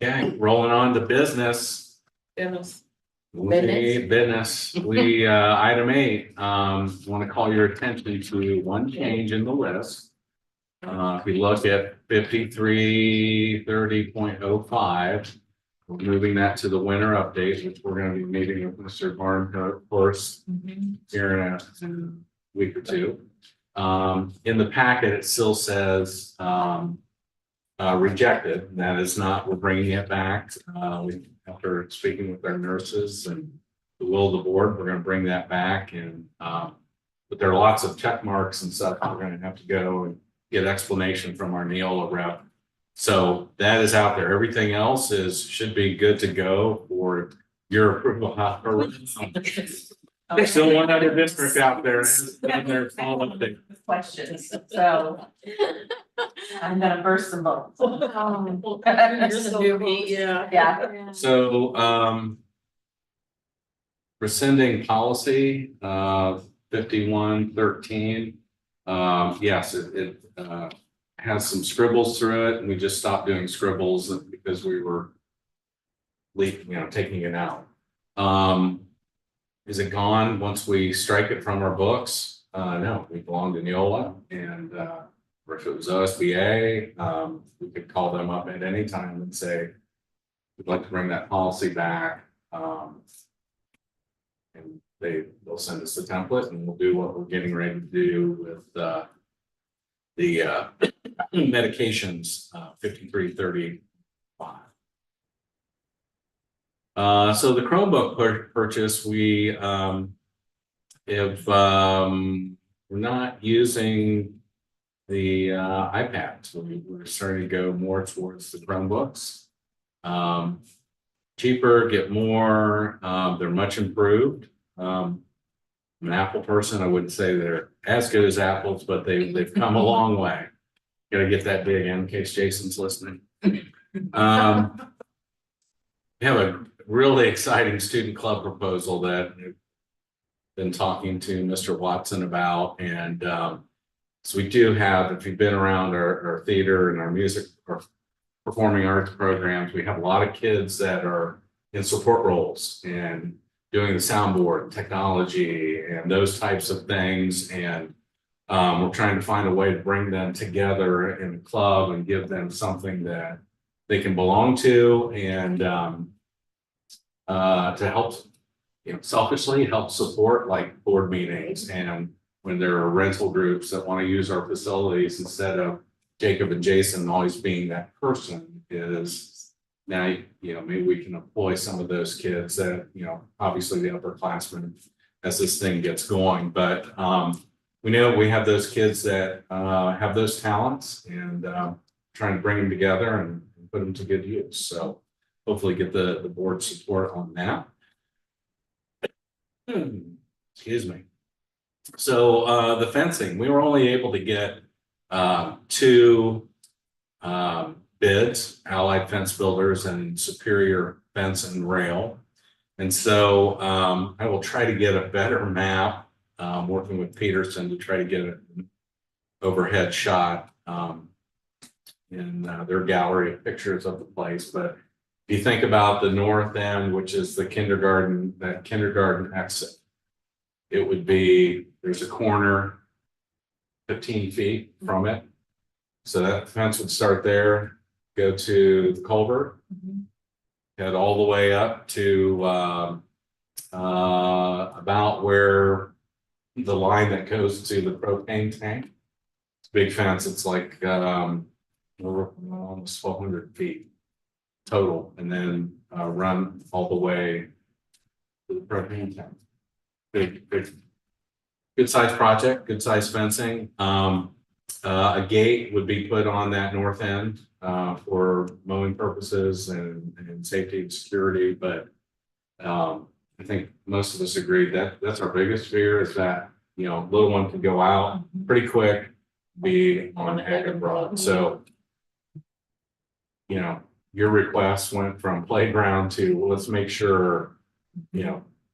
Okay, rolling on to business. Dennis. Business, item 8, want to call your attention to one change in the list. If we look at 5330.05, we're moving that to the winter update, which we're going to be meeting with Mr. Barnhart, of course, here in a week or two. In the packet, it still says, rejected. That is not, we're bringing it back. After speaking with our nurses and the will of the board, we're going to bring that back. And, but there are lots of check marks and stuff. We're going to have to go and get explanation from our Neola rep. So that is out there. Everything else should be good to go for your approval. There's still one other district out there. Has done their fall update. Questions, so I'm gonna burst some bubbles. You're the newbie, yeah. Yeah, So, rescinding policy, 5113. Yes, it has some scribbles through it, and we just stopped doing scribbles because we were taking it out. Is it gone once we strike it from our books? No, we belong to Neola, and or if it was OSBA, we could call them up at any time and say, we'd like to bring that policy back. And they'll send us the template, and we'll do what we're getting ready to do with the medications, 5335. So the Chromebook purchase, we we're not using the iPads. We're starting to go more towards the Chromebooks. Cheaper, get more, they're much improved. I'm an Apple person. I wouldn't say they're as good as Apple's, but they've come a long way. Gotta get that big in case Jason's listening. We have a really exciting student club proposal that I've been talking to Mr. Watson about. And so we do have, if you've been around our theater and our music or performing arts programs, we have a lot of kids that are in support roles and doing the soundboard technology and those types of things. And we're trying to find a way to bring them together in a club and give them something that they can belong to, and to help, selfishly help support like board meetings, and when there are rental groups that want to use our facilities, instead of Jacob and Jason always being that person, is now, maybe we can employ some of those kids that, obviously the upperclassmen as this thing gets going. But we know we have those kids that have those talents, and trying to bring them together and put them to good use. So hopefully get the board support on that. Excuse me. So the fencing, we were only able to get 2 bids, Allied Fence Builders and Superior Fence and Rail. And so I will try to get a better map, working with Peterson to try to get an overhead shot in their gallery of pictures of the place. But if you think about the north end, which is the kindergarten, that kindergarten exit, it would be, there's a corner 15 feet from it. So that fence would start there, go to the culvert, head all the way up to about where the line that goes to the propane tank. It's a big fence. It's like, almost 1,200 feet total, and then, run all the way to the propane tank. Big, good size project, good size fencing. A gate would be put on that north end, for mowing purposes and safety and security, but, I think most of us agree that that's our biggest fear is that, little one could go out pretty quick, be on Haggard Broad. So, your request went from playground to let's make sure,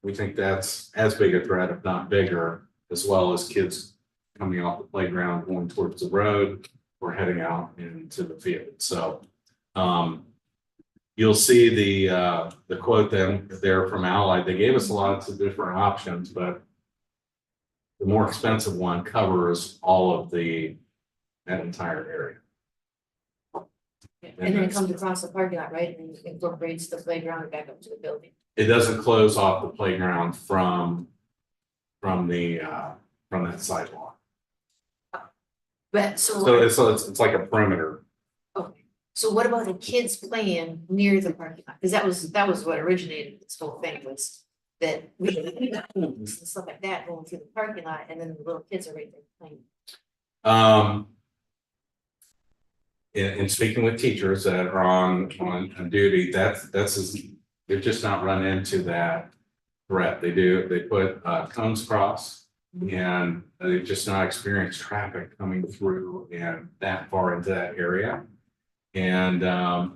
we think that's as big a threat, if not bigger, as well as kids coming off the playground, going towards the road or heading out into the field. So, you'll see the quote then there from Allied. They gave us lots of different options, but the more expensive one covers all of that entire area. And then it comes across the parking lot, right, and incorporates the playground back up to the building. It doesn't close off the playground from that sidewalk. But So it's like a perimeter. So what about the kids playing near the parking lot? Because that was what originated this whole thing was that we and stuff like that going through the parking lot and then the little kids are right there playing. In speaking with teachers that are on duty, they've just not run into that threat. They put cones across and they've just not experienced traffic coming through and that far into that area. And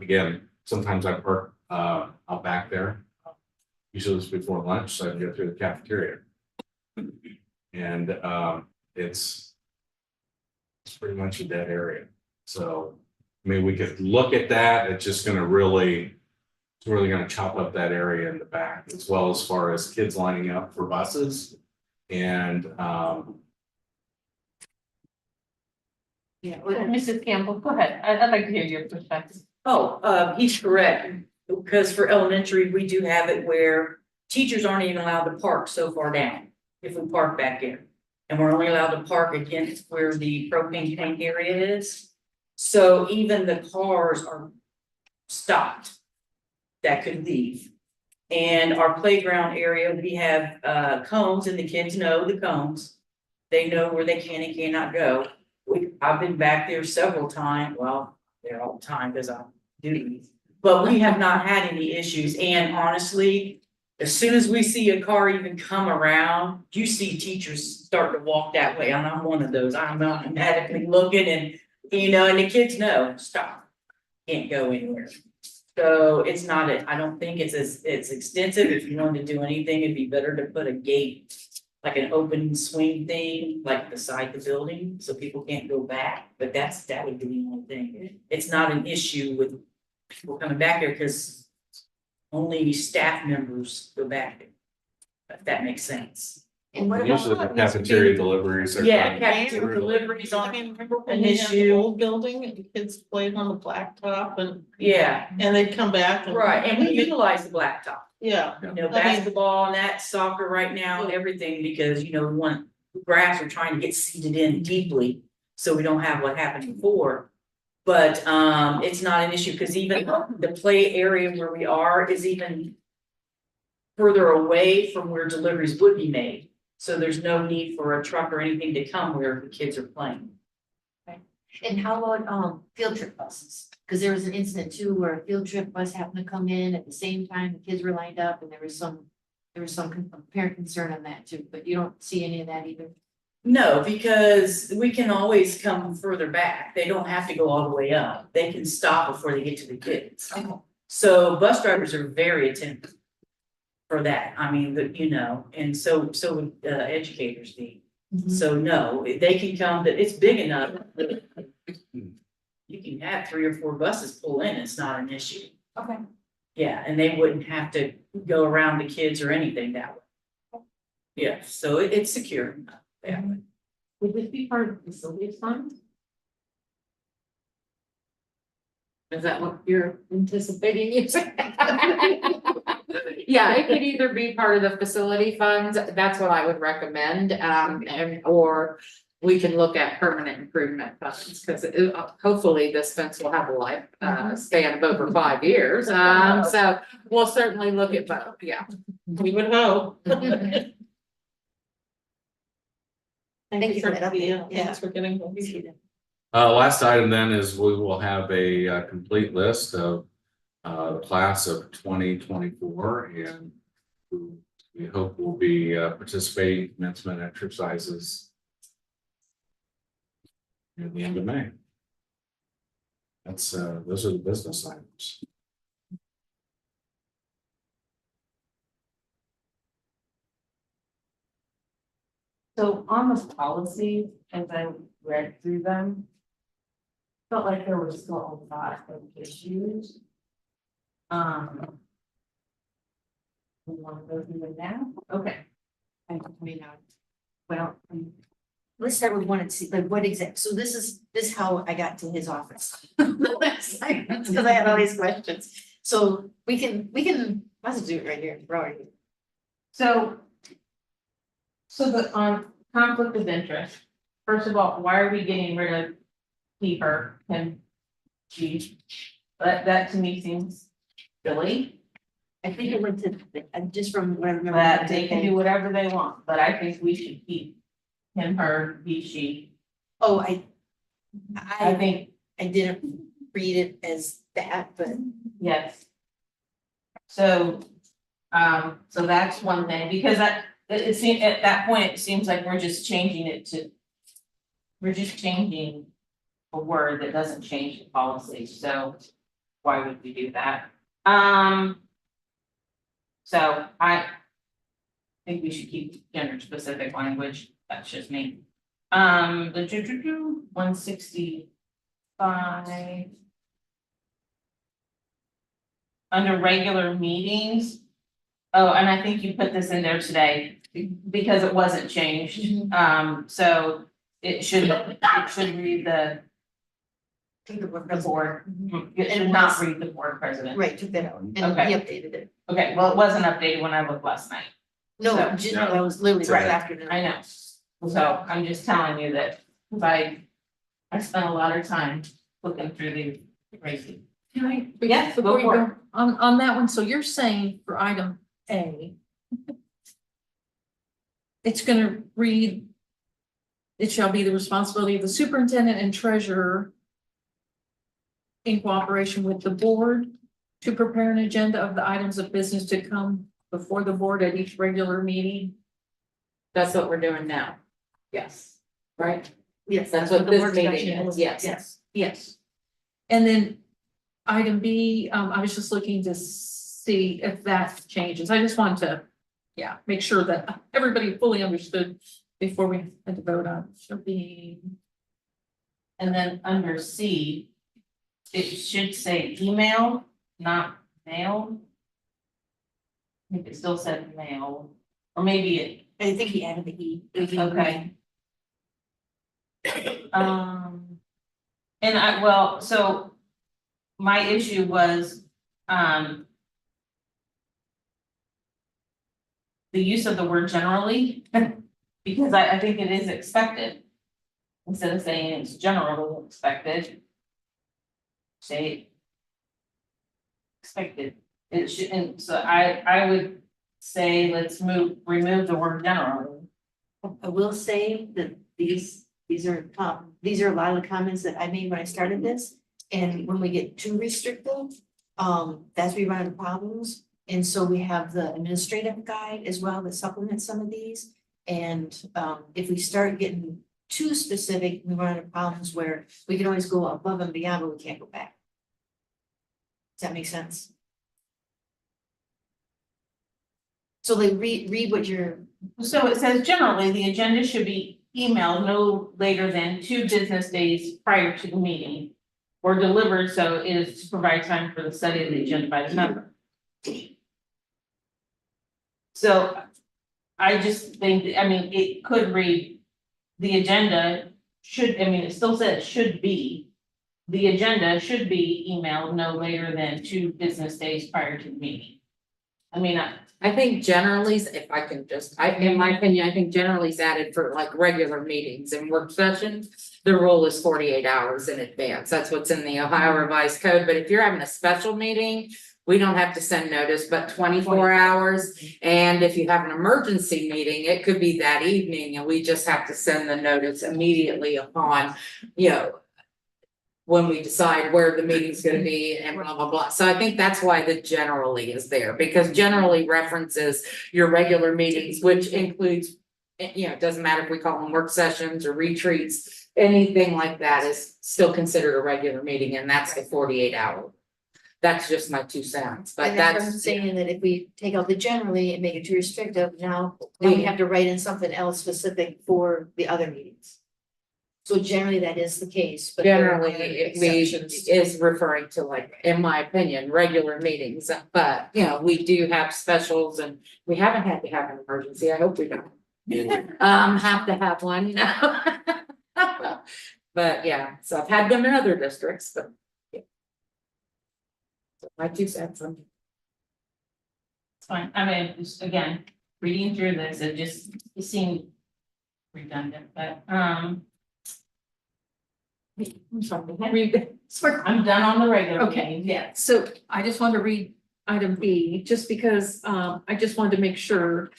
again, sometimes I park out back there. Usually it's before lunch, so I can go through the cafeteria. And it's pretty much a dead area. So, I mean, we could look at that. It's just gonna really gonna chop up that area in the back, as well as far as kids lining up for buses. And Yeah. Mrs. Campbell, go ahead. I'd like to hear your perspective. He's correct, because for elementary, we do have it where teachers aren't even allowed to park so far down, if we park back there. And we're only allowed to park against where the propane tank area is. So even the cars are stopped that could leave. And our playground area, we have cones and the kids know the cones. They know where they can and cannot go. I've been back there several times, well, there all the time because I'm duty. But we have not had any issues, and honestly, as soon as we see a car even come around, you see teachers start to walk that way, and I'm one of those, I'm automatically looking and, and the kids know, stop, can't go anywhere. So it's not, I don't think it's extensive, if you wanted to do anything, it'd be better to put a gate, like an open swing thing, like beside the building, so people can't go back, but that would be the only thing. It's not an issue with people coming back there, because only staff members go back there, if that makes sense. And what usually about? the cafeteria deliveries are. Yeah, done cafeteria through- deliveries I on mean, remember an when we had the issue. old building and the kids played on the blacktop Yeah, and they'd come back and. right, and we utilize the blacktop. Yeah. Basketball and that, soccer right now, and everything, because, we want grass, we're trying to get seeded in deeply, so we don't have what happened before. But, it's not an issue, because even the play area where we are is even further away from where deliveries would be made. So there's no need for a truck or anything to come where the kids are playing. And how about field trip buses? Because there was an incident too where a field trip bus happened to come in at the same time, the kids were lined up and there was some parent concern on that too, but you don't see any of that either. No, because we can always come further back. They don't have to go all the way up. They can stop before they get to the kids. So bus drivers are very attentive for that. I mean, and so would educators be. So no, they can come, but it's big enough. You can have 3 or 4 buses pull in, it's not an issue. Okay. Yeah, and they wouldn't have to go around the kids or anything that way. Yeah, so it's secure. Yeah. Would this be part of the facilities fund? Is that what you're anticipating? Yeah, it could either be part of the facility funds, that's what I would recommend, or we can look at permanent improvement funds, because hopefully this fence will have a life, span of over 5 years. So we'll certainly look at both, yeah. We would hope. Thank you for that update. Yeah. Thanks for getting. Appreciate it. Last item then is we will have a complete list of the class of 2024, and we hope will be participating in commencement exercises at the end of May. That's those are the business items. So on the policy, as I read through them. Felt like there were still a lot of issues. We wanna go through them now? Okay. I mean, well, let's start with one and see, like, what exact, so this is how I got to his office. Because I had all these questions, so we can, let's do it right here, right here. So the, conflict of interest, first of all, why are we getting rid of he, her, him, she? That to me seems silly, I think it went to, just from what I remember. that they can do whatever they want, but I think we should keep him, her, he, she. Oh, I I think, didn't read it as that, but yes. So that's one thing, because it seemed, at that point, it seems like we're just changing it to. We're just changing a word that doesn't change the policy, so why would we do that? So I think we should keep gender specific language, that's just me. The 165. Under regular meetings. Oh, and I think you put this in there today because it wasn't changed. So it should read the board. It should not read the board president. right, took that out, and he Okay. updated it. Okay, well, it wasn't updated when I looked last night. No, So- just, that was literally right after. I know. So I'm just telling you that, because I spent a lot of time looking through the crazy. Can I? Yes, go Before you for go, on that one, so you're saying for item A. It's gonna read. It shall be the responsibility of the superintendent and treasurer. In cooperation with the board, to prepare an agenda of the items of business to come before the board at each regular meeting. That's what we're doing now. Yes, right? Yes, That's what the this work meeting session is, yes. Yes. Yes. And then item B, I was just looking to see if that changes. I just wanted to, make sure that everybody fully understood before we had to vote on it. Should be, And then under C, it should say email, not mail. I think it still said mail, or maybe it, I think he added the E. okay. And so my issue was, the use of the word generally, because I think it is expected. Instead of saying it's generally expected. Say. Expected, it should, and so I would say, let's remove the word generally. I will say that these are a lot of the comments that I made when I started this. And when we get too restrictive, that's where we run into problems. And so we have the administrative guide as well that supplements some of these. And if we start getting too specific, we run into problems where we can always go above and beyond, but we can't go back. Does that make sense? So like read what you're. So it says generally, the agenda should be emailed no later than 2 business days prior to the meeting. Or delivered so it is to provide time for the study of the agenda by the member. So I just think, it could read, the agenda should, it still says should be. The agenda should be emailed no later than 2 business days prior to the meeting. I mean, I think generally, if I can just, in my opinion, I think generally is added for like regular meetings and work sessions. The rule is 48 hours in advance. That's what's in the Ohio Revised Code. But if you're having a special meeting, we don't have to send notice, but 24 hours. And if you have an emergency meeting, it could be that evening and we just have to send the notice immediately upon, you know, when we decide where the meeting's gonna be and blah, blah, blah. So I think that's why the generally is there, because generally references your regular meetings, which includes, you know, it doesn't matter if we call them work sessions or retreats, anything like that is still considered a regular meeting, and that's the 48 hour. That's just my 2 cents, but And that's what I'm that's, saying, that if we take out the generally and make it too restrictive, now we have to write in something else specific for the other meetings. So generally that is the case, but there are generally, it we exceptions. is referring to, like, in my opinion, regular meetings, but, you know, we do have specials and we haven't had to have an emergency, I hope we don't. Have to have one, you know? But yeah, so I've had them in other districts, but. Yeah. So my 2 cents on. it's fine. I mean, just again, reading through this, it seemed redundant, but, I'm sorry, read, I'm done on the regular Okay. meetings, yeah. so I just wanted to read item B, just because, I just wanted to make sure.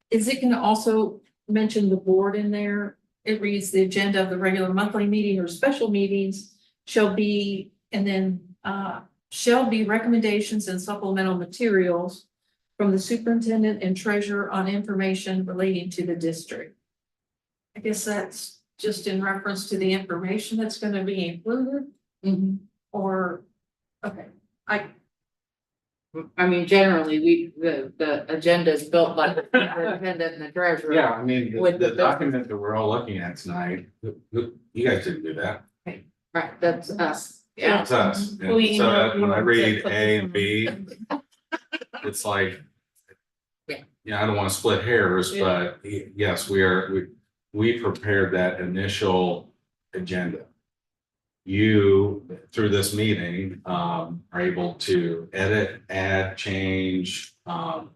Is it gonna also mention the board in there? It reads the agenda of the regular monthly meeting or special meetings shall be, and then, shall be recommendations and supplemental materials from the superintendent and treasurer on information relating to the district. I guess that's just in reference to the information that's gonna be included, or, okay, I mean, generally, the agenda is built by the superintendent and the treasurer. Yeah, I mean, With the the- document that we're all looking at tonight, you guys didn't do that. Right, that's us, yeah. That's us. And We so emailed that you when I and read said A put and this B, it's like. Yeah. Yeah, I don't wanna split hairs, but yes, we prepared that initial agenda. You, through this meeting, are able to edit, add, change, or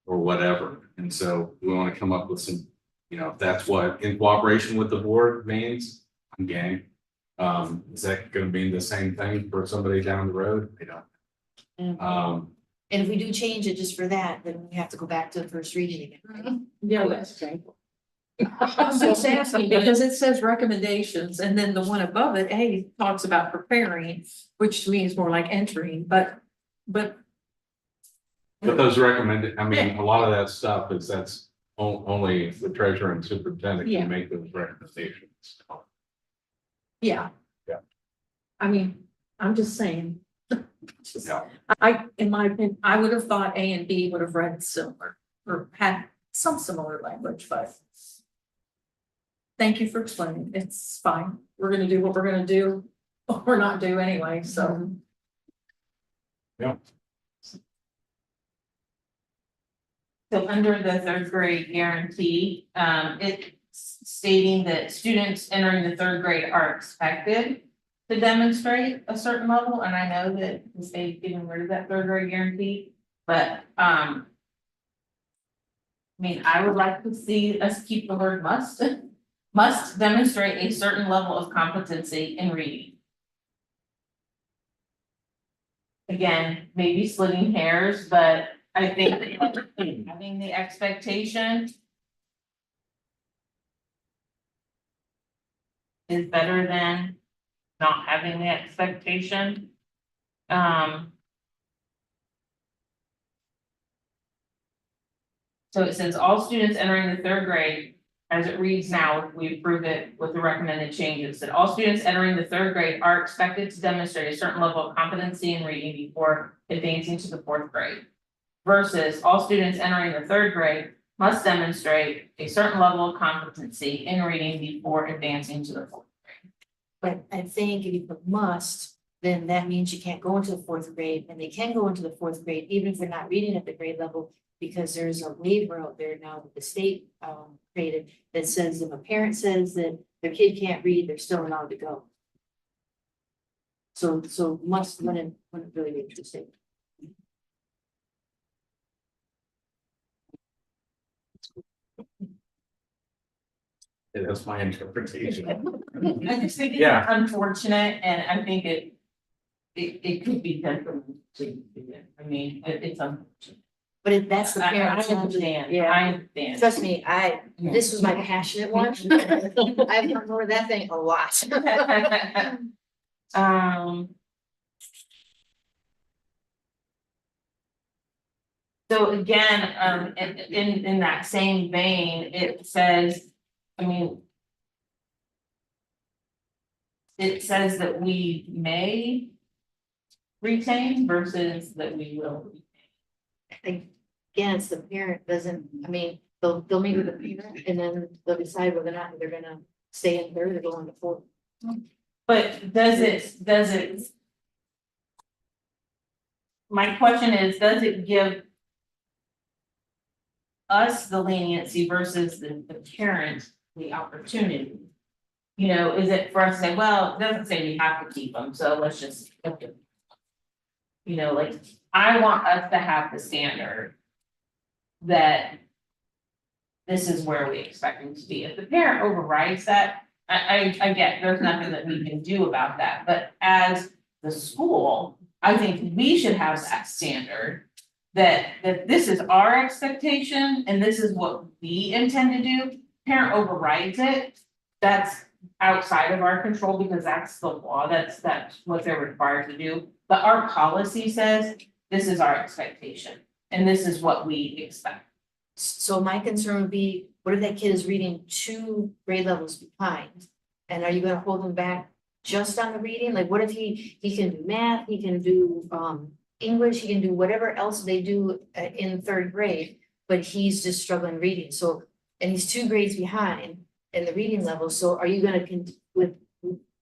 whatever. And so we wanna come up with some, you know, if that's what in cooperation with the board means, I'm game. Is that gonna mean the same thing for somebody down the road? I don't. And if we do change it just for that, then we have to go back to the first reading again. yeah, that's painful. I'm just asking, because it says recommendations, and then the one above it, A, talks about preparing, which to me is more like entering, but. But those recommended, I mean, a lot of that stuff is that's only the treasurer and superintendent Yeah. can make those recommendations. Yeah. Yeah. I mean, I'm just saying. Just- Yeah. In my opinion, I would have thought A and B would have read similar, or had some similar language, but. Thank you for explaining, it's fine, we're gonna do what we're gonna do, or not do anyway, so. So under the 3rd grade guarantee, it's stating that students entering the 3rd grade are expected to demonstrate a certain level, and I know that the state's getting rid of that 3rd grade guarantee, but, I mean, I would like to see us keep the word must, must demonstrate a certain level of competency in reading. Again, maybe splitting hairs, but I think that having the expectation is better than not having the expectation. So it says all students entering the 3rd grade, as it reads now, we approve it with the recommended changes, that all students entering the 3rd grade are expected to demonstrate a certain level of competency in reading before advancing to the 4th grade. Versus all students entering the 3rd grade must demonstrate a certain level of competency in reading before advancing to the 4th grade. But I think if you put must, then that means you can't go into the 4th grade, and they can go into the 4th grade, even if they're not reading at the grade level. Because there's a waiver out there now that the state created that says if a parent says that their kid can't read, they're still allowed to go. So must wouldn't really be interesting. That's my interpretation. I just think it's Yeah. unfortunate, and I think it could be detrimental to, I mean, it's unfortunate. But that's the I parents. understand, Yeah. I understand. Trust me, this was my passionate one. I've ignored that thing a lot. So again, in that same vein, it says, I mean. It says that we may retain versus that we will. Again, it's the parent doesn't, I mean, they'll meet with the parent and then they'll decide whether or not they're gonna stay in third or go into fourth. But does it? My question is, does it give us the leniency versus the parent the opportunity? You know, is it for us to say, well, it doesn't say we have to keep them, so let's just. You know, like, I want us to have the standard. That. This is where we expect them to be. If the parent overrides that, I get, there's nothing that we can do about that, but as the school, I think we should have that standard. That this is our expectation and this is what we intend to do. Parent overrides it, that's outside of our control because that's the law, that's what they're required to do. But our policy says, this is our expectation and this is what we expect. So my concern would be, what if that kid is reading 2 grade levels behind? And are you gonna hold him back just on the reading? Like, what if he can do math, he can do English, he can do whatever else they do in 3rd grade, but he's just struggling reading, so, and he's 2 grades behind in the reading level, so are you gonna with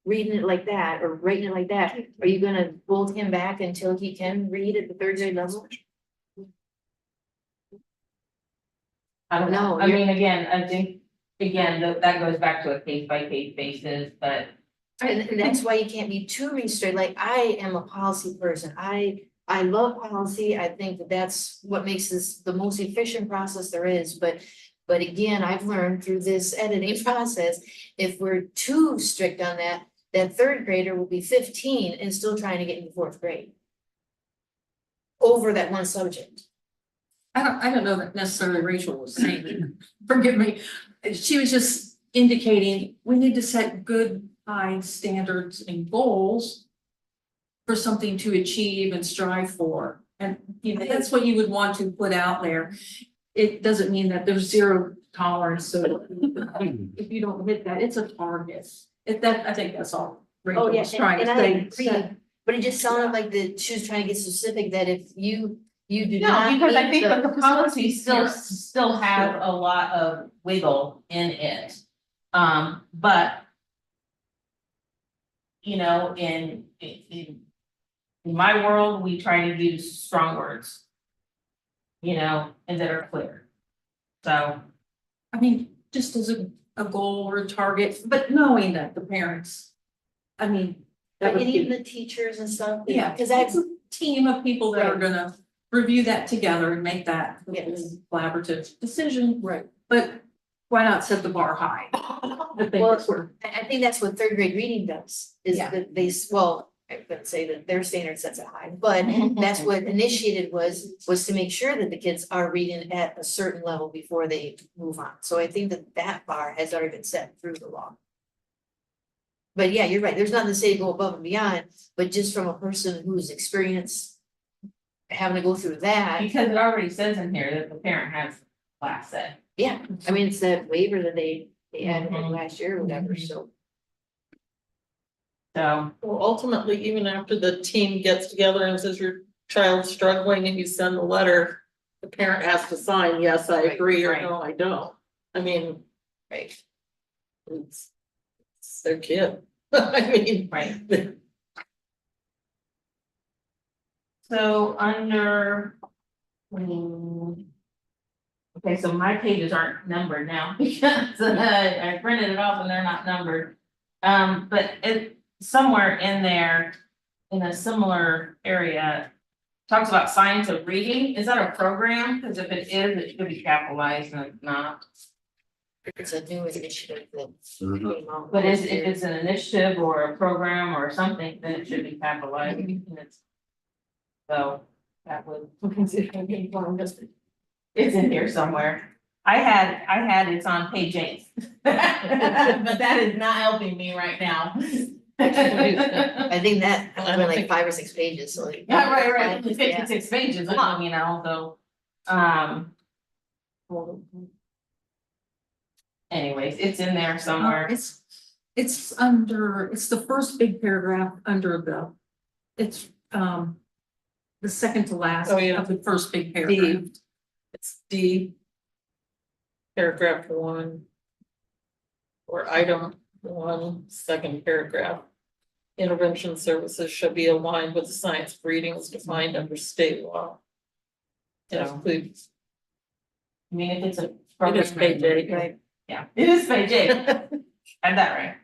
reading it like that or writing it like that, are you gonna hold him back until he can read at the 3rd grade level? I don't know, No, I mean, again, I think, that goes back to a case by case basis, but. And that's why you can't be too restricted, like, I am a policy person, I love policy, I think that that's what makes this the most efficient process there is, but again, I've learned through this editing process, if we're too strict on that, that 3rd grader will be 15 and still trying to get into 4th grade. Over that one subject. I don't know that necessarily Rachel was saying, forgive me, she was just indicating we need to set good high standards and goals for something to achieve and strive for. And you know, that's what you would want to put out there. It doesn't mean that there's zero tolerance, so if you don't hit that, it's a target. I think that's all Rachel was trying to say. But it just sounded like she was trying to get specific that if you do No, not. because I meet think that the policy Yeah. still have a lot of wiggle in it. But. You know, in my world, we try to use strong words. You know, and that are clear. So, I mean, just as a goal or a target, but knowing that the parents, I mean. That And would even be, the teachers and stuff. yeah, Because it's that's, a team of people that are Right. gonna review that together and make that Yes. collaborative decision. right. But why not set the bar high? I think Well, that's where, I think that's what 3rd grade reading does, is Yeah. that I wouldn't say that their standard sets it high, but that's what initiated was to make sure that the kids are reading at a certain level before they move on. So I think that bar has already been set through the law. But yeah, you're right, there's nothing to say go above and beyond, but just from a person who's experienced having to go through that, because it already says in here that the parent has class set. yeah, I mean, it's that waiver that they added in Mhm. last year or whatever, so. So, Well, ultimately, even after the team gets together and says your child's struggling and you send the letter, the parent has to sign, yes, I Right, agree, or right. no, I don't. I mean, Right. it's their kid. I mean. right. So under. Okay, so my pages aren't numbered now because I printed it off and they're not numbered. But somewhere in there, in a similar area, talks about science of reading. Is that a program? Because if it is, it should be capitalized and it's not. It's a new initiative that. Mhm. came out But if last year. it's an initiative or a program or something, then it should be capitalized. And it's- So that would, it's in here somewhere. I had, it's on page 8. But that is not helping me right now. I think that was only like 5 or 6 pages, so. like- Yeah, right, Yeah. 56 pages, you know, so, anyways, it's in there somewhere. It's under, it's the first big paragraph under it's, the second to last Oh, yeah. of the first big paragraph. It's D. Paragraph 1. Or item 1, second paragraph. Intervention services should be aligned with the science of reading as defined under state law. Yes, please. I mean, if it's a. It is page 8, Right. Yeah, it is page 8. Had that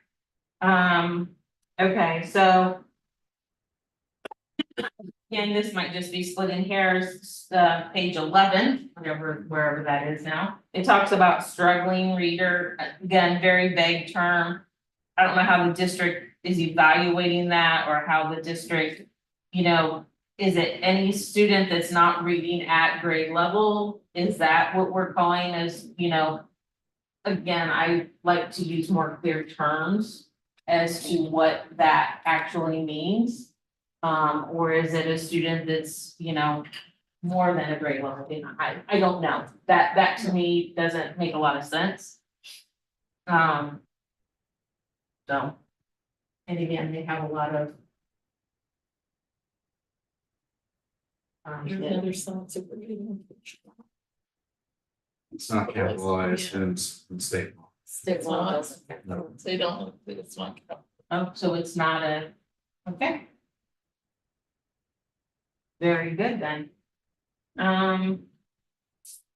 right. Okay, so. Again, this might just be splitting hairs, page 11, wherever that is now. It talks about struggling reader, again, very vague term. I don't know how the district is evaluating that or how the district, you know, is it any student that's not reading at grade level? Is that what we're calling as, you know? Again, I like to use more clear terms as to what that actually means. Or is it a student that's, you know, more than a grade level? I don't know. That to me doesn't make a lot of sense. So. And again, they have a lot of. Yeah. Other science of reading. It's not capitalized in state law. State law not. doesn't. No. They don't, it's not. Oh, so it's not a, okay. Very good then.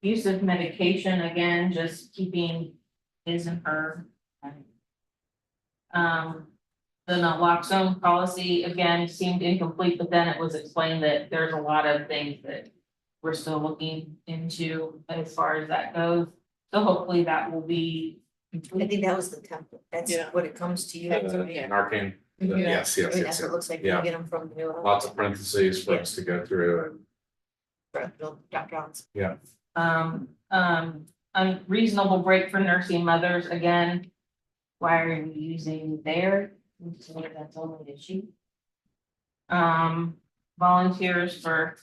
Use of medication, again, just keeping his and her. The naloxone policy, again, seemed incomplete, but then it was explained that there's a lot of things that we're still looking into as far as that goes. So hopefully that will be. I think that was the template. That's Yeah. what it comes to you. Narcan, yes, I yes, mean, yes, that's what it looks like. yeah. You get them from the. Lots of parentheses for us to go through Drop downs. Unreasonable break for nursing mothers, again. Why are you using their, that's only an issue. Volunteers for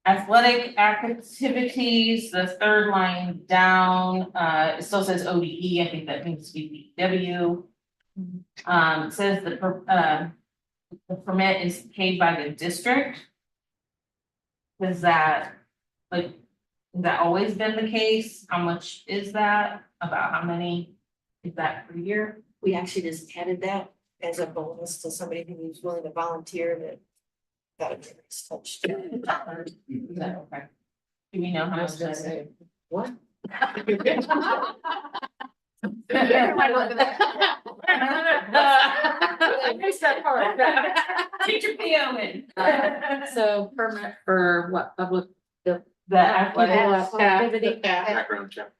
athletic activities, the third line down, it still says ODE, I think that needs to be BW. It says the permit is paid by the district. Is that, like, has that always been the case? How much is that? About how many is that per year? We actually just added that as a bonus to somebody who's willing to volunteer that. Got a nice touch. Is that okay? Do we know how much that is? What? Teacher PO in. So permit for what, public? The athletic Activity. background check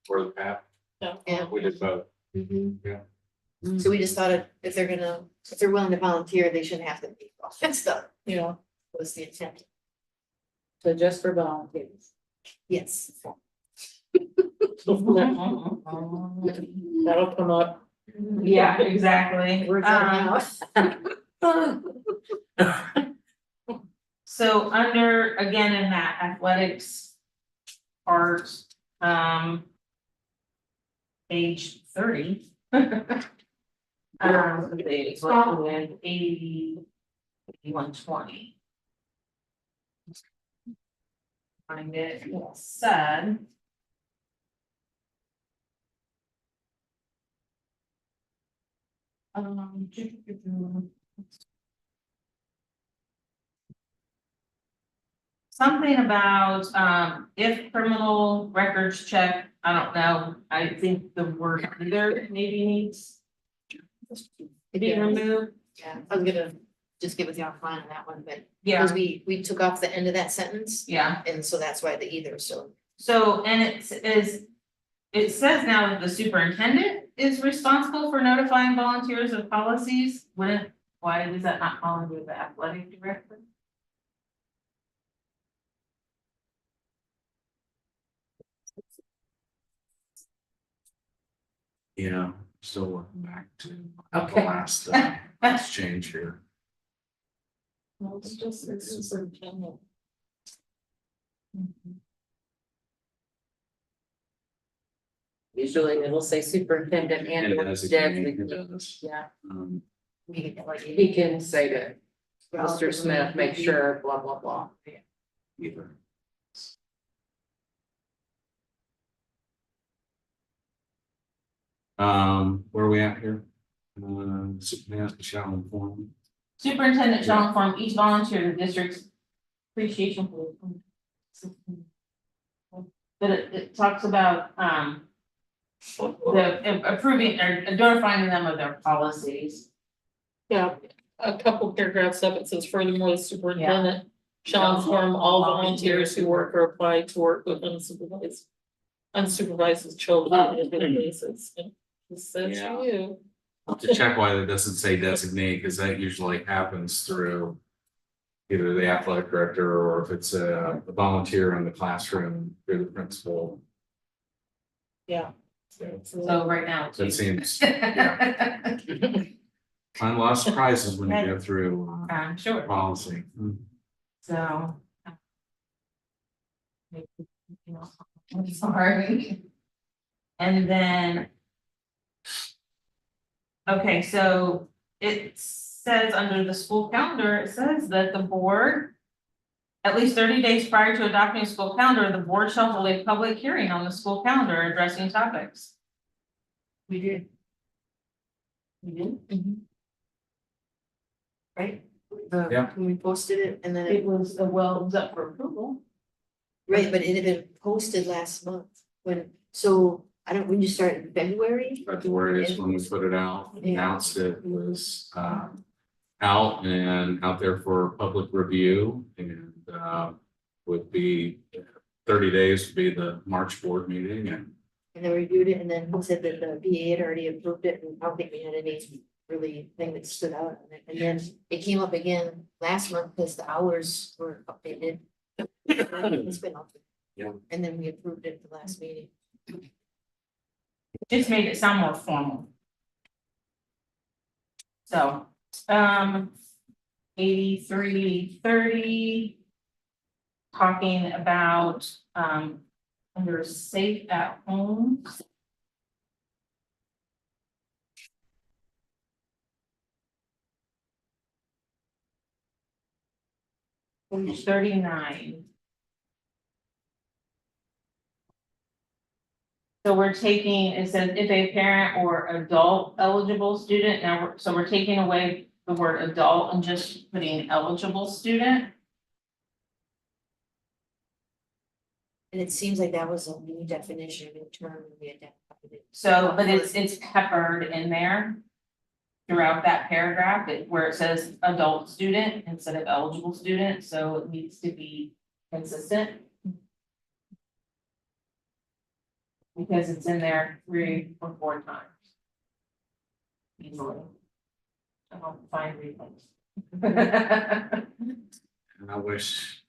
for the PAP. Yeah. We did both. So we just thought if they're willing to volunteer, they shouldn't have to pay for all that stuff, Yeah. was the intent. So just for volunteers. Yes. That'll come up. Yeah, exactly. We're done now. So under, again, in that athletics part, page 30. It's looking at 8120. Find it, said. Something about, if criminal records check, I don't know, I think the word either maybe needs to be removed. Yeah, I was gonna just get with you offline on that one, but Yeah, because we took off the end of that sentence, yeah, and so that's why the either, so. so, and it is, it says now that the superintendent is responsible for notifying volunteers of policies. Why does that not fall under the athletic director? Yeah, still working back to Okay. the last change here. Well, it's just superintendent. Usually it'll say superintendent and And or as a designate. community does. Yeah, Um, he can say to Mr. Smith, make sure, blah, blah, blah. either. Where are we at here? Superintendent shall inform. Superintendent shall inform each volunteer of the district's appreciation for. But it talks about, the approving or notifying them of their policies. Yeah, a couple paragraphs up, it says furthermore, the superintendent shall inform all volunteers who work or apply to work with unsupervised children on a daily basis. This says Yeah. you. I'll have to check why that doesn't say designate, because that usually happens through either the athletic director or if it's a volunteer in the classroom through the principal. Yeah. So right now. it's That you. seems, yeah. Find a lot of surprises when you go through I'm sure. policy. So. I'm sorry. And then. Okay, so it says under the school calendar, it says that the board. At least 30 days prior to adopting a school calendar, the board shall hold a public hearing on the school calendar addressing topics. We did. We did? Right? Yeah. When we posted it and then, It was, well, it was up for approval. right, but it had been posted last month when you start in February? February is when we put it out, announced it was out and out there for public review and would be 30 days would be the March board meeting and And they reviewed it and then said that the VA had already approved it and I don't think we had any really thing that stood out on it. And then it came up again last month because the hours were updated. It's been up. Yeah. And then we approved it at the last meeting. Just made it sound more formal. So, 8330. Talking about, under safe at home. Page 39. So we're taking, it says if a parent or adult eligible student, so we're taking away the word adult and just putting eligible student. And it seems like that was a new definition, a new term we adapted it. So, but it's peppered in there. Throughout that paragraph, where it says adult student instead of eligible student, so it needs to be consistent. Because it's in there 3 or 4 times. Easily. I don't find replays. I wish.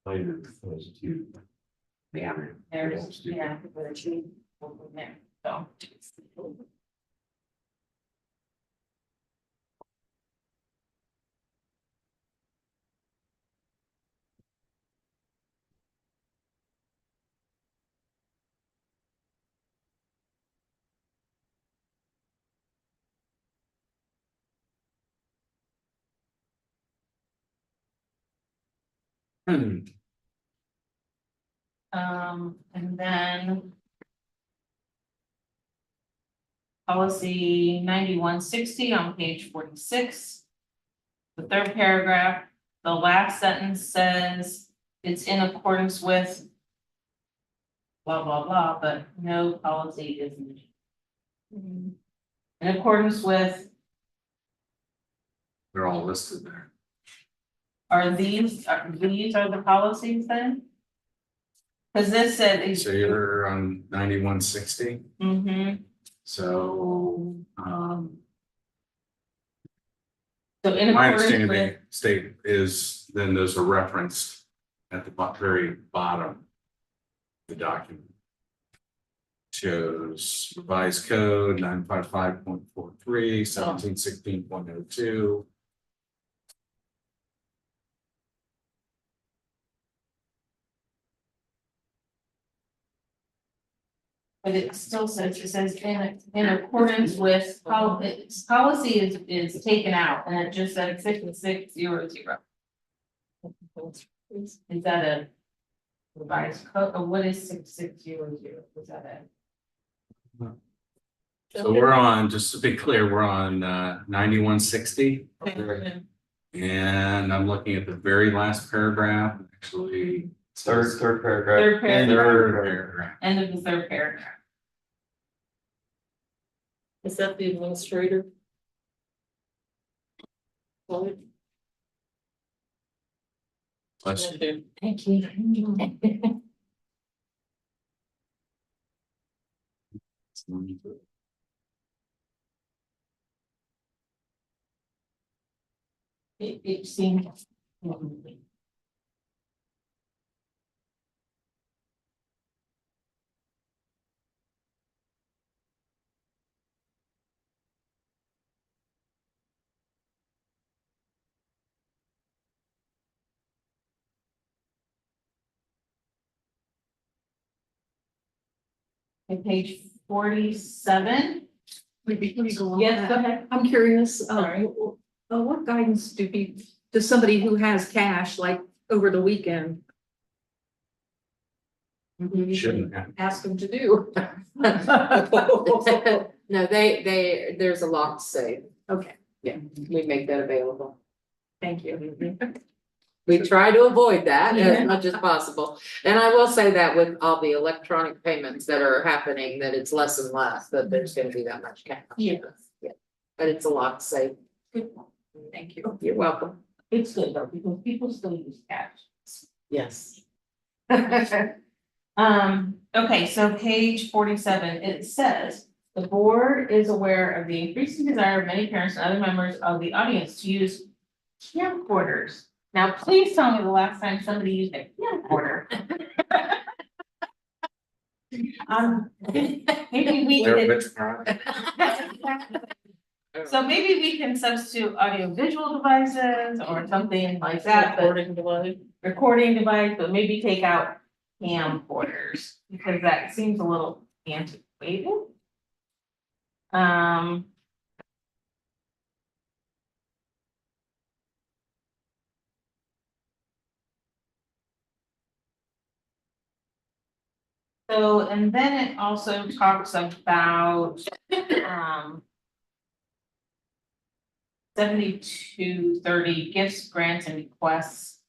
Later, those two. Yeah, there's, yeah, there's two over there, so. And then. Policy 9160 on page 46. The third paragraph, the last sentence says it's in accordance with. Blah, blah, blah, but no policy is. In accordance with. They're all listed there. Are these the policies then? Cause this said. So you're on 9160. Mm-hmm. So, So in my accordance understanding with, the state is then those are referenced at the very bottom. of The document. Shows revised code 955.43, 1716.02. but it still says, in accordance with, policy is taken out and it just said 6600. Is that a revised code, or what is 6600? Is that So we're on, just to be clear, we're on 9160. Okay. And I'm looking at the very last paragraph, actually. Third paragraph. Third paragraph. Third paragraph. end of the third paragraph? Is that the administrator? Well, Let's- okay. Thank you. It seems. Page 47. Let me go on Yes, go that. ahead. I'm curious, Sorry. what guidance does somebody who has cash, like over the weekend, Shouldn't have. ask them to do? No, there's a locked safe. Okay, Yeah, we make that available. thank you. We try to avoid that Yeah. as much as possible. And I will say that with all the electronic payments that are happening, that it's less and less, that there's gonna be that much cash. Yeah. Yeah, but it's a locked safe. Good point. Thank you. You're welcome. It's good though, because people still use cash. Yes. Okay, so page 47, it says, the board is aware of the increasing desire of many parents and other members of the audience to use camcorders. Now, please tell me the last time somebody used a camcorder. Maybe we They're could. which part? So maybe we can substitute audio visual devices or something like that, but recording device, but maybe take out camcorders, because that seems a little antiquated. So, and then it also talks about, 7230 gifts, grants and requests.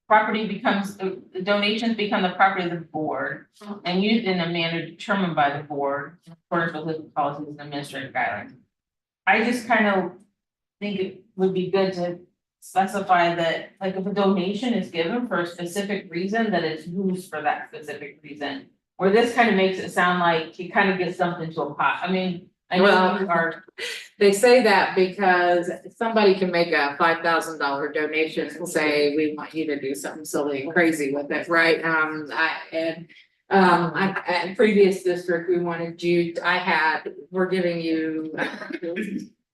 Property becomes, the donations become the property of the board and used in a manner determined by the board, in accordance with legal policies and administrative guidelines. I just kind of think it would be good to specify that, like, if a donation is given for a specific reason, that it's used for that specific reason. Where this kind of makes it sound like you kind of get dumped into a pot. I mean, I know Well, you are. They say that because somebody can make a $5,000 donation and say, we want you to do something silly and crazy with it, right? In previous district, we wanted you, we're giving you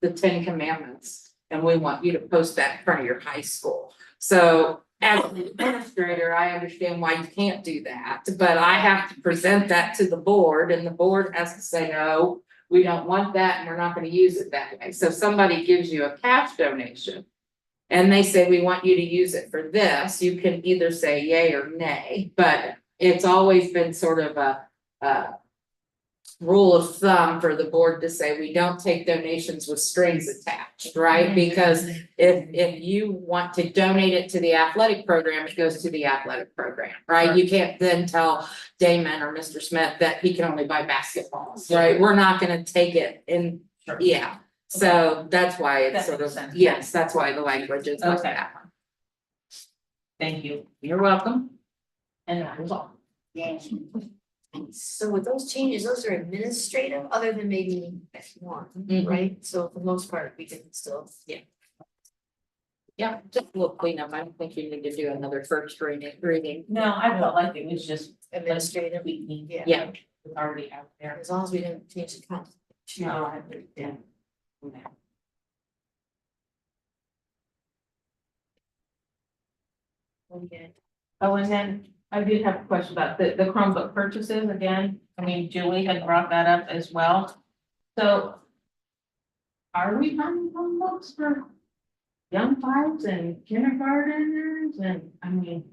the 10 Commandments, and we want you to post that in front of your high school. So as an administrator, I understand why you can't do that, but I have to present that to the board, and the board has to say, no, we don't want that, and we're not gonna use it that way. So if somebody gives you a cash donation and they say, we want you to use it for this, you can either say yay or nay, but it's always been sort of a rule of thumb for the board to say, we don't take donations with strings attached, right? Because if you want to donate it to the athletic program, it goes to the athletic program, right? You can't then tell Damon or Mr. Smith that he can only buy basketballs, right? We're not gonna take it in, yeah. So that's why it's That sort of, makes sense. yes, that's why the language is like Okay. that. Thank you. You're welcome. And that was all. So with those changes, those are administrative, other than maybe one, right? So for the most part, we can still. Yeah, just a little cleanup. I don't think you need to do another first reading. No, I felt like it was just Administrative, tweaking. yeah. Yeah. It's already out there. As long as we didn't change the content. No, I did. Okay. Oh, and then I did have a question about the Chromebook purchases again. I mean, Julie had brought that up as well. So are we buying Chromebooks for young fives and kindergarteners? And I mean,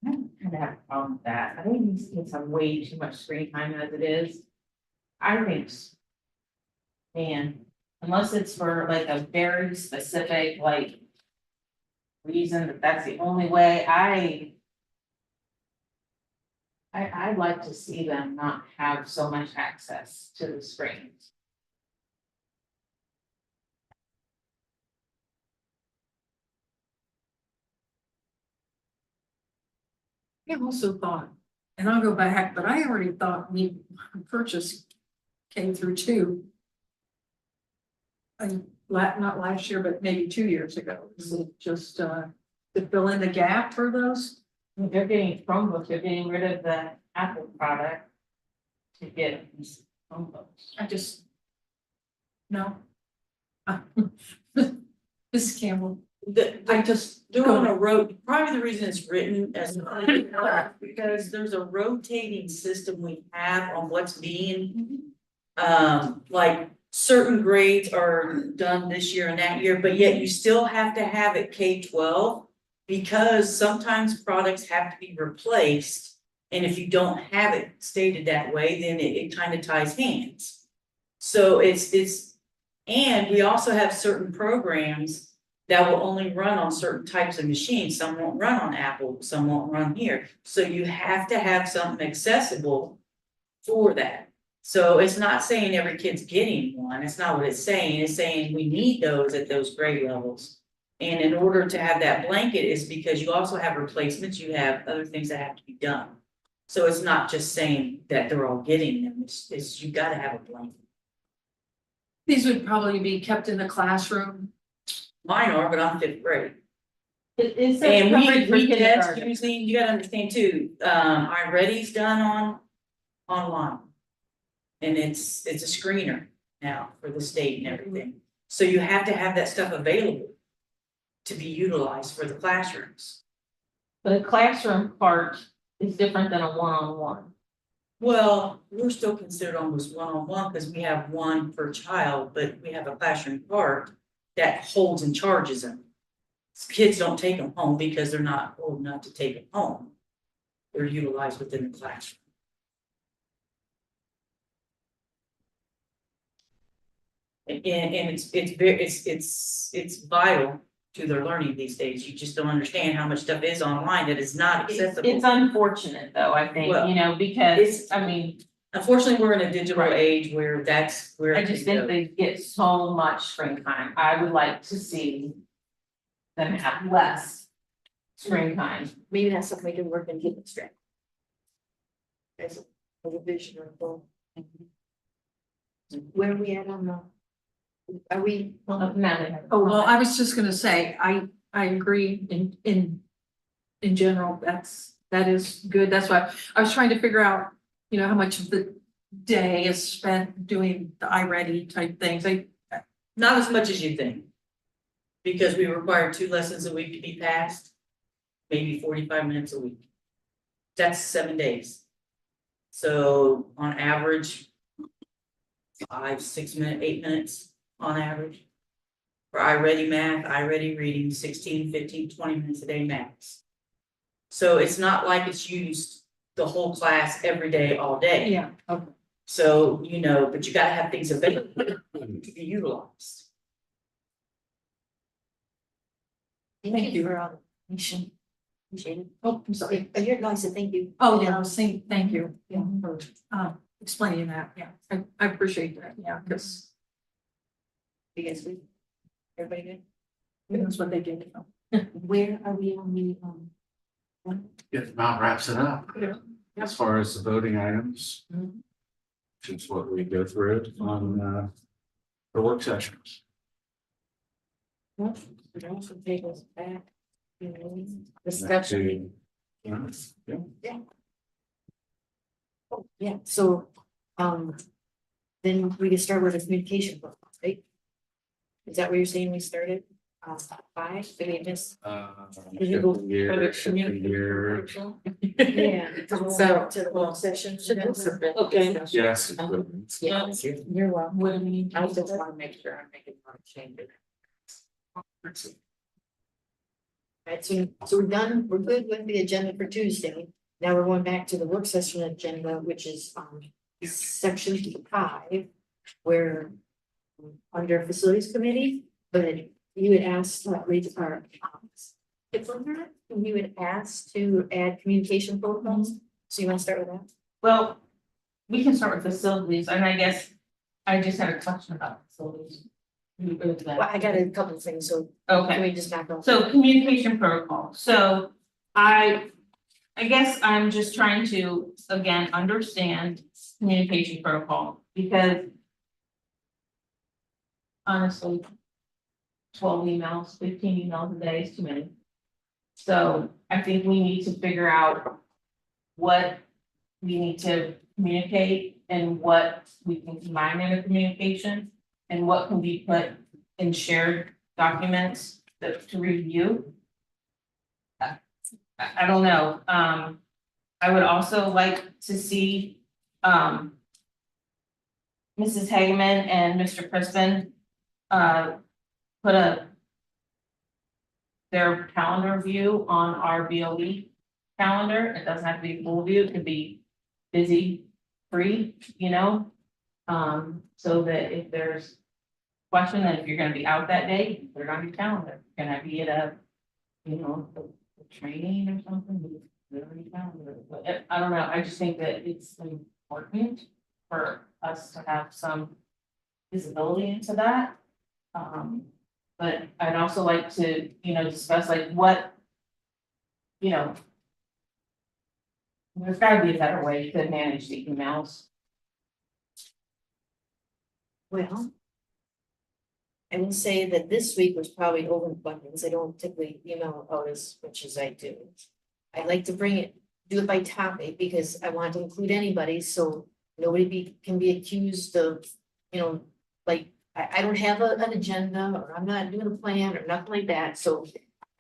I kind of have a problem with that. I think these kids have way too much screen time as it is. I think, man, unless it's for like a very specific, like, reason that that's the only way, I'd like to see them not have so much access to the screens. I also thought, and I'll go back, but I already thought we purchased K-2. Not last year, but maybe 2 years ago, so just to fill in the gap for those. They're getting Chromebooks, they're getting rid of the Apple product to get these Chromebooks. I just. No. Mrs. Campbell, I just. They're on a road, probably the reason it's written as, because there's a rotating system we have on what's being. Like certain grades are done this year and that year, but yet you still have to have it K-12. Because sometimes products have to be replaced, and if you don't have it stated that way, then it kind of ties hands. So and we also have certain programs that will only run on certain types of machines. Some won't run on Apple, some won't run here. So you have to have something accessible for that. So it's not saying every kid's getting one. It's not what it's saying. It's saying we need those at those grade levels. And in order to have that blanket is because you also have replacements, you have other things that have to be done. So it's not just saying that they're all getting them, it's you gotta have a blanket. These would probably be kept in the classroom. Mine are, but I'm 5th grade. It says And coverage for we test kindergarten. using, you gotta understand too, iReady's done online. And it's a screener now for the state and everything. So you have to have that stuff available to be utilized for the classrooms. The classroom part is different than a one-on-one. Well, we're still considered almost one-on-one because we have one per child, but we have a classroom part that holds and charges them. Kids don't take them home because they're not old enough to take them home. They're utilized within the classroom. And it's vital to their learning these days. You just don't understand how much stuff is online that is not accessible. It's unfortunate though, I think, Well, you know, because, I mean, Unfortunately, we're in a digital Right. age where that's where. I it just can think go. they get so much screen time. I would like to see them have less screen time. Maybe that's something we can work and keep it straight. As a vision or goal. Where are we at on the? Are we? Oh, well, I was just gonna say, I agree in general, that is good. That's why I was trying to figure out, you know, how much of the day is spent doing the iReady type things. Not as much as you think. Because we require 2 lessons a week to be passed, maybe 45 minutes a week. That's 7 days. So on average, 5, 6 minutes, 8 minutes on average. For iReady math, iReady reading, 16, 15, 20 minutes a day max. So it's not like it's used the whole class every day, all day. Yeah, okay. So, you know, but you gotta have things available to be utilized. Thank you for all the information. Appreciate it. Oh, I'm sorry. You're nice, so thank you. Oh, yeah, I was saying, thank you, yeah, for explaining that, yeah, I appreciate that, yeah, because You guys, good? Everybody good? That's what they did. Where are we on the, It about wraps it up. Yeah. As far as the voting items. Which is what we go through on, the work sessions. it also take us back? Discussion. Yeah. Yeah, so, then we can start with the communication book, right? Is that where you're saying we started? 5, did we miss? Did you go Year, further every year. Yeah. So- To the work session. Okay. Yes. Yeah, you're welcome. What do we need? I just wanna make sure I'm making one change. Right, so we're done, we're good with the agenda for Tuesday. Now we're going back to the work session agenda, which is section 5, where under facilities committee, but you had asked, you had asked to add communication protocols, so you want to start with that? Well, we can start with facilities, and I guess I just had a question about facilities. You go to that. Well, I got a couple of things, so can Okay, we just back up? so communication protocol, so I guess I'm just trying to, again, understand communication protocol, because honestly, 12 emails, 15 emails a day is too many. So I think we need to figure out what we need to communicate and what we can combine in a communication and what can be put in shared documents to review. I don't know, I would also like to see, Mrs. Hageman and Mr. Crispin, put their calendar view on our BOE calendar. It doesn't have to be full view, it could be busy, free, you know? So that if there's question that if you're gonna be out that day, put it on your calendar. Can I be at a, you know, a training or something? Put it on your calendar. But I don't know, I just think that it's important for us to have some visibility into that. But I'd also like to, you know, discuss like what, you know, there's gotta be a better way to manage the emails. Well, I will say that this week was probably overbooked because I don't typically email out as much as I do. I like to do it by topic because I want to include anybody, so nobody can be accused of, you know, like, I don't have an agenda, or I'm not doing a plan or nothing like that, so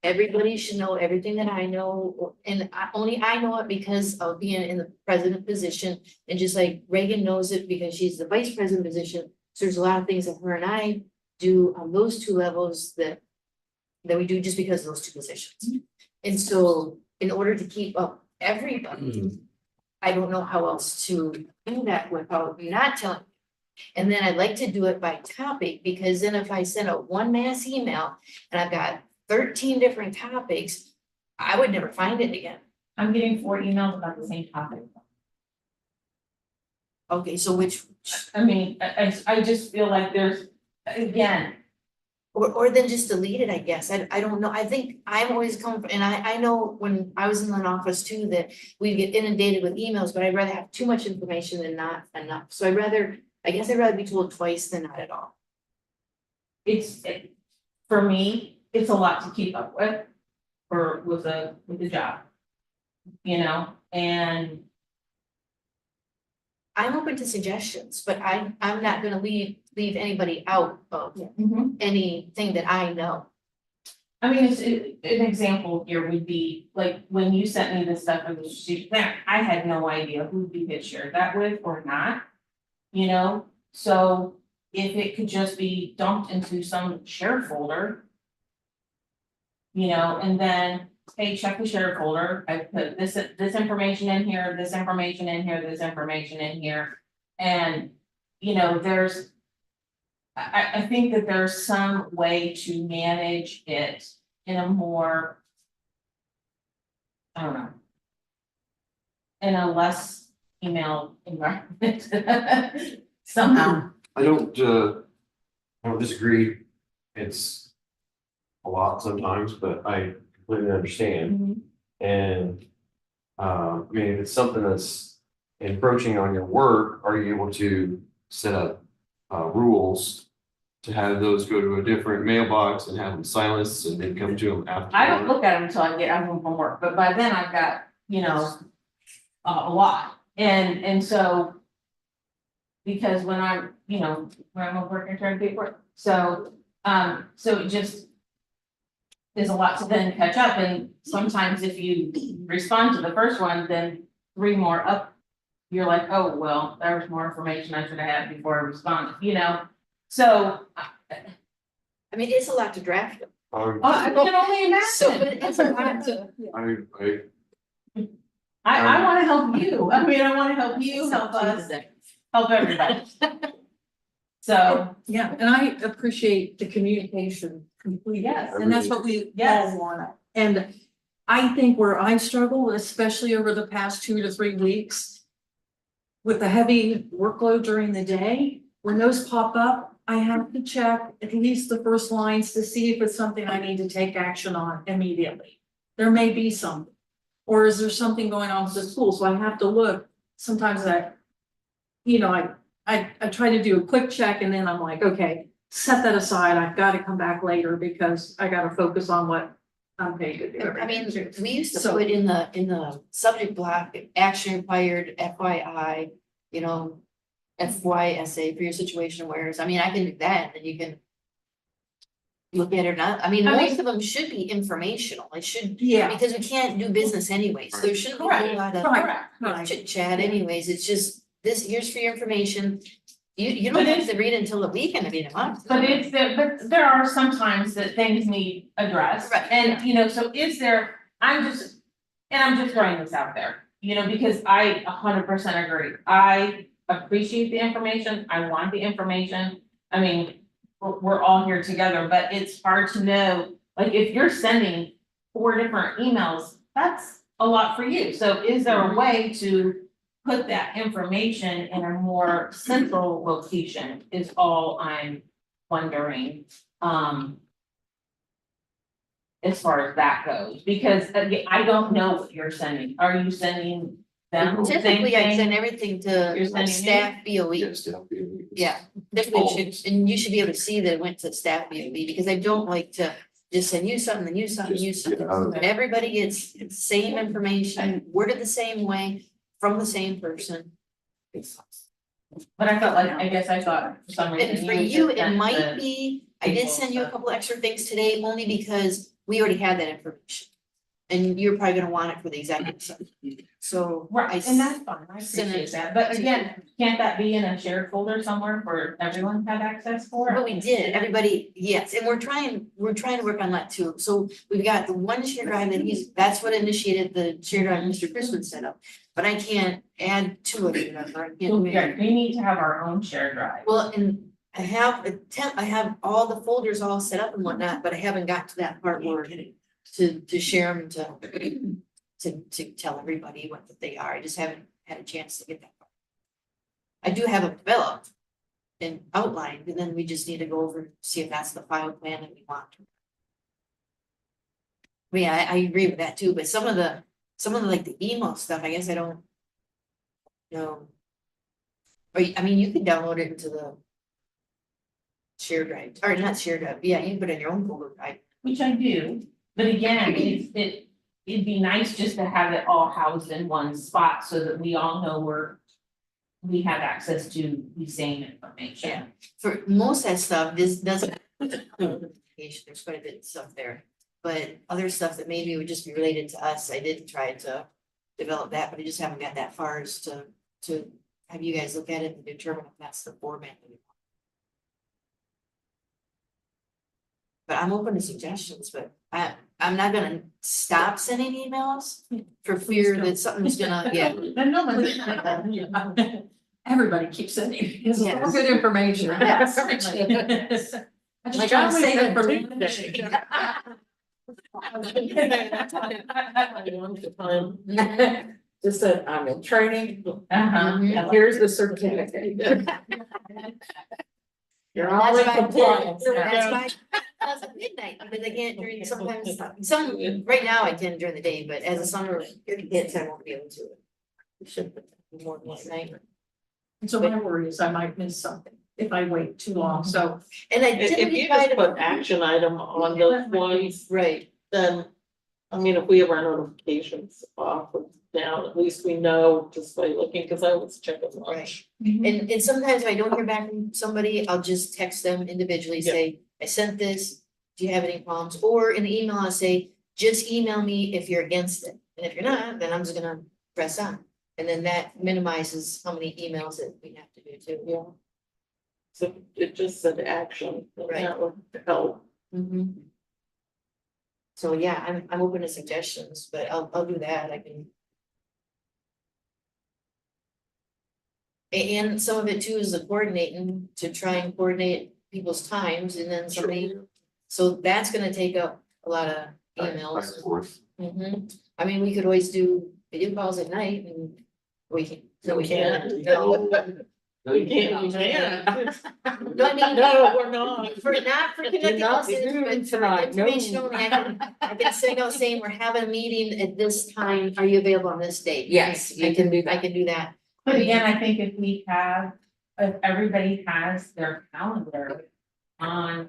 everybody should know everything that I know, and only I know it because of being in the president position, and just like Reagan knows it because she's the vice president position, so there's a lot of things that her and I do on those 2 levels that we do just because of those 2 positions. And so in order to keep up everybody, I don't know how else to do that without not telling. And then I'd like to do it by topic, because then if I send out one mass email and I've got 13 different topics, I would never find it again. I'm getting 4 emails about the same topic. Okay, so I mean, I just feel like there's, again, or then just delete it, I guess. I don't know. I think I'm always coming, and I know when I was in an office too, that we get inundated with emails, but I'd rather have too much information than not enough. So I guess I'd rather be told twice than not at all. for me, it's a lot to keep up with with the job. You know, and I'm open to suggestions, but I'm not gonna leave anybody out of anything that I know. I mean, an example here would be, like, when you sent me this stuff for the strategic plan, I had no idea who we had shared that with or not. You know, so if it could just be dumped into some shared folder. You know, and then, hey, check the shared folder, I put this information in here, this information in here, this information in here. And, you know, I think that there's some way to manage it in a more, I don't know, in a less email environment somehow. I don't, I don't disagree. It's a lot sometimes, but I completely understand. And, I mean, if it's something that's encroaching on your work, are you able to set up, rules to have those go to a different mailbox and have them silenced and then come to them after? I don't look at them until I get home from work, but by then I've got, you know, a lot. And so, because when I'm, you know, when I'm working trying to get work, so it just there's a lot to then catch up, and sometimes if you respond to the first one, then 3 more up, you're like, oh, well, there was more information I should have had before I responded, you know? So, I mean, it's a lot to draft. I can only So, imagine. but it's a lot to. I wanna help you, I mean, I wanna help you, help us, help everybody. So, Yeah, and I appreciate the communication completely. Yes. And that's what we Yes. all want. And I think where I struggle, especially over the past 2 to 3 weeks, with the heavy workload during the day, when those pop up, I have to check at least the first lines to see if it's something I need to take action on immediately. There may be something. Or is there something going on with the school? So I have to look, sometimes I try to do a quick check and then I'm like, okay, set that aside. I've got to come back later because I got to focus on what I'm paid to do. I mean, we used to So- put in the subject block, action required, FYI, you know, FYSA for your situation awareness. I mean, I can do that, and you can look at it or not. I mean, I mean- most of them should be informational. It should, Yeah, because we can't do business anyways. So there shouldn't be a whole lot of right. chit chat anyways. It's just this, here's for your information. You But don't have to read it until the weekend, I mean, a month. but there are some times that things need addressed. Right. And, you know, so is there, I'm just throwing this out there, you know, because I 100% agree. I appreciate the information, I want the information, I mean, we're all here together, but it's hard to know, like, if you're sending 4 different emails, that's a lot for you. So is there a way to put that information in a more central location is all I'm wondering, as far as that goes, because again, I don't know what you're sending. Are you sending them the same Typically, I send thing? everything You're to sending me? staff BOE. Yes, Yeah, definitely should, and you should be able to see that it went to staff BOE, because I don't like to just send you something, then you something, you Just get something. out of But everybody gets the same information, worded the same way, from the same person. But I felt like, I guess I thought for some reason. And for had you, just it sent might the- be, I did send you a couple extra things today, only because we already had that information. And you're probably gonna want it for the executive session, so. I Right, and that's fine, I send appreciate it that, but to- again, can't that be in a shared folder somewhere for everyone to have access for? But we did, everybody, yes, and we're trying to work on that too. So we've got the one shared drive that that's what initiated the shared drive Mr. Crispin set up. But I can't add to it, remember, I can't do Yeah, it. we need to have our own shared drive. Well, and I have all the folders all set up and whatnot, but I haven't got to that part where to share them to tell everybody what they are. I just haven't had a chance to get that part. I do have it developed and outlined, and then we just need to go over and see if that's the file plan that we want. Yeah, I agree with that too, but some of the like the email stuff, I guess I don't know. Or, I mean, you can download it into the shared drive, or not shared drive, yeah, you can put it in your own folder, right? Which I do, but again, it'd be nice just to have it all housed in one spot so that we all know where we have access to the same information. Yeah. For most of that stuff, this doesn't. There's quite a bit of stuff there, but other stuff that maybe would just be related to us, I did try to develop that, but I just haven't got that far as to have you guys look at it and determine if that's the format that we want. But I'm open to suggestions, but I'm not gonna stop sending emails for fear that something's gonna, yeah. Everybody keeps sending, it's all Yes. good information. Yes. I just Like, try to I'm save it for saying- me. Just said, I'm in training, Uh-huh. Mhm. here's the certificate. You're And all in that's why- compliance now. That's why, that's at midnight, because I can't during, sometimes, right now I can during the day, but as a summer hits, I won't be able to. We should put that more than one night. And so my worry is I might miss something if I wait too long, so. And I If typically you try just to, put action item on those ones, right, then, I mean, if we have our notifications off or down, at least we know just by looking, because I always check as much. and sometimes if I don't hear back from somebody, I'll just text them individually, Yeah. say, I sent this. Do you have any problems? Or in the email, I'll say, just email me if you're against it, and if you're not, then I'm just gonna press on. And then that minimizes how many emails that we have to do too. Yeah. So it just said action, and Right. that would help. Mhm. So yeah, I'm open to suggestions, but I'll do that, I can. And some of it too is the coordinating, to try and coordinate people's times, and then somebody, so that's gonna take up a lot of Back emails. and forth. I mean, we could always do video calls at night and we can, no, we can't. No. No. We can't, we can't. No, I mean, No, we're not. for not for connecting not us, Zooming but for tonight, no. information only, I can send out saying, we're having a meeting at this time, are you available on this date? Yes, you I can do I that. can do that. But again, I think if we have, if everybody has their calendar on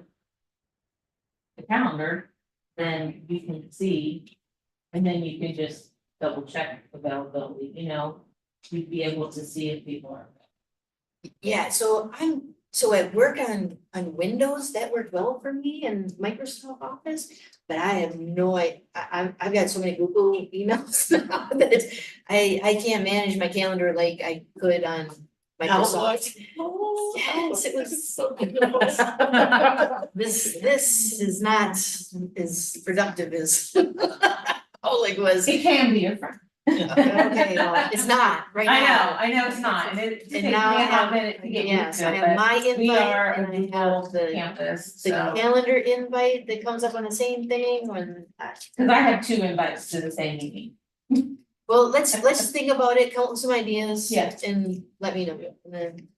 the calendar, then you can see, and then you can just double check availability, you know, you'd be able to see if people are. Yeah, so so I work on Windows, that worked well for me, and Microsoft Office, but I have no, I've got so many Google emails now that I can't manage my calendar like I could on Microsoft. Yes, it was so good. This is not as productive as Oleg was. It can be a friend. Okay, well, it's not right now. I know it's not, and it takes me And a now I hot have, minute to get yes, used I to have it, my but we invite are a and I Google have the campus, the so. calendar invite that comes up on the same thing when. Cause I have 2 invites to the same meeting. Well, let's think about it, come up with some ideas. Yes. And let me know, and then.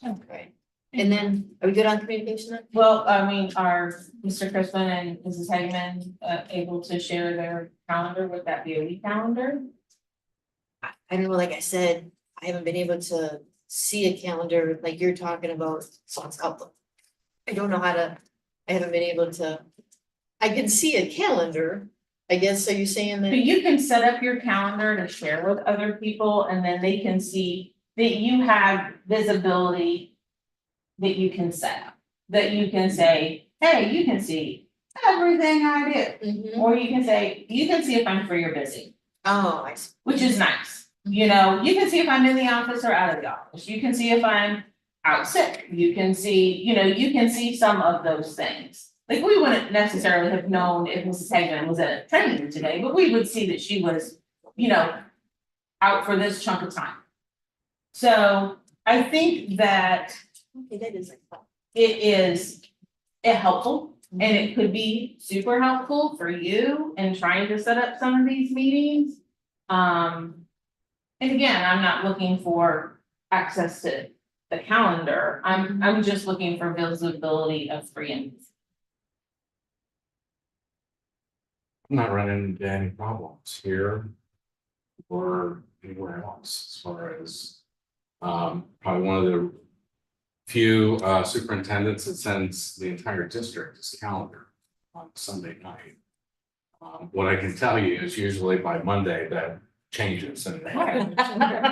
Okay, and then, are we good on communication then? Well, I mean, are Mr. Crispin and Mrs. Hagman able to share their calendar with that BOE calendar? I don't know, like I said, I haven't been able to see a calendar like you're talking about, so it's Outlook. I don't know how to, I haven't been able to, I can see a calendar, I guess, are you saying But that? you can set up your calendar to share with other people, and then they can see that you have visibility that you can set up. That you can say, hey, you can see everything I do. Mhm. Or you can say, you can see if I'm free or busy, Oh, I see. which is nice. You know, you can see if I'm in the office or out of the office. You can see if I'm out sick. You can see, you know, you can see some of those things. Like, we wouldn't necessarily have known if Mrs. Hagman was at a training today, but we would see that she was, you know, out for this chunk of time. So I think that Okay, that is like. it is helpful, and it could be super helpful for you in trying to set up some of these meetings. And again, I'm not looking for access to the calendar, I'm just looking for visibility of free and. I'm not running into any problems here or anywhere else as far as probably one of the few superintendents that sends the entire district his calendar on Sunday night. What I can tell you is usually by Monday that changes in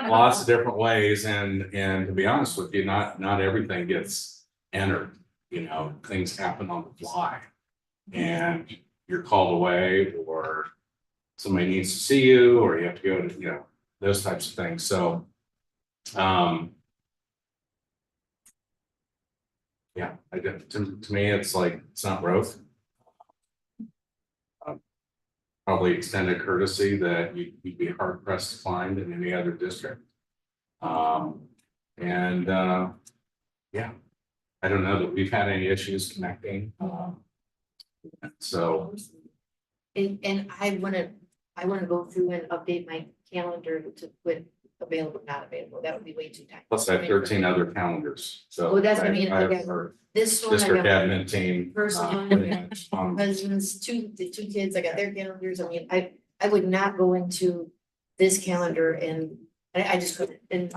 lots of different ways, and to be honest with you, not everything gets entered. You know, things happen on the fly, and you're called away, or somebody needs to see you, or you have to go to, you know, those types of things. So, yeah, I get, to me, it's like, it's not growth. Probably extended courtesy that you'd be hard pressed to find in any other district. Yeah, I don't know that we've had any issues connecting. So, And I wanna go through and update my calendar to put available, not available, that would be way too tight. Plus I have 13 other calendars, so. Oh, that's gonna be- I have okay. our This one, I district got admin team. First one. pretty much on- husbands, the two kids, I got their calendars, I mean, I would not go into this calendar and I just couldn't, and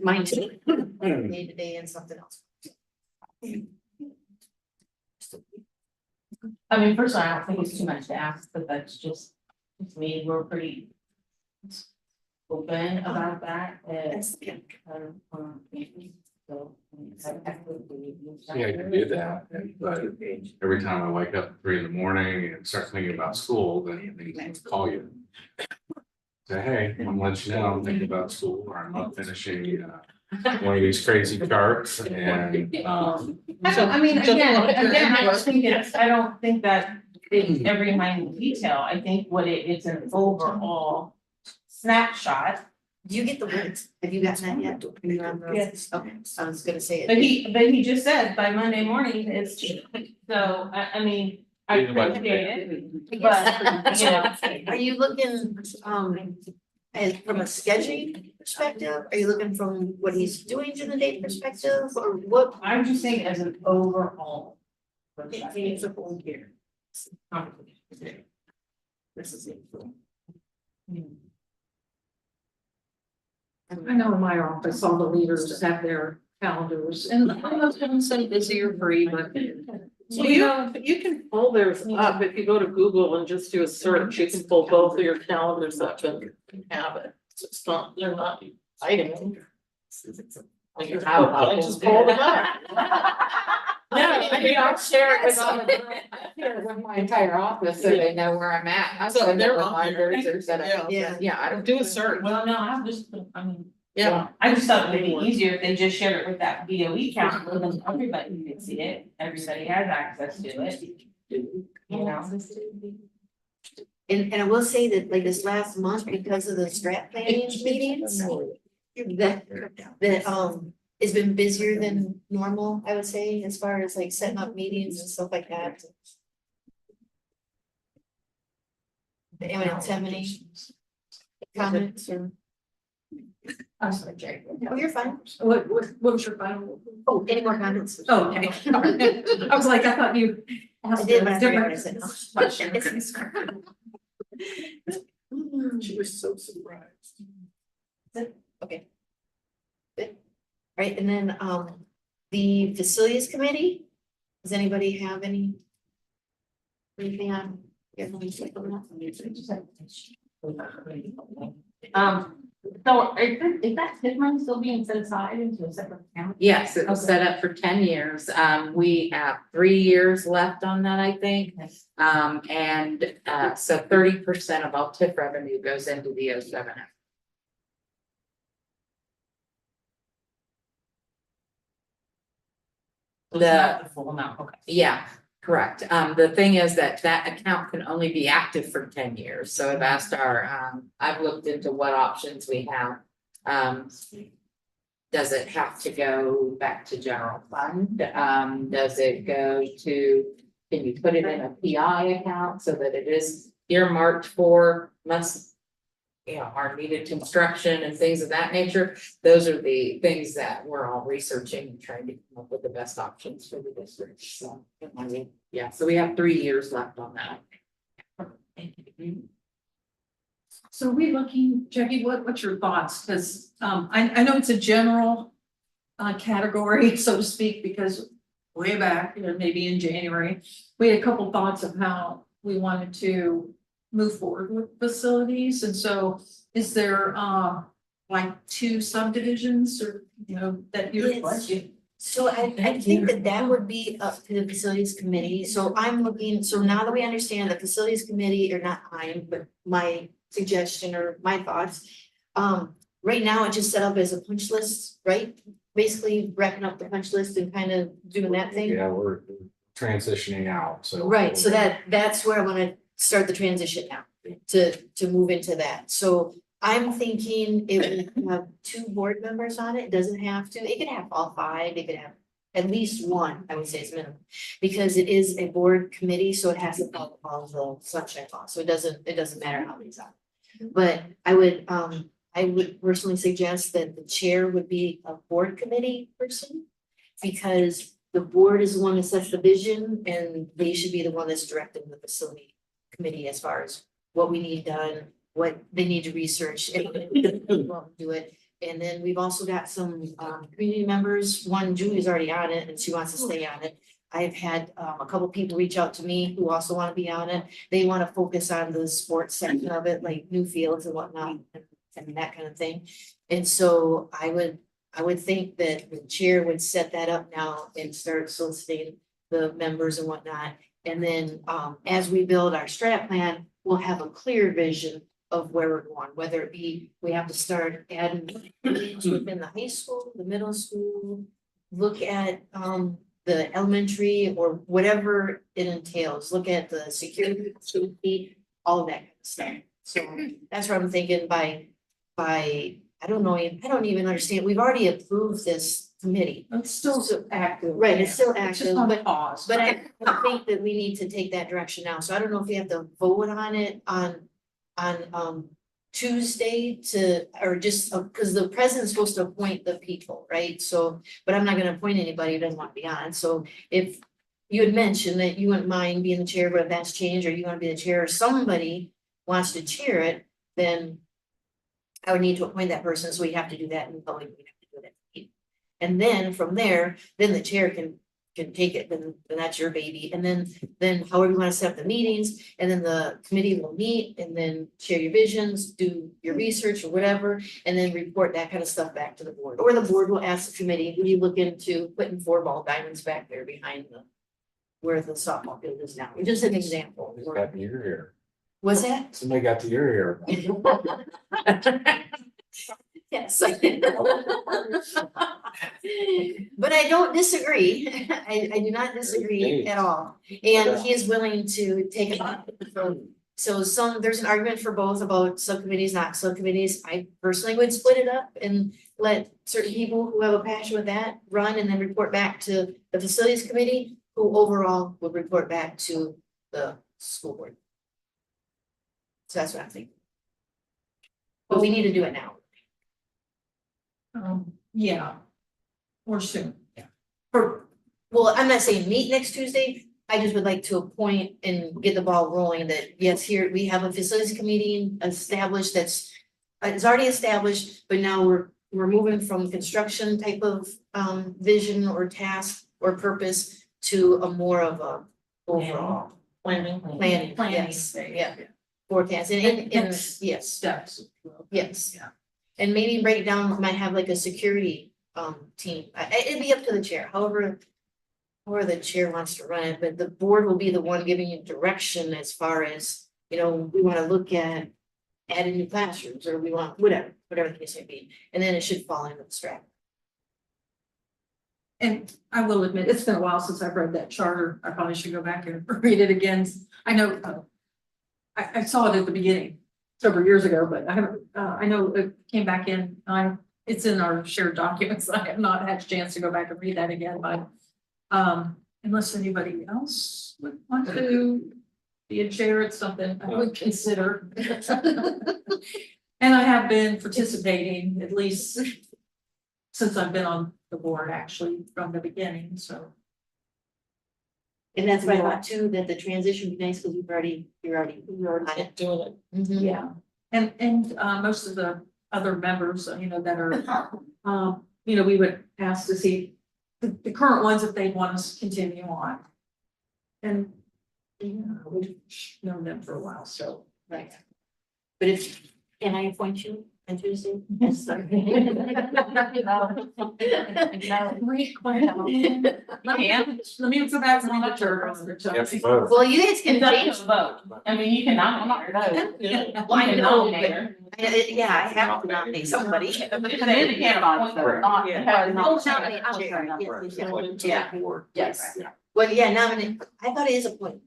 mine too, day to day and something else. I mean, personally, I don't think it's too much to ask, but that's just, to me, we're pretty open about that, so. Yeah, I can do that, but every time I wake up at 3 a.m. and start thinking about school, then I call you. Say, hey, I'm letting you know, I'm thinking about school, or I'm not finishing, one of these crazy charts and, I mean, again, I just think I don't think that it's every minute detail, I think it's an overall snapshot. Do you get the words? Have you gotten that yet? Are you on the- Yes. Okay, I was gonna say it. But he just said by Monday morning, it's, so, I mean, I appreciate it, but, you know. Are you looking, as from a scheduling perspective? Are you looking from what he's doing to the date perspective, or what? I'm just saying as an overall. It's a whole year. This is it. I know in my office, all the leaders have their calendars, and most of them say busy or free, but. So you can pull theirs up, if you go to Google and just do a search, you can pull both of your calendars up and have it. It's not, they're not hiding. I just pulled them up. No, I mean, I'll share it with all of with my entire office so they know where I'm at. I So send they're them on there. reminders or set up. Yeah. Yeah, I don't Do a search. Well, no, I'm just, I mean, Yeah. I just thought it would be easier if they just shared it with that BOE calendar, then everybody could see it, everybody has access to it. You know? And I will say that like this last month, because of the strat planning meetings, that it's been busier than normal, I would say, as far as like setting up meetings and stuff like that. Anyone else have any comments or? I'm sorry, Jay. Oh, you're fine. What was your final? Oh, any more comments? Oh, okay. I was like, I thought you I asked did, a but I forgot what I said. different question. She was so surprised. Okay. Good. Right, and then the facilities committee, does anybody have anything on? So is that TIF money still being set aside into a separate account? Yes, it was set up for 10 years. We have 3 years left on that, I think. So 30% of all TIF revenue goes into the 07. So it's not the full amount, okay. Yeah, correct. The thing is that account can only be active for 10 years. So I've asked I've looked into what options we have. Does it have to go back to general fund? Does it go to, can you put it in a PI account so that it is earmarked for our needed construction and things of that nature? Those are the things that we're all researching and trying to come up with the best options for the district. So, yeah, so we have 3 years left on that. So are we looking, Jackie, what's your thoughts? Because I know it's a general category, so to speak, because way back, maybe in January, we had a couple thoughts of how we wanted to move forward with facilities. And so is there like 2 subdivisions or, that you're requesting? So I think that would be up to the facilities committee. So I'm looking, so now that we understand the facilities committee, or not mine, but my suggestion or my thoughts. Right now it's just set up as a punch list, right? Basically wrapping up the punch list and kind of doing that thing. Yeah, we're transitioning out, so. Right, so that's where I wanna start the transition now, to move into that. So I'm thinking it would have 2 board members on it. It doesn't have to, it could have all 5, it could have at least 1, I would say is minimum. Because it is a board committee, so it has to follow all the sunshine law, so it doesn't matter how these are. But I I would personally suggest that the chair would be a board committee person. Because the board is the one that sets the vision and they should be the one that's directing the facility committee as far as what we need done, what they need to research, and do it. And then we've also got some community members. One, Julie's already on it and she wants to stay on it. I've had a couple people reach out to me who also want to be on it. They want to focus on the sports section of it, like new fields and whatnot and that kind of thing. And so I would think that the chair would set that up now and start soliciting the members and whatnot. And then as we build our strat plan, we'll have a clear vision of where we're going, whether it be, we have to start adding within the high school, the middle school, look at the elementary or whatever it entails, look at the security, all of that kind of stuff. So that's what I'm thinking by, I don't know, I don't even understand, we've already approved this committee. It's still active. Right, it's still It's just active, on but pause. but I think that we need to take that direction now, so I don't know if we have to vote on it on Tuesday to, or just, cause the president's supposed to appoint the people, right? So, but I'm not gonna appoint anybody who doesn't want to be on, so if you had mentioned that you wouldn't mind being the chair, but if that's changed, or you wanna be the chair, or somebody wants to chair it, then I would need to appoint that person, so we have to do that in public, we have to do that. And then from there, then the chair can take it, then that's your baby, and then however you wanna set up the meetings, and then the committee will meet, and then share your visions, do your research or whatever, and then report that kind of stuff back to the board, or the board will ask the committee, will you look into putting 4-ball diamonds back there behind where the softball field is now, just an example. It's got to your ear. What's that? Somebody got to your ear. Yes. But I don't disagree. I do not disagree at all. And he is willing to take it on. So there's an argument for both about subcommittees, not subcommittees. I personally would split it up and let certain people who have a passion with that run and then report back to the facilities committee, who overall would report back to the school board. So that's what I'm thinking. But we need to do it now. Yeah. Or soon. Well, I'm not saying meet next Tuesday. I just would like to appoint and get the ball rolling that, yes, here we have a facilities committee established it's already established, but now we're moving from construction type of vision or task or purpose to a more of a overall planning, yes, yeah. Forecast and yes, Steps. yes. Yeah. And maybe break down, might have like a security team. It'd be up to the chair, however the chair wants to run it, but the board will be the one giving you direction as far as, we want to look at adding new classrooms, or we want whatever the case may be, and then it should fall into the strat. And I will admit, it's been a while since I've read that charter. I probably should go back and read it again. I know, I saw it at the beginning several years ago, but I haven't, I know it came back in, it's in our shared documents. I have not had a chance to go back and read that again, but unless anybody else would want to be a chair, it's something I would consider. And I have been participating at least since I've been on the board, actually, from the beginning, so. And that's why I thought too, that the transition would be nice, because you're already on it. Doing it. Mhm. Yeah, and most of the other members, that are, we would ask to see the current ones if they want us to continue on. And, we've known them for a while, so. Right. But can I appoint you on Tuesday? Yes. Great question. Let me go back to the turtle. Well, you guys can It's up change. to a vote. I mean, you can nominate or vote. Well, I You can know, nominate her. Yeah, I have to nominate somebody. But you can't appoint her, not. Yeah. because Oh, not- nominate, I'm sorry, yes, Yes. well, yeah, nominate, I thought it is appointed.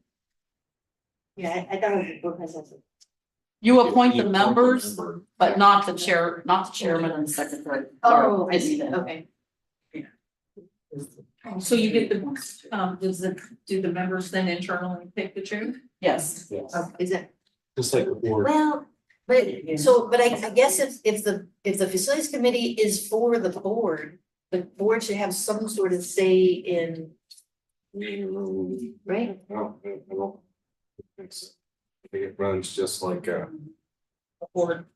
Yeah, I thought it was a book process. You appoint the members, but not the chairman and secretary. Oh, Or I see, anything. okay. So you get do the members then internally pick the chair? Yes. Is that, Just like the board. well, But I guess if the facilities committee is for the board should have some sort of say in. Right? I don't think so. I think it runs just like a board,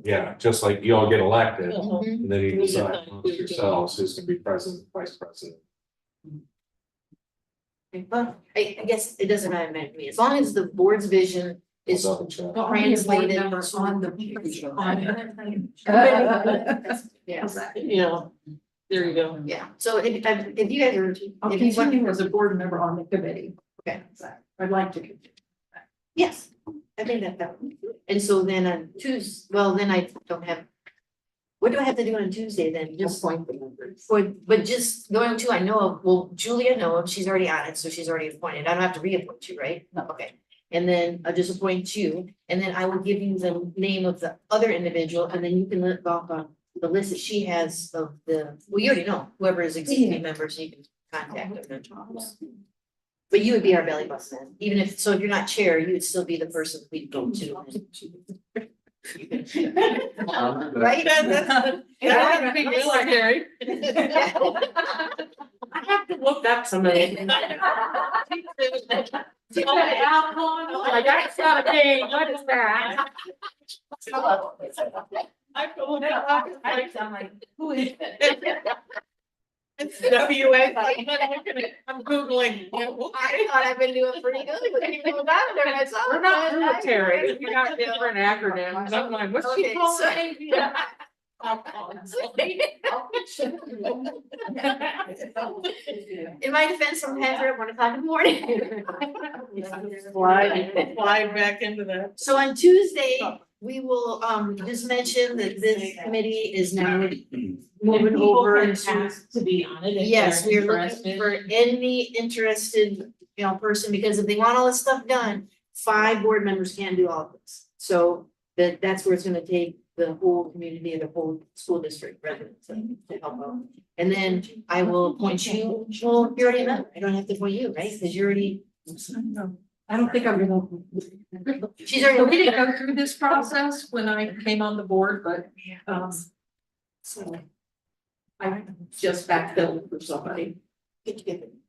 yeah, just like you all get elected, and then you decide amongst yourselves who's gonna be president, vice president. Well, I guess it doesn't matter to me, as long as the board's vision is I'll double check. translated on the. Yeah, Yeah, there you go. yeah, so if you guys are, I'll if you want, continue as a board member on the committee. Okay. I'd like to continue. yes, I think that, and so then on Tuesday, well, then I don't have. What do I have to do on Tuesday then? Just Appoint the members. but just going to, I know of, well, Julia, I know of, she's already on it, so she's already appointed. I don't have to reappoint you, right? No. Okay. And then I'll just appoint you, and then I will give you the name of the other individual, and then you can look off on the list that she has of the, well, you already know, whoever is existing members, you can contact them. But you would be our belly button then, even if, so if you're not chair, you would still be the person we'd go to. Right? That would be military. I have to look up some of it. I got not a page, what is that? I pulled it up. I'm like, who is It's WA. I'm Googling. I thought I've been doing pretty good with people about it there myself. We're not military, we got different acronyms, I'm like, what's she Okay, calling so- me? In my defense, sometimes they're at 1 o'clock in the morning. Slide back into that. So on Tuesday, we will just mention that this committee is now moving over into. To be on it. if Yes, they're we are looking interested. for any interested, person, because if they want all this stuff done, 5 board members can't do all of this. So that's where it's gonna take the whole community and the whole school district residents to help out. And then I will appoint you, well, you already know, I don't have to appoint you, right? Because you already, I don't think I'm gonna. she's already. We didn't go through this process when I came on the board, but, so. I just backfilled for somebody,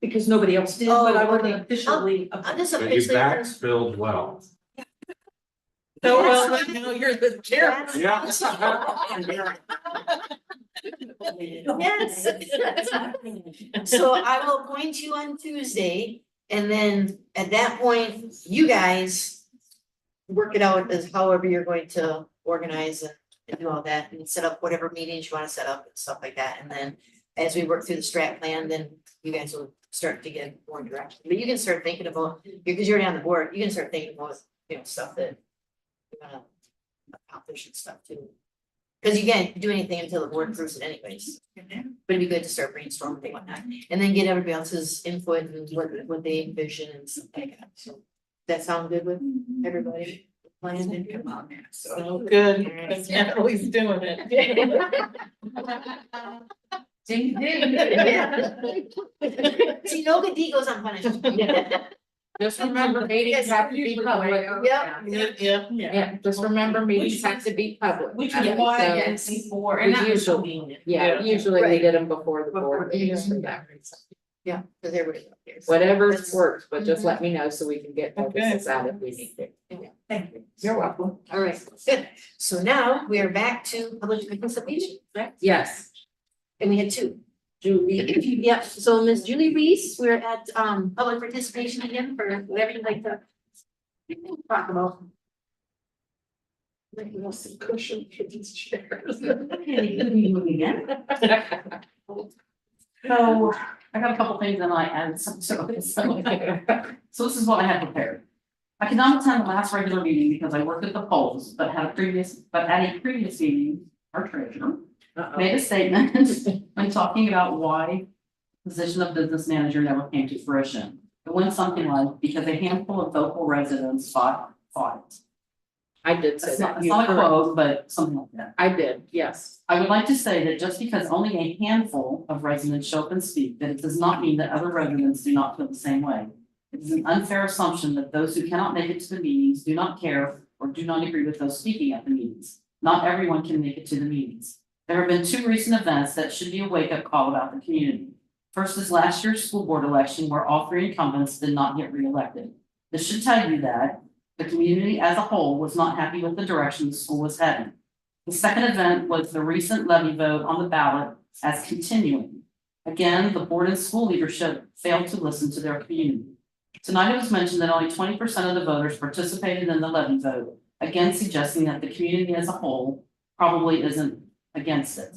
because nobody else did, but I wasn't officially. I'm just But you officially. backfilled well. So well, now you're the chair. Yes. Yes. So I will appoint you on Tuesday, and then at that point, you guys work it out as however you're going to organize and do all that, and set up whatever meetings you wanna set up and stuff like that, and then as we work through the strat plan, then you guys will start to get more direction, but you can start thinking about, because you're already on the board, you can start thinking about, stuff that you're gonna accomplish and stuff too. Cause you can't do anything until the board approves it anyways. But it'd be good to start brainstorming and whatnot, and then get everybody else's input and what they envision and stuff like that, so. That sound good with everybody? Plan and come on now, so. So good, because Natalie's doing it. Ding, ding. See, no good deed goes unpunished. Just remember, meetings have to be public. Yep. Yeah. Yeah, just remember, meetings have to be public. Which So, is why I guess before, and we that was usually- convenient. Yeah, usually we Right. did them before the board meetings for that reason. Yeah, because everybody. Whatever That's- works, but just let me know so we can get notices out if we need to. Thank you. You're welcome. All right, good. So now we are back to public participation, correct? Yes. And we had 2. Julie, yep, so Miss Julie Reese, we're at public participation again for whatever you'd like to talk about. Like, what's the cushion for these chairs? So I got a couple things and I added some to it. So this is what I had prepared. I could not attend the last regular meeting because I worked at the polls, but at a previous meeting, our treasurer made a statement when talking about why the position of business manager never came to fruition. It went something like, because a handful of local residents fought it. I did say It's that. not a quote, but something like that. I did, yes. I would like to say that just because only a handful of residents show up and speak, that it does not mean that other residents do not feel the same way. It is an unfair assumption that those who cannot make it to the meetings do not care or do not agree with those speaking at the meetings. Not everyone can make it to the meetings. There have been 2 recent events that should be a wake-up call about the community. First is last year's school board election where all 3 incumbents did not get reelected. This should tell you that the community as a whole was not happy with the direction the school was heading. The second event was the recent levy vote on the ballot as continuing. Again, the board and school leadership failed to listen to their community. Tonight it was mentioned that only 20% of the voters participated in the levy vote, again suggesting that the community as a whole probably isn't against it.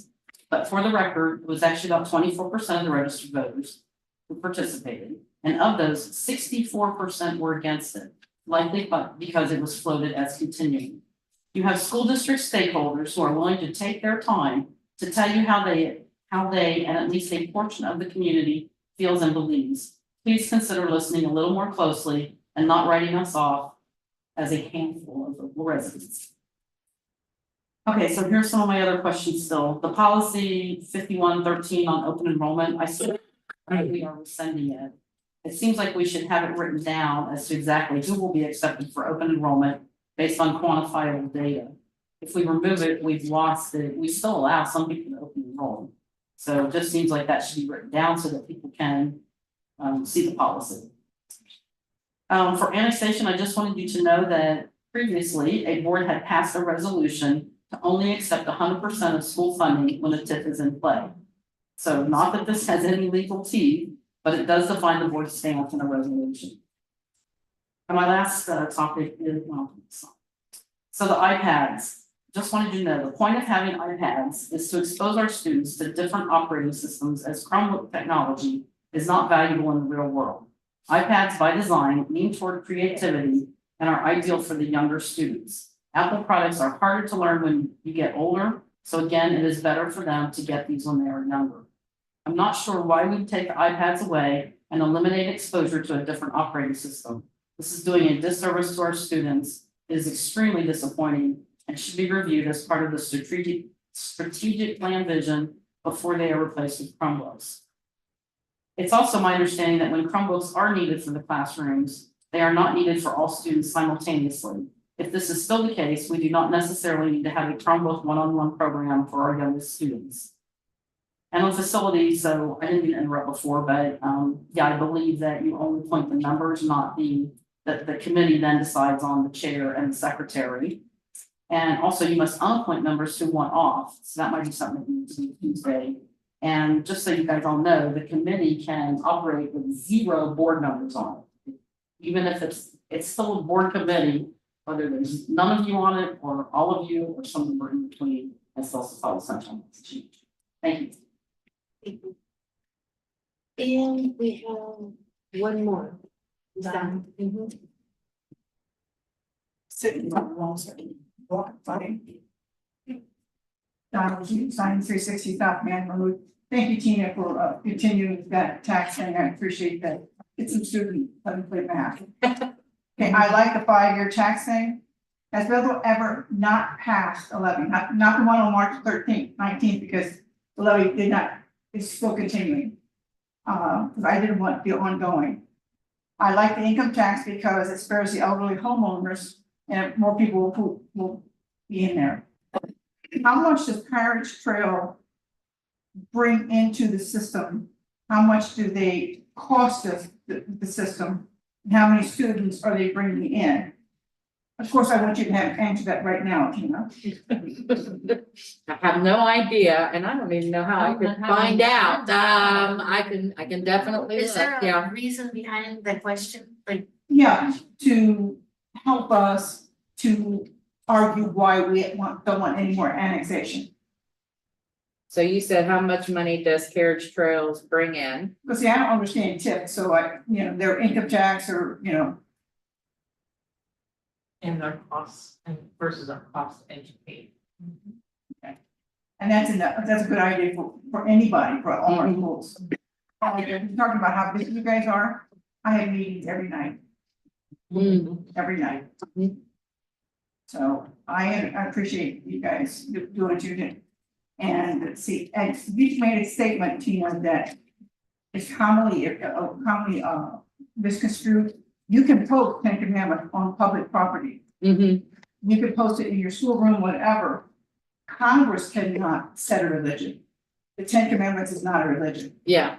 But for the record, it was actually about 24% of the registered voters who participated, and of those, 64% were against it, likely because it was floated as continuing. You have school district stakeholders who are willing to take their time to tell you how they and at least a portion of the community feels and believes. Please consider listening a little more closely and not writing us off as a handful of local residents. Okay, so here's some of my other questions still. The policy 5113 on open enrollment, I still we are rescinding it. It seems like we should have it written down as to exactly who will be accepted for open enrollment based on quantifiable data. If we remove it, we've lost it. We still allow some people to open enroll. So it just seems like that should be written down so that people can see the policy. For annexation, I just wanted you to know that previously a board had passed a resolution to only accept 100% of school funding when a TIF is in play. So not that this has any legal teeth, but it does define the board's stance in a resolution. And my last topic is, so the iPads. Just wanted you to know the point of having iPads is to expose our students to different operating systems, as Chromebook technology is not valuable in the real world. iPads by design lean toward creativity and are ideal for the younger students. Apple products are harder to learn when you get older, so again, it is better for them to get these when they are younger. I'm not sure why we take the iPads away and eliminate exposure to a different operating system. This is doing a disservice to our students. It is extremely disappointing and should be reviewed as part of the strategic plan vision before they are replaced with Chromebooks. It's also my understanding that when Chromebooks are needed for the classrooms, they are not needed for all students simultaneously. If this is still the case, we do not necessarily need to have a Chromebook one-on-one program for our youngest students. And on facilities, so I didn't interrupt before, but yeah, I believe that you only point the numbers, not that the committee then decides on the chair and the secretary. And also you must unappoint members who want off. So that might be something that you need to do Tuesday. And just so you guys all know, the committee can operate with 0 board members on it. Even if it's still a board committee, whether there's none of you on it or all of you or some number in between, and still follow sunshine. Thank you. And we have one more. Done. Sitting on the wall, funny. Donald G, sign 360 South Man. Thank you, Tina, for continuing that tax thing. I appreciate that. It's some student, let me play math. Okay, I like the 5-year tax thing. Has Belleville ever not passed a levy? Not the one on March 13th, 19th, because the levy did not, it's still continuing. Because I didn't want the ongoing. I like the income tax because it spares the elderly homeowners and more people who will be in there. How much does Carriage Trail bring into the system? How much do they cost us, the system? And how many students are they bringing in? Of course, I want you to answer that right now, Tina. I have no idea, and I don't even know how I could find out. I can definitely Is look, there yeah. a reason behind that question? Like, Yeah, to help us to argue why we don't want any more annexation. So you said how much money does Carriage Trails bring in? Because see, I don't understand tips, so their income tax or, And their costs and versus our cost to educate. and that's a good idea for anybody, for all our schools. Talking about how busy you guys are, I have meetings every night. Every night. So I appreciate you guys doing what you did. And see, and you made a statement, Tina, that is commonly misconstrued. You can post 10 commandments on public property. you could post it in your schoolroom, whatever. Congress cannot set a religion. The Ten Commandments is not a religion. Yeah,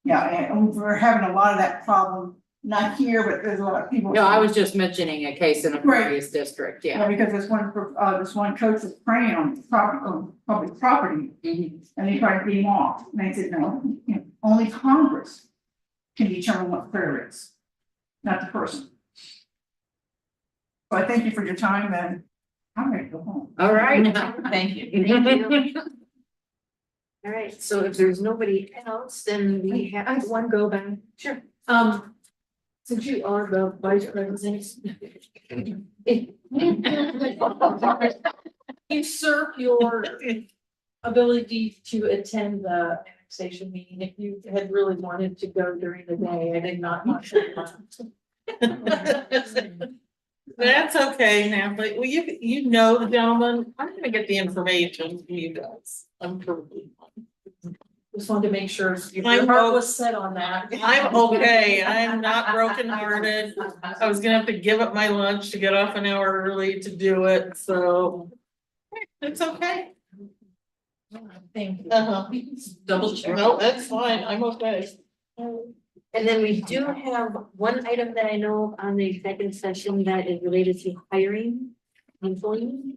Yeah, and we're having a lot of that problem, not here, but there's a lot of people. no, I was just mentioning a case in a Right. previous district, Yeah, yeah. because this one coach was praying on public property, Mhm. and they tried to beat him off, and I said, no, only Congress can determine what prayer is, not the person. So I thank you for your time, and I'm ready to go home. All right. Thank you. Thank you. All right, so if there's nobody else, then we have one go back. Sure. Since you are the vice president. Usurp your ability to attend the annexation meeting if you had really wanted to go during the day. I did not want to. That's okay now, but well, you know the gentleman, I'm gonna get the information from you guys. I'm perfectly fine. Just wanted to make sure your I'm heart was set on that. I'm okay, I'm not brokenhearted. I was gonna have to give up my lunch to get off an hour early to do it, so. It's okay. Thank you. Double check. No, that's fine, I'm okay. And then we do have one item that I know on the executive session that is related to hiring employees.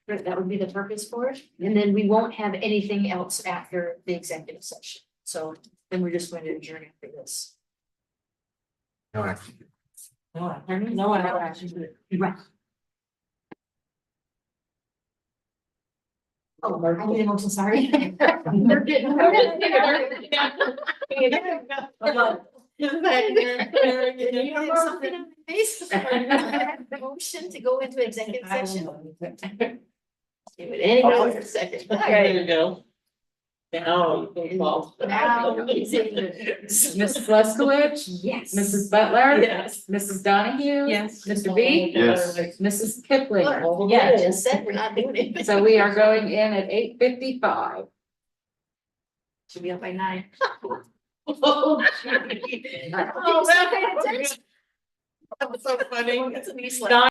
That would be the purpose for it, and then we won't have anything else after the executive session, so then we're just going to adjourn after this. No action. No action. Right. Oh, I did a motion, sorry. We're getting- Did you have something on your face? Motion to go into executive session. Give it any other second. There you go. Now, well. Now. Mrs. Leskowitz, Yes. Mrs. Butler. Yes. Mrs. Donahue. Yes. Mr. B. Yes. Mrs. Kipling. Yeah, just said we're not doing it. So we are going in at 8:55. Should be up by 9. Oh, Oh, that was so funny. It's a nice laugh.